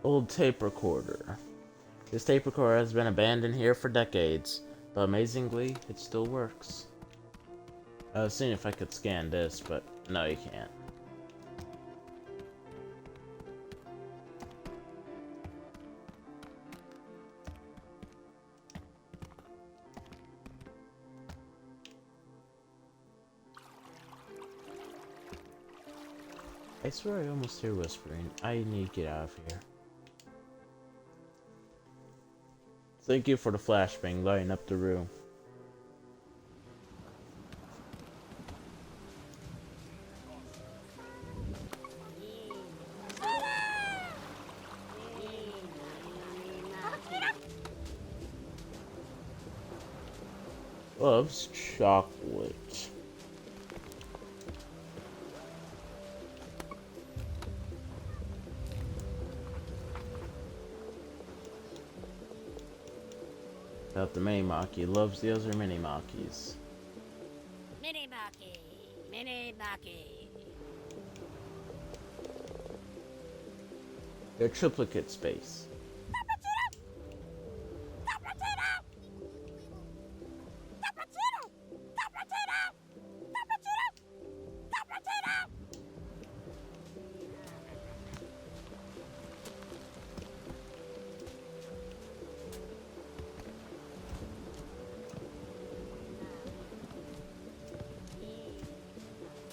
Old tape recorder. This tape recorder has been abandoned here for decades, but amazingly, it still works. I was seeing if I could scan this, but no, you can't. I swear I almost hear whispering. I need to get out of here. Thank you for the flashbang lighting up the room. Loves chocolate. About the mini Maki, loves the other mini Makis. Mini Maki, Mini Maki. Their triplicate space.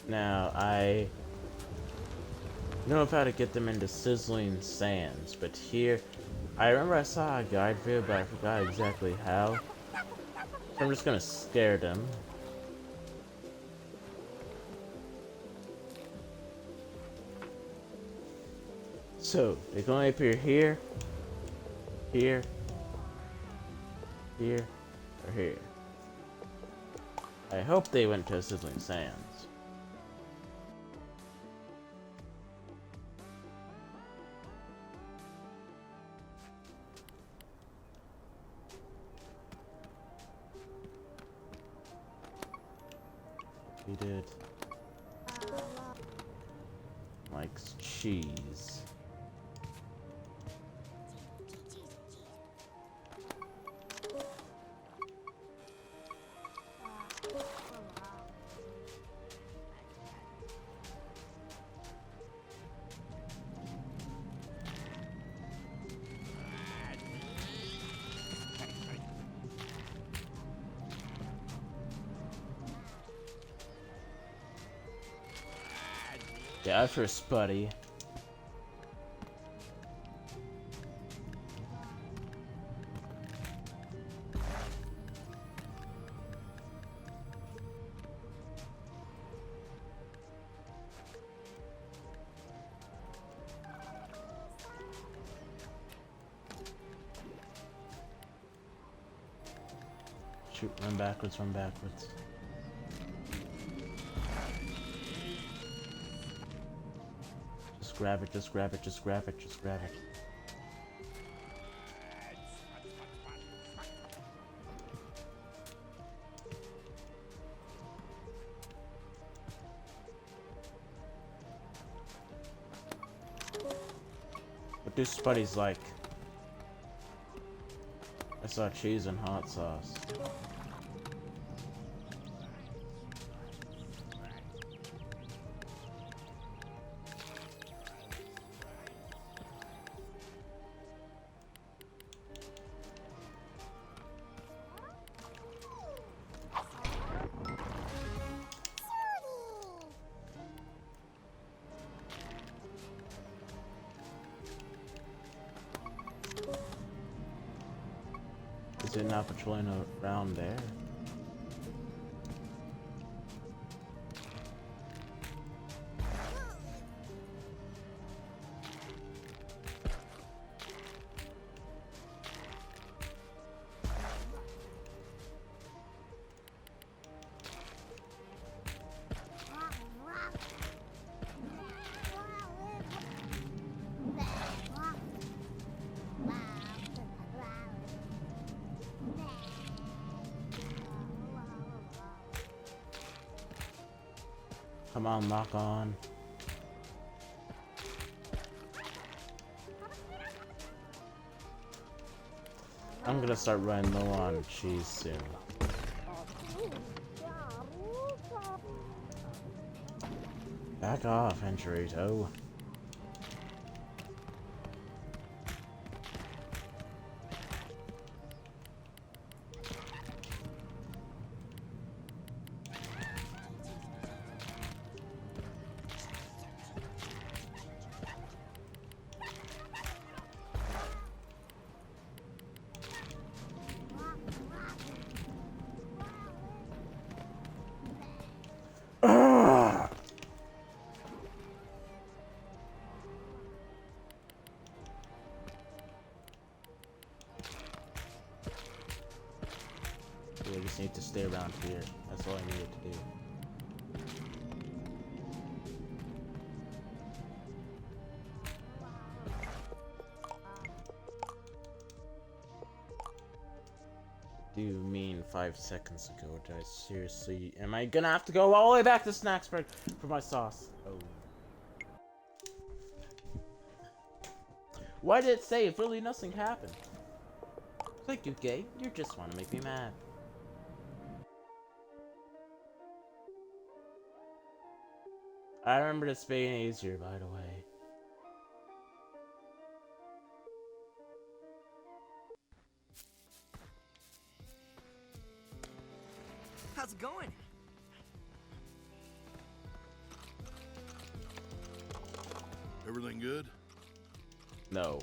Now, I know of how to get them into sizzling sands, but here, I remember I saw a guide video, but I forgot exactly how. So I'm just gonna scare them. So, they can only appear here, here, here, or here. I hope they went to sizzling sands. He did. Likes cheese. Yeah, for Spuddy. Shoot, run backwards, run backwards. Just grab it, just grab it, just grab it, just grab it. What do Spuddies like? I saw cheese and hot sauce. Is it not patrolling around there? Come on, lock on. I'm gonna start running low on cheese soon. Back off, Enchirito. I just need to stay around here. That's all I needed to do. Do you mean 5 seconds ago? Did I seriously? Am I gonna have to go all the way back to Snacksburg for my sauce? Oh. Why did it say if really nothing happened? Thank you, Gay. You just want to make me mad. I remember this being easier, by the way. How's it going? Everything good? No.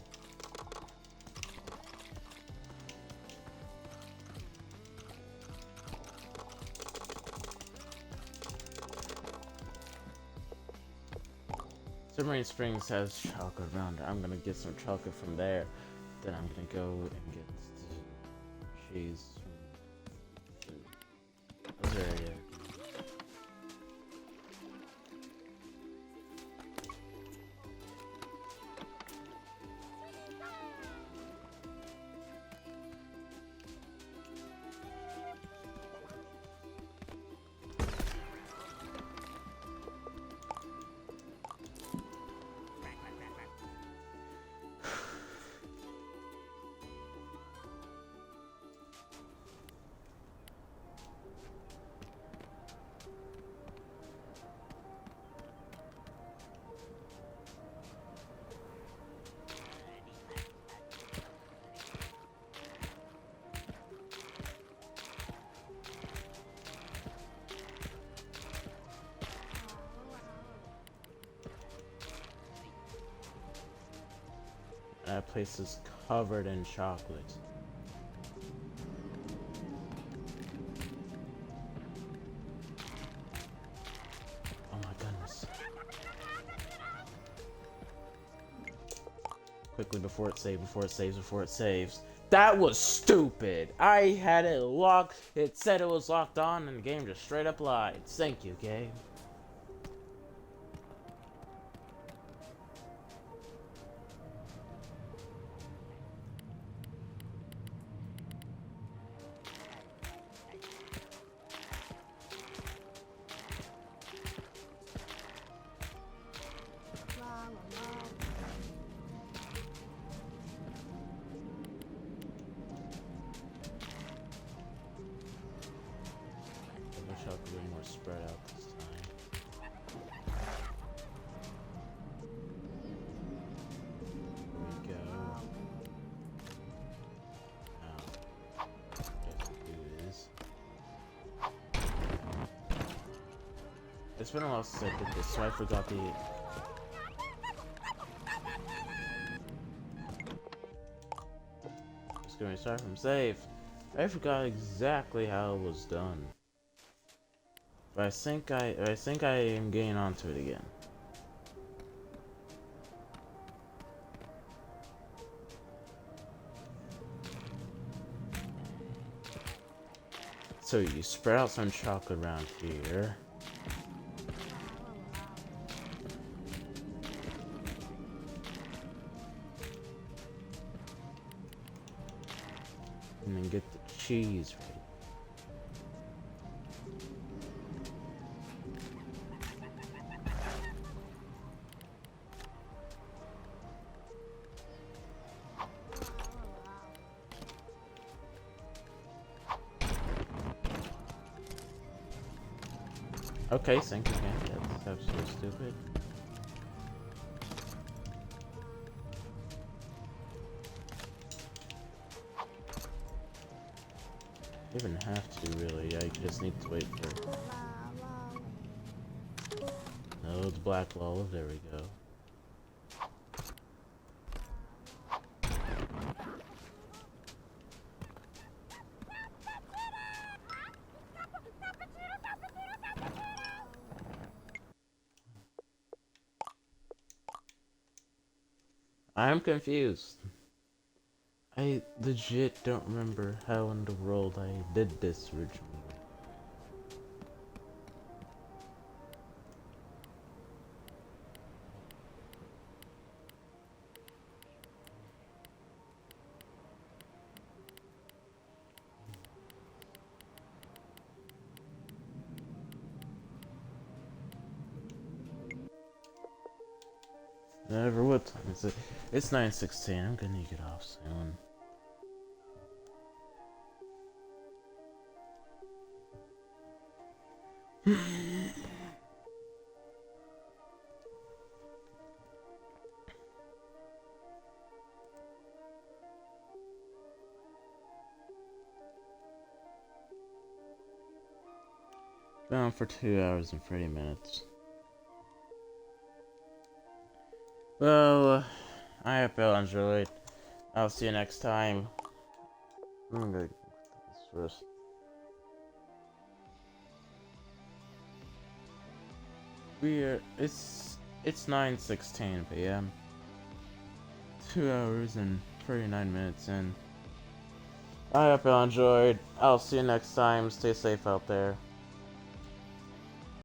Submarine Springs has chocolate around it. I'm gonna get some chocolate from there. Then I'm gonna go and get the cheese from this area. That place is covered in chocolate. Oh my goodness. Quickly before it saves. That was stupid! I had it locked, it said it was locked on, and the game just straight up lied. Thank you, game. It's been a while since I did this, so I forgot the... Just gonna start from save. I forgot exactly how it was done. But I think I am getting onto it again. So you spread out some chocolate around here. And then get the cheese ready. Okay, sink again. That's absolutely stupid. I don't even have to really. I just need to wait for. No, it's black lava. There we go. I'm confused. I legit don't remember how in the world I did this originally. Never. What time is it? It's 9:16. I'm gonna get off soon. Been on for 2 hours and 30 minutes. Well, I hope you all enjoyed. I'll see you next time. I'm gonna get this first. It's 9:16 p.m. 2 hours and 39 minutes in. I hope you all enjoyed. I'll see you next time. Stay safe out there.